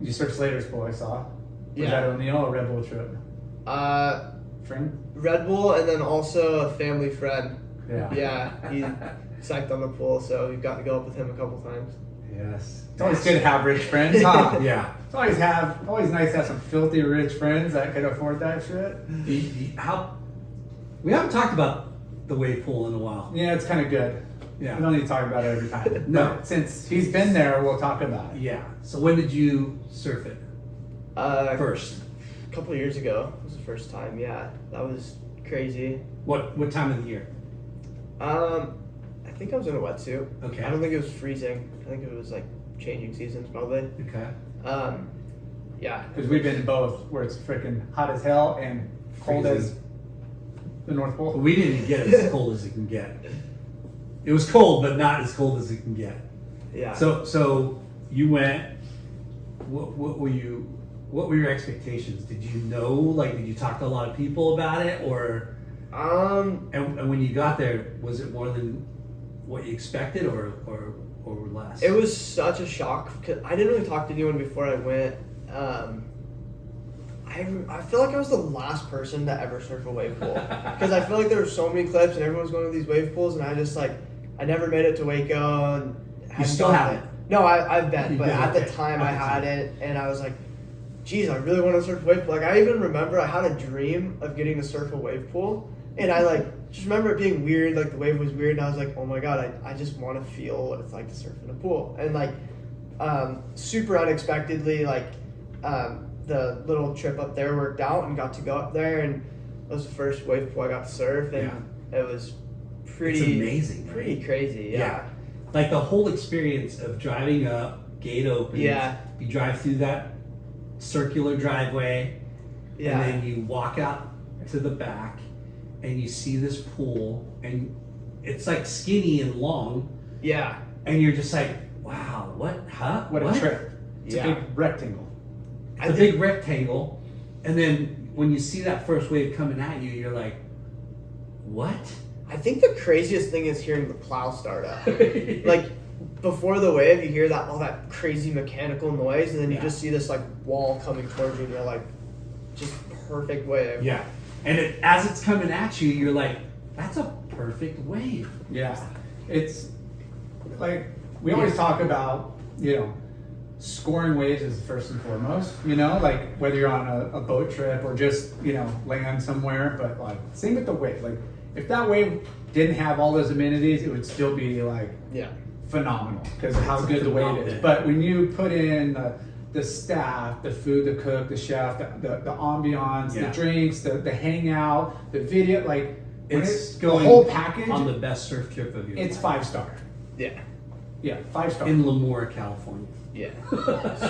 You surfed Slater's Pool, I saw. Was Yeah. that O'Neill or Red Bull trip? Friend? Red Bull, and then also a family friend. Yeah. Yeah, he psyched on the pool, so we've got to go up with him a couple times. Yes. It's always good to have rich friends, huh? Yeah. It's always nice to have some filthy rich friends that can afford that shit. We haven't talked about the wave pool in a while. Yeah, it's kind of good. Yeah. We don't need to talk about it every time. No. But since he's been there, we'll talk about it. Yeah. So when did you surf it first? A couple of years ago was the first time. Yeah, that was crazy. What time of the year? I think I was in a wetsuit. Okay. I don't think it was freezing. I think it was like changing seasons probably. Okay. Yeah. Because we've been in both, where it's freaking hot as hell and cold Freezing. as the North Pole. We didn't get it as cold as it can get. It was cold, but not as cold as it can get. Yeah. So you went. What were your expectations? Did you know? Like, did you talk to a lot of people about it, or? And when you got there, was it more than what you expected, or less? It was such a shock because I didn't really talk to anyone before I went. I feel like I was the last person to ever surf a wave pool because I feel like there were so many clips and everyone was going to these wave pools and I just like I never made it to Waco and You still haven't? No, I've been, You've but been, at okay. the time At I the time. hadn't and I was like, geez, I really want to surf a wave pool. Like I even remember I had a dream of getting to surf a wave pool and I like just remember it being weird, like the wave was weird and I was like, oh my god, I just want to feel what it's like to surf in a pool. And like super unexpectedly, like the little trip up there worked out and got to go up there and it was the first wave pool I got to surf and it was pretty It's amazing, pretty right? crazy. Yeah. Like the whole experience of driving up, gate opens. Yeah. You drive through that circular driveway, Yeah. and then you walk out to the back, and you see this pool, and it's like skinny and long, Yeah. and you're just like, wow, what? Huh? What a trip. It's Yeah. a big rectangle. It's a big rectangle, and then when you see that first wave coming at you, you're like, what? I think the craziest thing is hearing the plow start up. Like before the wave, you hear that all that crazy mechanical noise, and then you Yeah. just see this like wall coming towards you, and you're like, just perfect wave. Yeah, and as it's coming at you, you're like, that's a perfect wave. Yeah. It's like, we always talk about, scoring waves is first and foremost, like whether you're on a boat trip or just, land somewhere, but like, same with the wave. Like, if that wave didn't have all those amenities, it would still be like Yeah. phenomenal because of how It's good the wave is. phenomenal. But when you put in the staff, the food, the cook, the chef, the ambiance, Yeah. the drinks, the hangout, the video, like when It's the going whole package, on the best surf trip of your it's life. 5-star. Yeah. Yeah, 5-star. In Lemoore, California. Yeah.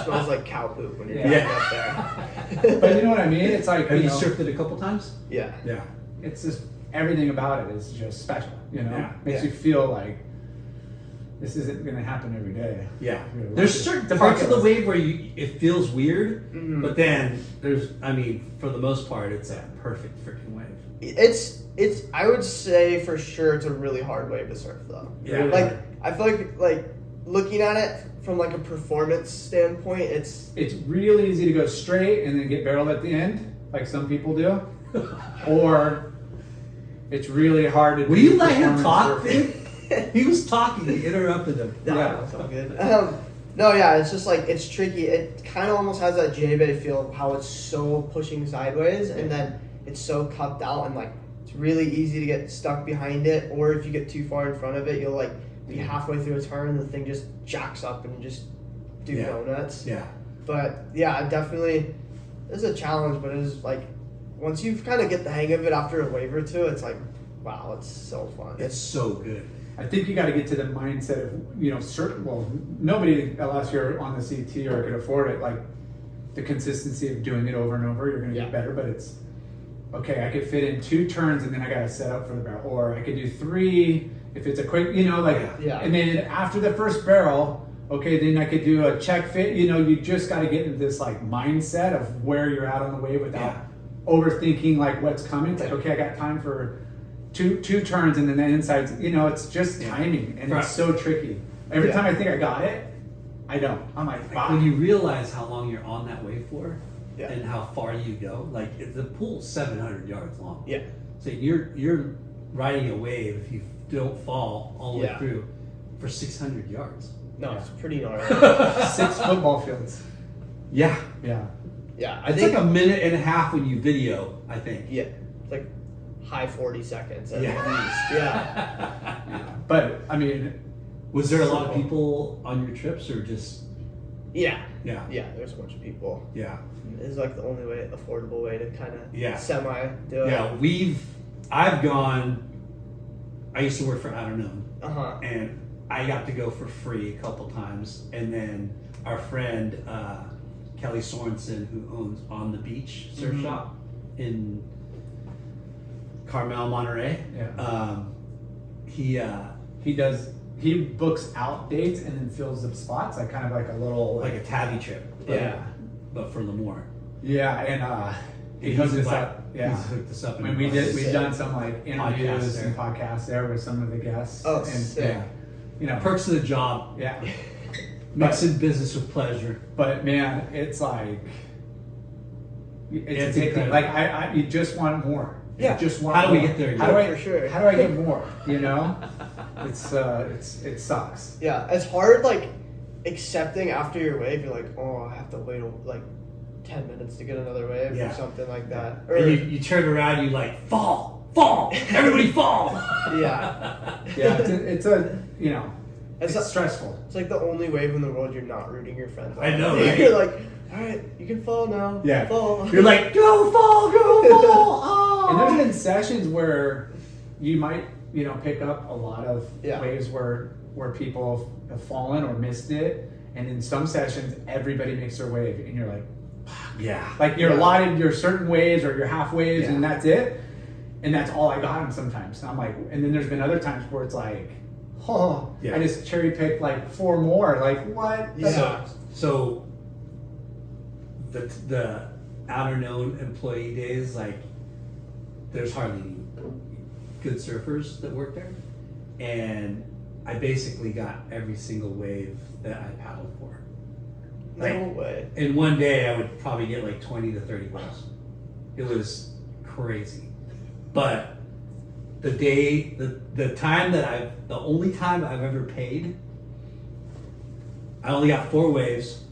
Smells like cow poop when you're Yeah. driving up there. But you know what I mean? It's like, Have you surfed it a couple times? Yeah. Yeah. it's just everything about it is just special. Yeah. Makes Yeah. you feel like this isn't going to happen every day. Yeah. You're There's lucky. certain The parts of the bucket wave where it feels weird, Mhm. but then for the most part, it's a perfect freaking wave. It's I would say for sure it's a really hard wave to surf though. Yeah. Like I feel like looking at it from like a performance standpoint, it's really easy to go straight and then get barreled at the end, like some people do, or it's really hard to. Will do you let him performance talk, surfing. dude? He was talking. You interrupted him. yeah, it's all good. No, yeah, it's just like it's tricky. It kind of almost has that J-Bay feel of how it's so pushing sideways and then it's so cupped out and like it's really easy to get stuck behind it. Or if you get too far in front of it, you'll like be halfway through a turn and the thing just jacks up and you just do Yeah. donuts. Yeah. But yeah, definitely it's a challenge. But it's like once you kind of get the hang of it after a wave or two, it's like wow, it's so fun. It's so good. I think you got to get to the mindset of, certain, well, nobody unless you're on the CT or can afford it, like the consistency of doing it over and over, you're going to Yeah. get better, but it's, okay, I could fit in 2 turns and then I got to set up for the barrel, or I could do 3 if it's a quick, Yeah. and then after the first barrel, okay, then I could do a check fit, you just got to get into this like mindset of where you're at on the wave without overthinking like what's coming. It's like, okay, I got time for two turns and then the insides, it's just timing and it's so tricky. Every time I think I got it, I don't. I'm like, Like, when you realize how long you're on that wave for, Yeah. and how far you go, like the pool's 700 yards long. Yeah. So you're riding a wave if you don't fall all the way Yeah. through for 600 yards. No, it's pretty gnarly. 6 football fields. Yeah. Yeah. Yeah, I It's think like a minute and a half when you video, I think. yeah, it's like high 40 seconds at Yeah. least. Yeah. But I mean, Was there a lot of people on your trips, or just Yeah. yeah, Yeah, there's a bunch of people. yeah, It's like the only way, affordable way to kind of Yeah. semi do it. yeah? I've gone. I used to work for I don't know, Uh-huh. and I got to go for free a couple times, and then our friend Kelly Sorensen, who owns On the Beach Surf Mhm. Shop in Carmel, Monterey. yeah. He books out dates and then fills up spots, like kind of like a little like a tabby trip, but, yeah. but for Lemoore. Yeah, and he He's hooked us like- up. Yeah. he's hooked us up. I mean, we've done some like Podcasts interviews there. and podcasts there with some of the guests. Oh, and sick. yeah, you know, Perks of the job, yeah. mixing business with pleasure. But man, it's like It's addicting. incredible. Like I you just want more. You Yeah. just want How do we more. get there? How do I For sure. How do I get more? You know, it sucks. Yeah, it's hard, like, accepting after your wave, you're like, oh, I have to wait, like, 10 minutes to get another wave Yeah. or something like that. Or, And you turn around, you like fall, everybody fall. yeah. Yeah, it's a you know, It's it's a- stressful. It's like the only wave in the world you're not rooting your friends on. I know, right? You're like, all right, you can fall now. Yeah. Fall. You're like, go fall, oh. And there's been sessions where you might, you know, pick up a lot of Yeah. waves where people have fallen or missed it, and in some sessions everybody makes their wave, and you're yeah, like you're Yeah. allotted your certain waves or your half waves, Yeah. and that's it, and that's all I got them sometimes. And I'm like, and then there's been other times where it's like, oh, Yeah. I just cherry picked like 4 more, like what? Yeah. So the outer known employee days, like there's hardly any good surfers that work there, and I basically got every single wave that I paddled for. No way. In one day, I would probably get like 20 to 30 waves. It was crazy. But the only time I've ever paid, I only got 4 waves,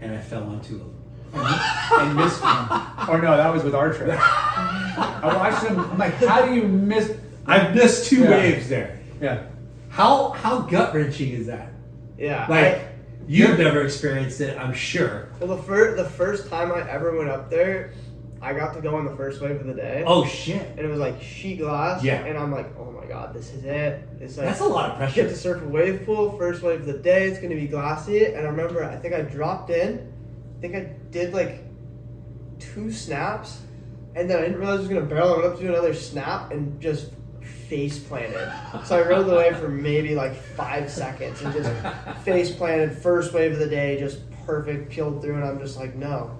and I fell on 2 of them. And missed one. Or no, that was with our trip. I watched them. I'm like, how do you miss? I've missed 2 Yeah. waves there. Yeah. How gut wrenching is that? Yeah. Like, you've never experienced it, I'm sure. Well, the first time I ever went up there, I got to go on the first wave of the day. Oh shit. And it was like sheet glass. Yeah. And I'm like, oh my god, this is it. It's like, That's a lot of get pressure. to surf a wave pool, first wave of the day, it's gonna be glassy. And I remember, I think I dropped in, I think I did like 2 snaps, and then I didn't realize I was gonna barrel. I went up to do another snap and just face planted. So I rode the wave for maybe like 5 seconds and just face planted, first wave of the day, just perfect, peeled through, and I'm just like, no,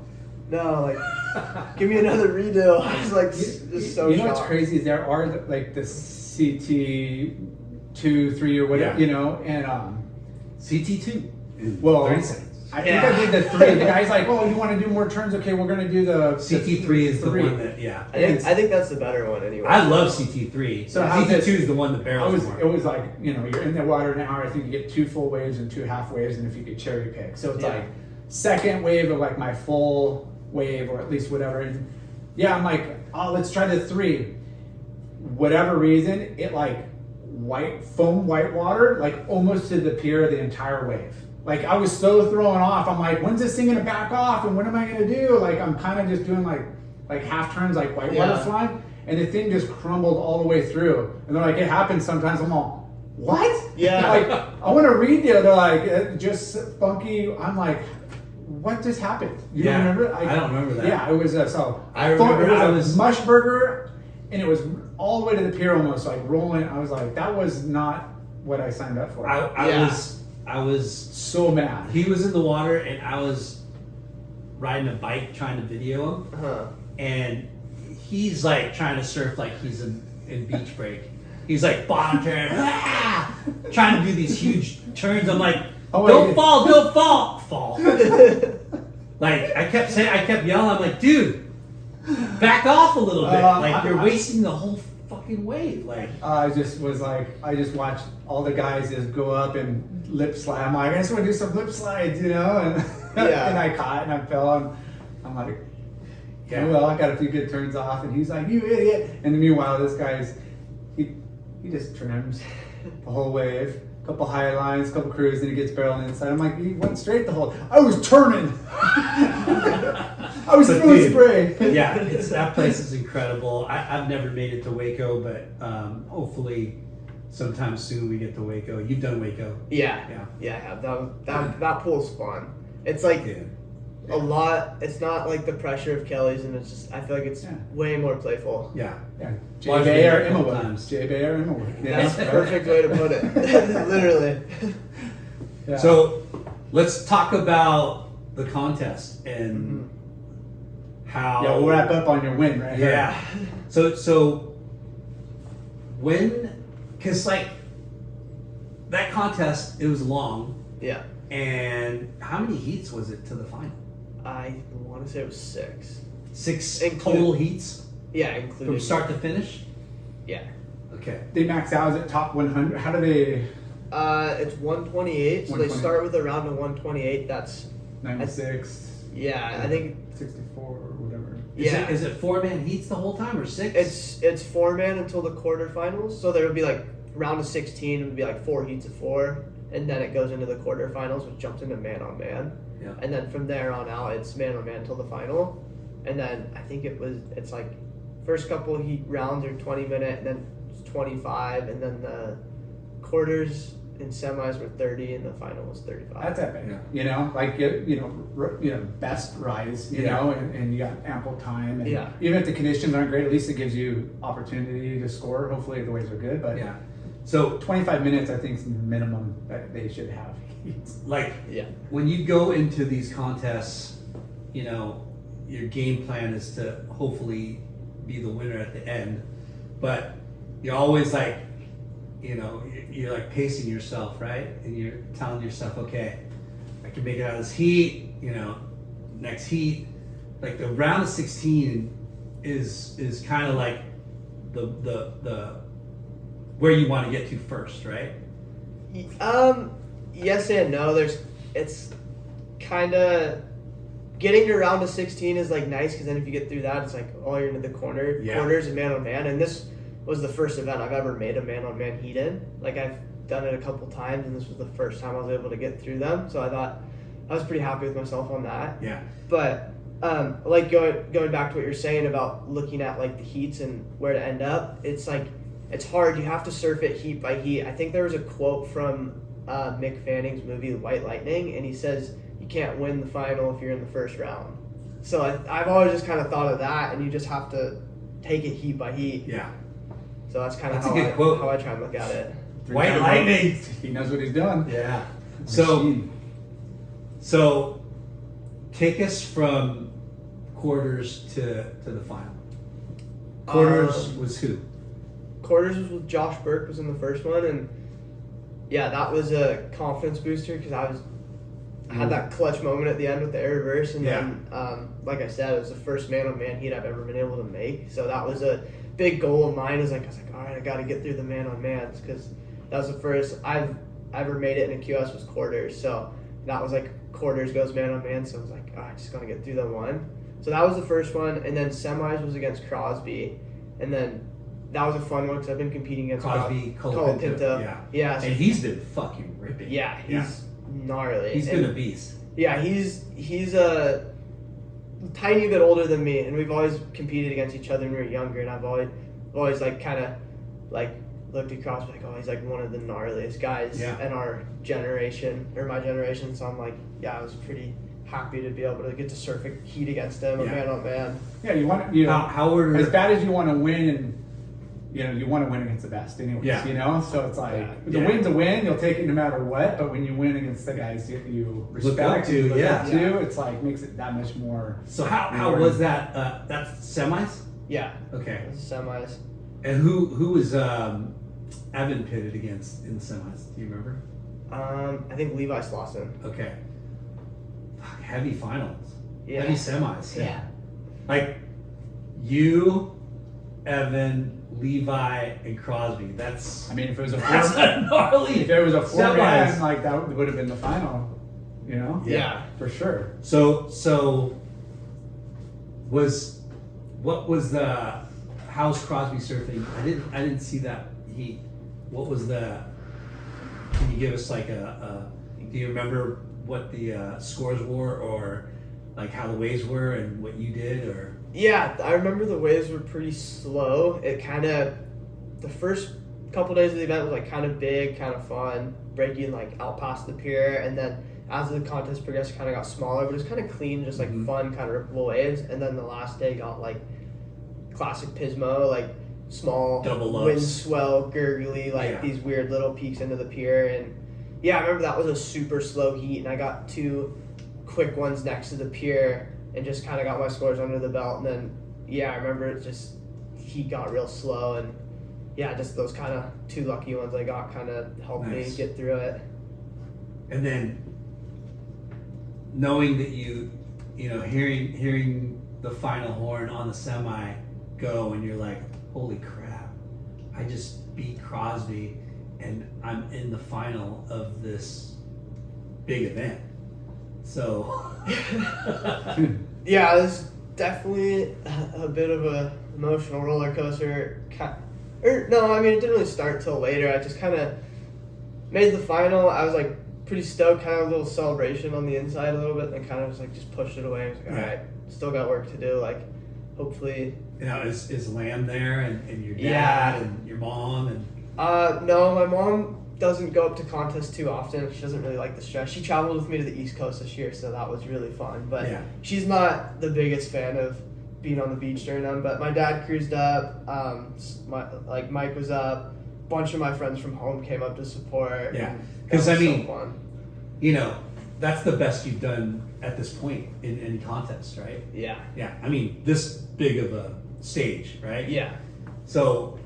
like, give me another redo. I was like, just so You know what's shocked. crazy is there are like the CT 2, 3 or whatever, Yeah. you know, and CT2. in well, 30 seconds. I think I did the 3. The guy's like, "Oh, you want to do more turns? Okay, we're gonna do the CT3 is the 3. one that, yeah. I think that's the better one anyway. I love CT3. So So how's CT2 this- is the one that barrels more. It was like, you know, you're in the water an hour. I think you get 2 full waves and 2 half waves, and if you could cherry pick, so it's Yeah. like second wave of like my full wave or at least whatever. And yeah, I'm like, oh, let's try the 3. Whatever reason, it like white water, like almost to the pier the entire wave. Like I was so thrown off. I'm like, when's this thing gonna back off? And what am I gonna do? Like I'm kind of just doing like half turns, like white water Yeah. slide, and the thing just crumbled all the way through. And they're like, it happens sometimes. I'm all, what? Yeah. Like I want to read the other like just funky. I'm like, what just happened? You Yeah. don't remember? I don't remember that. Yeah, it was so. I remember it was I a was- mush burger, and it was all the way to the pier almost, like rolling. I was like, that was not what I signed up for. I was so mad. he was in the water and I was riding a bike trying to video him, Uh-huh. and he's like trying to surf like he's in beach break. He's like bottom turn, trying to do these huge turns. I'm like, Oh, don't wait. fall. Like I kept yelling. I'm like, dude, back off a little bit. Like you're wasting the whole fucking wave. Like I just watched all the guys just go up and lip slide. I'm like, I just want to do some lip slides, you know, and Yeah. and I caught and I fell, and I'm like, Yeah. Well, I got a few good turns off, and he's like, "You idiot!" And meanwhile, this guy's he just trims the whole wave. Couple high lines, couple cruise, and he gets barreled inside. I'm like, he went straight the whole. I was turning. I was But throwing dude, spray. Yeah, that place is incredible. I've never made it to Waco, but hopefully sometime soon we get to Waco. You've done Waco. Yeah, I have. That pool's fun. It's like Dude. a lot. It's not like the pressure of Kelly's, and it's just I feel like it's way more playful. Yeah. Yeah, Well, I've J been Bay there or a couple Emmawood. times. J Bay or Emmawood. That's the perfect way to put it. Literally. Yeah. So let's talk about the contest and how. Yeah, we'll wrap up on your win right here. Yeah. So when, because like that contest, it was long, Yeah. and how many heats was it to the final? I want to say it was 6. 6 Include- total heats Yeah, including from start to finish. Yeah. Okay. They max out at top 100. How do they? It's 128. So they 128. start with a round of 128. That's 96, yeah. I think 64, or whatever. yeah. Is it 4-man heats the whole time or 6? It's 4-man until the quarterfinals. So there would be like round of 16 would be like 4 heats of 4, and then it goes into the quarterfinals, which jumps into man on man. Yeah. And then from there on out, it's man on man until the final. And then I think it's like first couple heat rounds are 20-minute, and then it's 25, and then the quarters and semis were 30, and the final was 35. That's epic. Yeah. You know, like you know, best rise. You know, and you got ample time. And Yeah. even if the conditions aren't great, at least it gives you opportunity to score. Hopefully the waves are good, but Yeah. So 25 minutes I think is the minimum that they should have. like Yeah. when you go into these contests, you know, your game plan is to hopefully be the winner at the end, but you're always like, you know, you're like pacing yourself, right? And you're telling yourself, okay, I can make it out of this heat, you know, next heat. Like the round of 16 is kind of like the where you want to get to first, right? Yes and no. It's kind of getting to round of 16 is like nice because then if you get through that, it's like you're into the quarters and man on man. And this was the first event I've ever made a man on man heat in. Like I've done it a couple times, and this was the first time I was able to get through them. So I thought I was pretty happy with myself on that. Yeah. But like going back to what you're saying about looking at like the heats and where to end up, it's like it's hard. You have to surf it heat by heat. I think there was a quote from Mick Fanning's movie White Lightning, and he says you can't win the final if you're in the first round. So I've always just kind of thought of that, and you just have to take it heat by heat. Yeah. So that's kind of That's a good quote. how I try and look at it. White lightning. He knows what he's doing. Yeah. Machine. So take us from quarters to the final. Quarters was who? Quarters was with Josh Burke was in the first one, and yeah, that was a confidence booster because I had that clutch moment at the end with the air reverse, and then like I said, it was the first man on man heat I've ever been able to make. So that was a big goal of mine. I was like, all right, I got to get through the man on mans because that was the first I've ever made it in a QS was quarters. So that was like quarters goes man on man. So I was like, I just got to get through that one. So that was the first one, and then semis was against Crosby, and then that was a fun one because I've been competing against Crosby, Colapinto. Yeah. And he's been fucking ripping. Yeah, he's gnarly. He's been a beast. Yeah, he's a tiny bit older than me, and we've always competed against each other when we were younger. And I've always like kind of like looked at Crosby like, he's like one of the gnarliest guys in our generation or my generation. So I'm like, I was pretty happy to be able to get to surf a heat against him, man on man. Yeah, you want as bad as you want to win, and you want to win against the best, anyways. Yeah. So it's like the win's a win. You'll take it no matter what. But when you win against the guys you respect, Look up to, to, it's like makes it that much more. So how was that? That's semis. Yeah. Okay. It was semis. And who was Evan pitted against in the semis? Do you remember? I think Levi Slauson. Okay. Fuck, heavy finals. Yeah. Heavy semis. Yeah. Like you, Evan, Levi, and Crosby. That's. I mean, if it was That's a gnarly. if it was a four-man, semis. like that would have been the final. Yeah. For sure. So was what was how's Crosby surfing? I didn't see that heat. What was can you give us like do you remember what the scores were, or like how the waves were and what you did, or? Yeah, I remember the waves were pretty slow. It kind of, the first couple days of the event was like kind of big, kind of fun, breaking like out past the pier, and then as the contest progressed, it kind of got smaller, but it was kind of clean, just like fun, kind of rippable waves. And then the last day got like classic Pismo, like small Double ups. wind swell, gurgly, like these weird little peaks into the pier. And yeah, I remember that was a super slow heat, and I got 2 quick ones next to the pier and just kind of got my scores under the belt. And then I remember it just heat got real slow, and just those kind of 2 lucky ones I got kind of helped me get through it. And then knowing that you know, hearing the final horn on the semi go, and you're like, holy crap, I just beat Crosby and I'm in the final of this big event. So yeah, it's definitely a bit of a emotional roller coaster. No, I mean, it didn't really start till later. I just kind of made the final. I was like pretty stoked, kind of a little celebration on the inside a little bit, and kind of was like just pushed it away. I was like, all right, still got work to do. Like, hopefully. You know, is Lamb there, and your dad and your mom and? No, my mom doesn't go up to contests too often. She doesn't really like the stress. She traveled with me to the East Coast this year, so that was really fun. But she's not the biggest fan of being on the beach during them. But my dad cruised up. Mike was up. A bunch of my friends from home came up to support. Yeah, because I mean, so fun. You know, that's the best you've done at this point in any contest, right? Yeah. Yeah, I mean, this big of a stage, right? Yeah. So,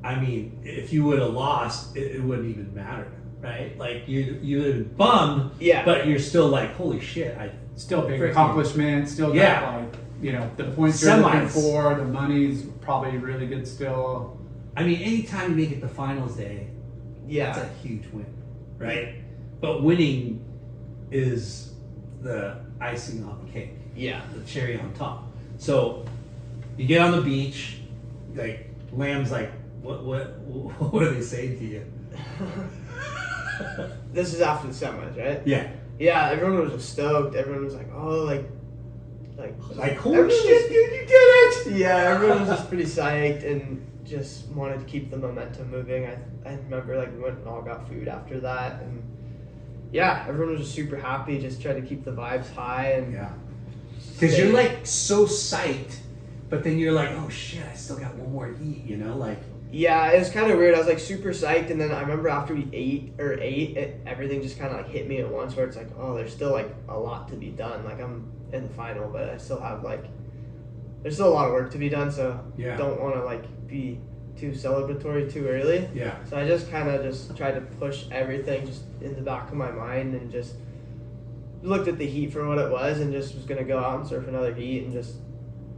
I mean, if you would have lost, it wouldn't even matter, right? Like, you would have been bummed, but you're still like, holy shit, I still big accomplishment, still got like, you know, the points you're looking for, the money's probably really good still. I mean, anytime you make it to finals day, that's a huge win, right? But winning is the icing on the cake. Yeah. The cherry on top. So you get on the beach, like Lamb's like, what are they saying to you? This is after the semis, right? Yeah. Yeah, everyone was just stoked. Everyone was like, oh, like holy shit, dude, you did it! Yeah, everyone was just pretty psyched and just wanted to keep the momentum moving. I remember like we went and all got food after that, and everyone was just super happy. Just tried to keep the vibes high, and because you're like so psyched, but then you're like, oh shit, I still got one more heat, you know, like. Yeah, it was kind of weird. I was like super psyched, and then I remember after we ate, everything just kind of like hit me at once, where it's like, oh, there's still like a lot to be done. Like I'm in the final, but I still have like, there's still a lot of work to be done. So don't want to like be too celebratory too early. Yeah. So I just kind of just tried to push everything just in the back of my mind, and just looked at the heat for what it was, and just was gonna go out and surf another heat and just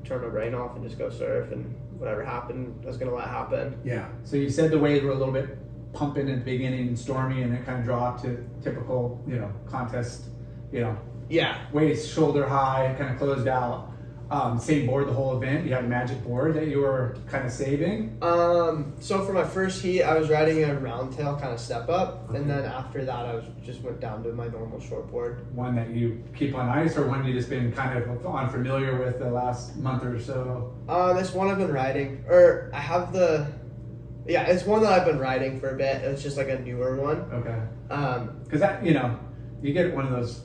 turn my brain off and just go surf, and whatever happened, I was gonna let happen. Yeah. So you said the waves were a little bit pumping in the beginning and stormy, and it kind of dropped to typical, you know, contest, you know. Yeah. Waist shoulder high, kind of closed out. Same board the whole event. You had a magic board that you were kind of saving. So for my first heat, I was riding a round tail kind of step up, and then after that, I just went down to my normal short board. One that you keep on ice, or one you just been kind of unfamiliar with the last month or so? This one I've been riding, or I have it's one that I've been riding for a bit. It's just like a newer one. Okay. Because that, you know, you get one of those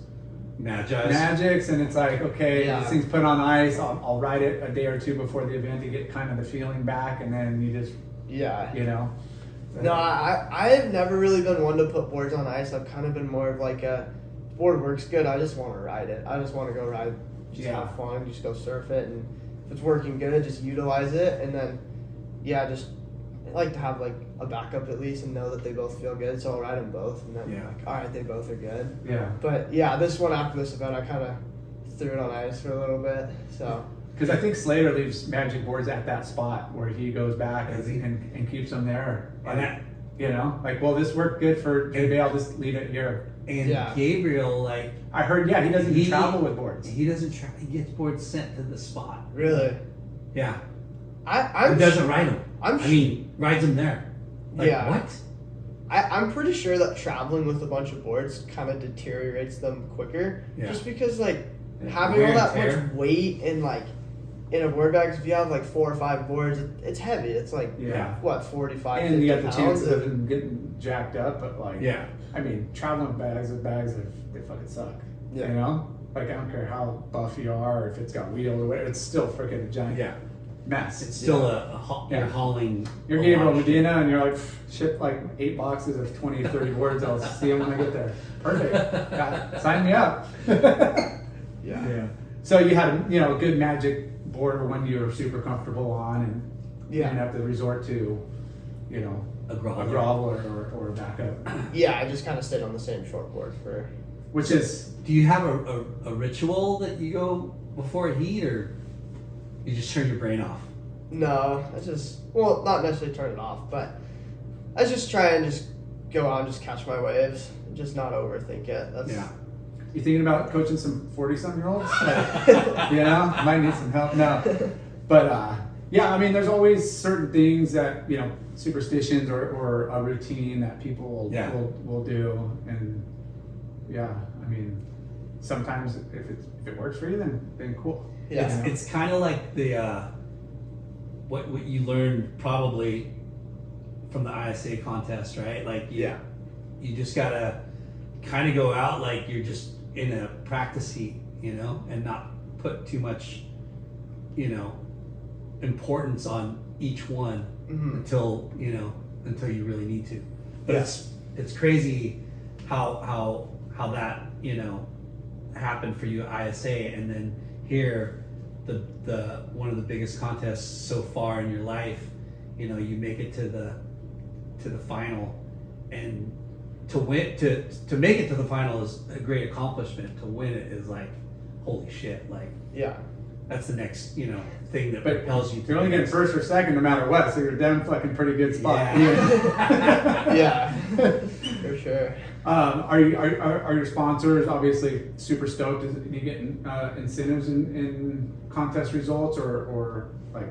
magics, and it's like, okay, this thing's put on ice. I'll ride it a day or two before the event to get kind of the feeling back, and then you just you know. No, I've never really been one to put boards on ice. I've kind of been more of like a board works good. I just want to ride it. I just want to go ride, just have fun, just go surf it, and if it's working good, just utilize it, and then just I like to have like a backup at least and know that they both feel good, so I'll ride them both, and then like, all right, they both are good. Yeah. But this one after this event, I kind of threw it on ice for a little bit, so. Because I think Slater leaves magic boards at that spot where he goes back and keeps them there. And you know, like, well, this worked good for maybe I'll just leave it here. And Gabriel, like, I heard, he doesn't even travel with boards. He doesn't travel. He gets boards sent to the spot. Really? Yeah. I'm Who doesn't ride them? I'm I mean, rides them there. Like, Yeah. What? I'm pretty sure that traveling with a bunch of boards kind of deteriorates them quicker. Yeah. Just because like Yeah, having wear all and that tear. much weight in like in a board bag, if you have like 4 or 5 boards, it's heavy. It's like Yeah. what 45, And you 50 got the pounds. chances of them getting jacked up, but like, Yeah. I mean, traveling bags with bags, they fucking suck. Yeah. You know? Like, I don't care how buff you are, or if it's got wheels or whatever, it's still freaking a giant Yeah. mess. It's still Yeah. you're hauling. You're a Gabriel lot of shit. Medina, and you're like, ship like 8 boxes of 20, 30 boards. I'll see them when I get there. Perfect. Sign me up. Yeah. So you had a good magic board or one you were super comfortable on, and you didn't have to resort to, A a grovel. grovel or a backup, Yeah, I just kind of stayed on the same short board for. which is Do you have a ritual that you go before a heat, or you just turn your brain off? No, I just not necessarily turn it off, but I just try and just go out and just catch my waves, and just not overthink it. That's Yeah. you thinking about coaching some 40-something-year-olds? Might need some help. No, but yeah, I mean, there's always certain things that superstitions or a routine that people Yeah. will do, and yeah, I mean, sometimes if it works for you, then cool. Yeah. It's kind of like the what you learned probably from the ISA contest, right? Like you just gotta kind of go out like you're just in a practice heat, and not put too much, importance on each one until you really need to. But it's crazy how that happened for you at ISA, and then here the one of the biggest contests so far in your life, you make it to the final, and to win to make it to the final is a great accomplishment. To win it is like holy shit, like Yeah. that's the next thing that But propels you to you're only the getting next. first or second no matter what, so you're damn fucking pretty good spot. Yeah. Yeah. For sure. Are your sponsors obviously super stoked? Are you getting incentives in contest results or like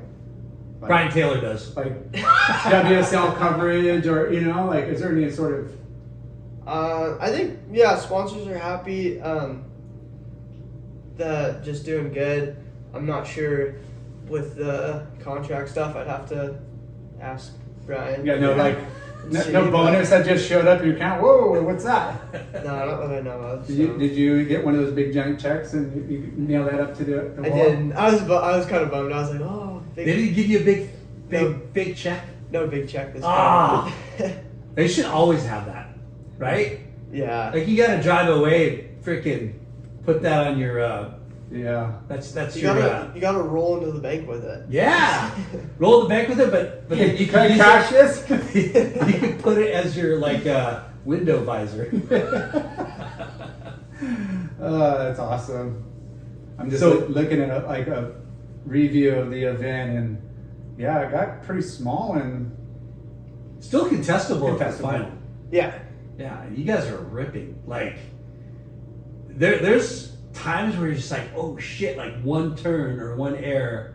Brian Taylor does. like WSL coverage, or like, is there any sort of I think sponsors are happy. That just doing good. I'm not sure with the contract stuff. I'd have to ask Brian. no bonus that just showed up in your account? Whoa, what's that? No, not that I know of. Did you get one of those big giant checks and you nail that up to the wall? I didn't. I was kind of bummed. I was like, oh, They didn't give you a big check. no big check this Ah. time. They should always have that, right? Yeah. Like you gotta drive away, freaking put that on your. Yeah. That's You your. gotta roll into the bank with it. Yeah, roll the bank with it, but then you can use cash this? it, you can put it as your window visor. That's awesome. I'm just So- looking at a review of the event, and yeah, it got pretty small, and Still contestable at the Contestable. final. Yeah. Yeah, you guys are ripping. Like there's times where you're just like, oh shit, like one turn or one air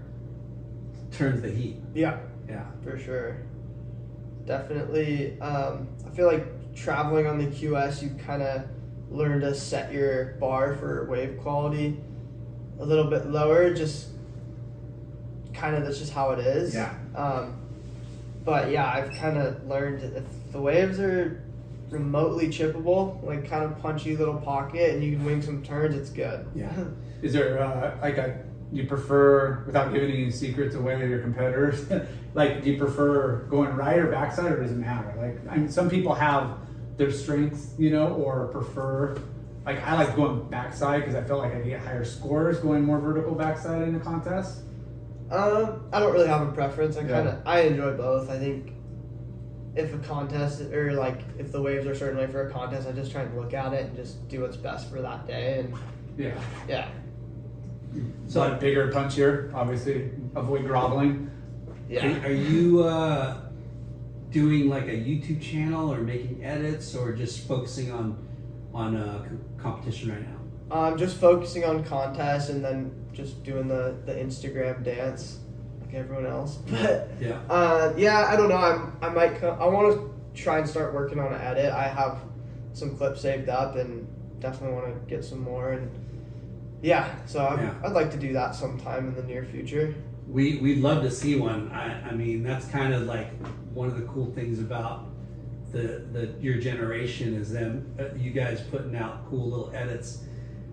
turns the heat. Yeah. Yeah. For sure. Definitely. I feel like traveling on the QS, you kind of learn to set your bar for wave quality a little bit lower. Just kind of that's just how it is. Yeah. But yeah, I've kind of learned if the waves are remotely chippable, like kind of punchy little pocket, and you can wing some turns, it's good. Yeah. is there you prefer, without giving any secrets away to your competitors, like, do you prefer going right or backside, or does it matter? Like, I mean, some people have their strengths, or prefer, like, I like going backside because I feel like I get higher scores going more vertical backside in a contest. I don't really have a preference. Yeah. I enjoy both. I think if a contest or like if the waves are a certain way for a contest, I just try and look at it and just do what's best for that day. And Yeah. yeah, So like bigger, punchier, obviously avoid groveling. yeah. Are you doing like a YouTube channel or making edits or just focusing on competition right now? I'm just focusing on contests and then just doing the Instagram dance. like everyone else. But Yeah. yeah, I don't know. I might. I want to try and start working on an edit. I have some clips saved up and definitely want to get some more. And yeah, so I'd like to do that sometime in the near future. We'd love to see one. I mean, that's kind of like one of the cool things about the your generation is them, you guys putting out cool little edits.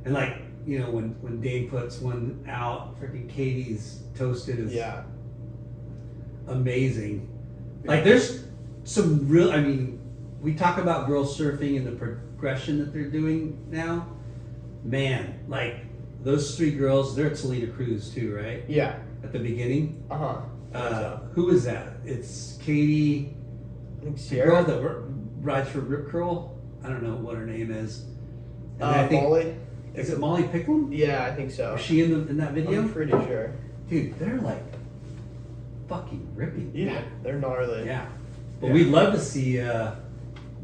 And like, you know, when Dane puts one out, freaking Katie's Toasted is amazing. Like there's some real, I mean, we talk about girls surfing and the progression that they're doing now. Man, like those three girls, they're at Salida Cruz too, right? Yeah. At the beginning. Uh-huh. Who is that? It's Katie, I think the Sierra. girl that rides for Rip Curl. I don't know what her name is. And then I think, Molly. is it Molly Picklum? Yeah, I think so. Was she in that video? I'm pretty sure. Dude, they're like fucking ripping. Yeah, they're gnarly. Yeah. But we'd love to see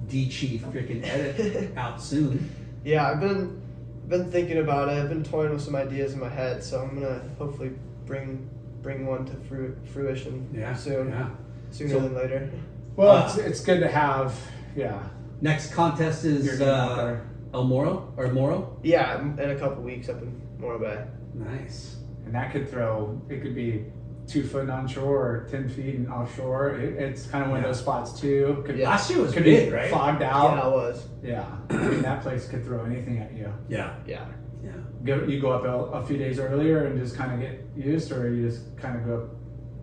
Dichi freaking edit out soon. Yeah, I've been thinking about it. I've been toying with some ideas in my head, so I'm gonna hopefully bring one to fruition soon. Yeah. Sooner than later. Well, it's good to have. Yeah. Next contest is Your name out there. El Moro or Moro. Yeah, in a couple weeks up in Morro Bay. Nice. And that could throw. It could be 2 foot onshore or 10 feet in offshore. It's kind of one of those spots too. Could, Yeah. Last year was could big, be right? fogged Yeah, out. it was. Yeah. I mean, that place could throw anything at you. Yeah. Yeah. Yeah. You go up a few days earlier and just kind of get used, or you just kind of go.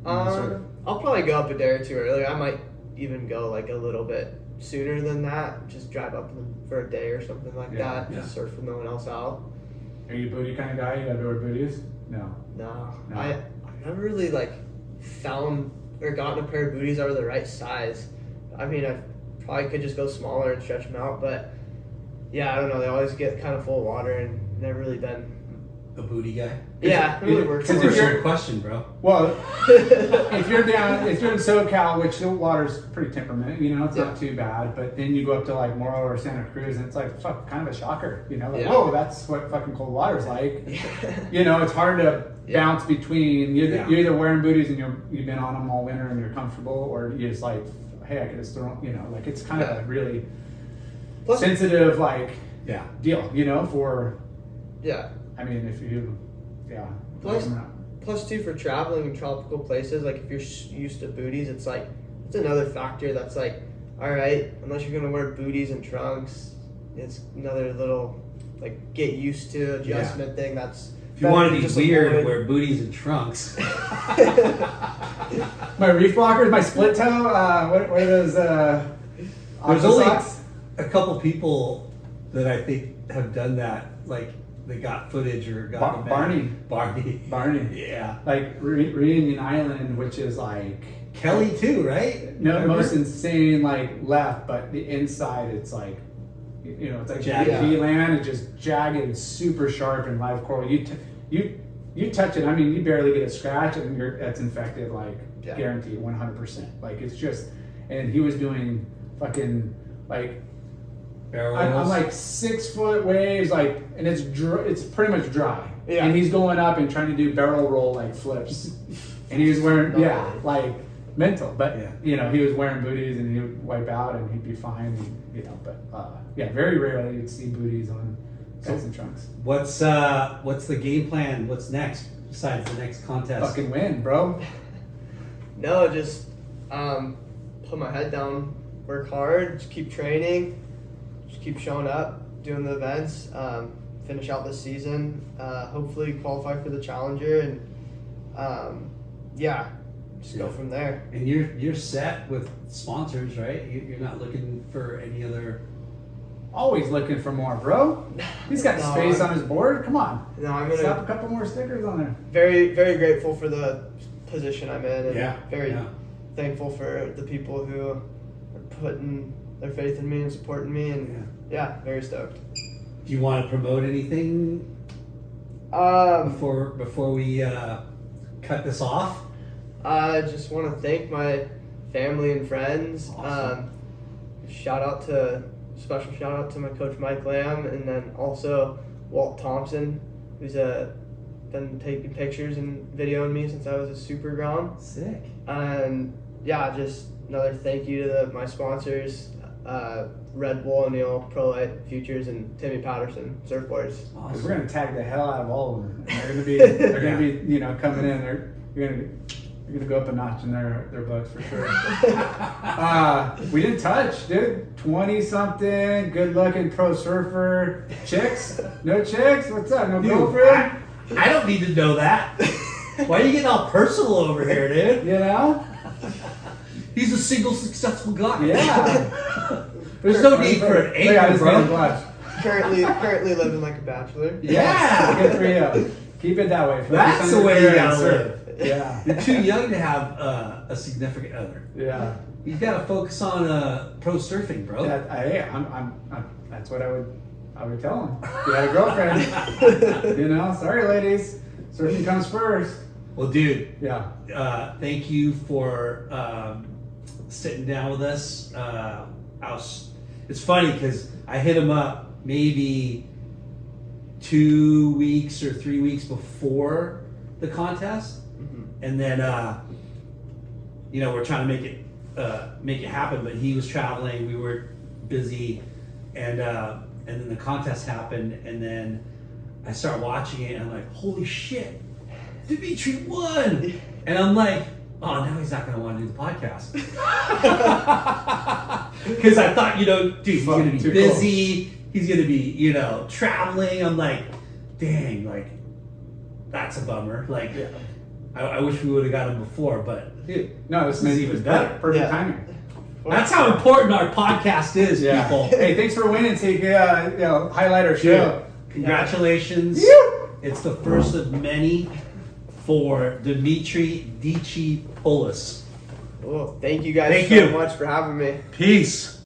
I'll probably go up a day or two earlier. I might even go like a little bit sooner than that. Just drive up for a day or something like that. Just surf with no one else out. Are you a booty kind of guy? You gotta wear booties? No. No. No. I never really like found or gotten a pair of booties that were the right size. I mean, I probably could just go smaller and stretch them out, but yeah, I don't know. They always get kind of full of water and never really been. A booty guy. Yeah, it really works. Because if Commercial you're- question, bro. Well, if you're in SoCal, which the water's pretty temperament, you know, it's not too bad. But then you go up to like Morro or Santa Cruz, and it's like kind of a shocker, you know. Like, whoa, that's what fucking cold water's like. You know, it's hard to bounce between. You're either wearing booties and you've been on them all winter and you're comfortable, or you're just like, hey, I could just throw, you know, like it's kind of a really sensitive deal, you know, for. Yeah. I mean, if you, Plus, too, for traveling in tropical places, like if you're used to booties, it's like, it's another factor that's like, all right, unless you're going to wear booties and trunks, it's another little, like, get used to adjustment thing that's. If you want to be just weird, avoid. wear booties and trunks. My reef blockers, my split toe, what are those? There's only a couple people that I think have done that, like they got footage or got Barney. Yeah. Like Reunion Island, which is like Kelly too, right? no Remember? most insane like left, but the inside it's like, you know, it's like Jagged. V-land. It's just jagged and super sharp and live coral. You touch it. I mean, you barely get a scratch, and that's infected. Like guaranteed, 100%. Like it's just. And he was doing fucking like. I'm like 6 foot waves, like, and it's pretty much dry. Yeah. And he's going up and trying to do barrel roll like flips, and he was wearing like mental. But you know, he was wearing booties and he would wipe out and he'd be fine. And, you know, but very rarely you'd see booties on guys and trunks. What's the game plan? What's next besides the next contest? Fucking win, bro. No, just put my head down, work hard, just keep training, just keep showing up, doing the events, finish out this season, hopefully qualify for the Challenger, and just go from there. And you're set with sponsors, right? You're not looking for any other. Always looking for more, bro. He's got No, space on his board. Come on. No, I'm Slap a gonna couple more stickers on there. very, very grateful for the position I'm in, and very Yeah. thankful for the people who are putting their faith in me and supporting me, and very stoked. Do you want to promote anything before we cut this off? I just want to thank my family and friends. Awesome. Special shout out to my coach Mike Lamb, and then also Walt Thompson, who's a been taking pictures and videoing me since I was a super grom. Sick. And yeah, just another thank you to my sponsors, Red Bull and Pro Light Futures and Timmy Patterson Surfboards. Because we're gonna tag the hell out of all of them. And they're gonna be coming in. You're gonna go up a notch in their books for sure. We didn't touch, dude. 20-something, good-looking pro surfer. Chicks? No chicks? What's up? No Dude, girlfriend? I don't need to know that. Why are you getting all personal over here, dude? You know? He's a single successful guy. Yeah. There's no need for an Look at anchor, his name, bro. watch. Currently living like a bachelor. Yeah. Good for you. Keep it that way. Focus That's on the your way you career and gotta surf. live. Yeah. You're too young to have a significant other. Yeah. You gotta focus on pro surfing, bro. That's what I would tell him. If you had a girlfriend, sorry ladies, surfing comes first. Well, dude, Yeah. thank you for sitting down with us. It's funny because I hit him up maybe 2 weeks or 3 weeks before the contest, and then we're trying to make it happen. But he was traveling, we were busy, and then the contest happened, and then I start watching it, and I'm like, holy shit, Dimitri won! And I'm like, oh, now he's not going to want to do the podcast. Because I thought, dude, he's going to be busy. He's going to be, traveling. I'm like, dang, like, that's a bummer. Like, I wish we would have got him before, but, dude, No, this is even better. Perfect Yeah. timing. That's how important our podcast is, people. Hey, thanks for winning, so you can highlight our show. Congratulations. Yeah. It's the first of many for Dimitri Dichi Poulos. Well, thank you guys Thank so you. much for having me. Peace.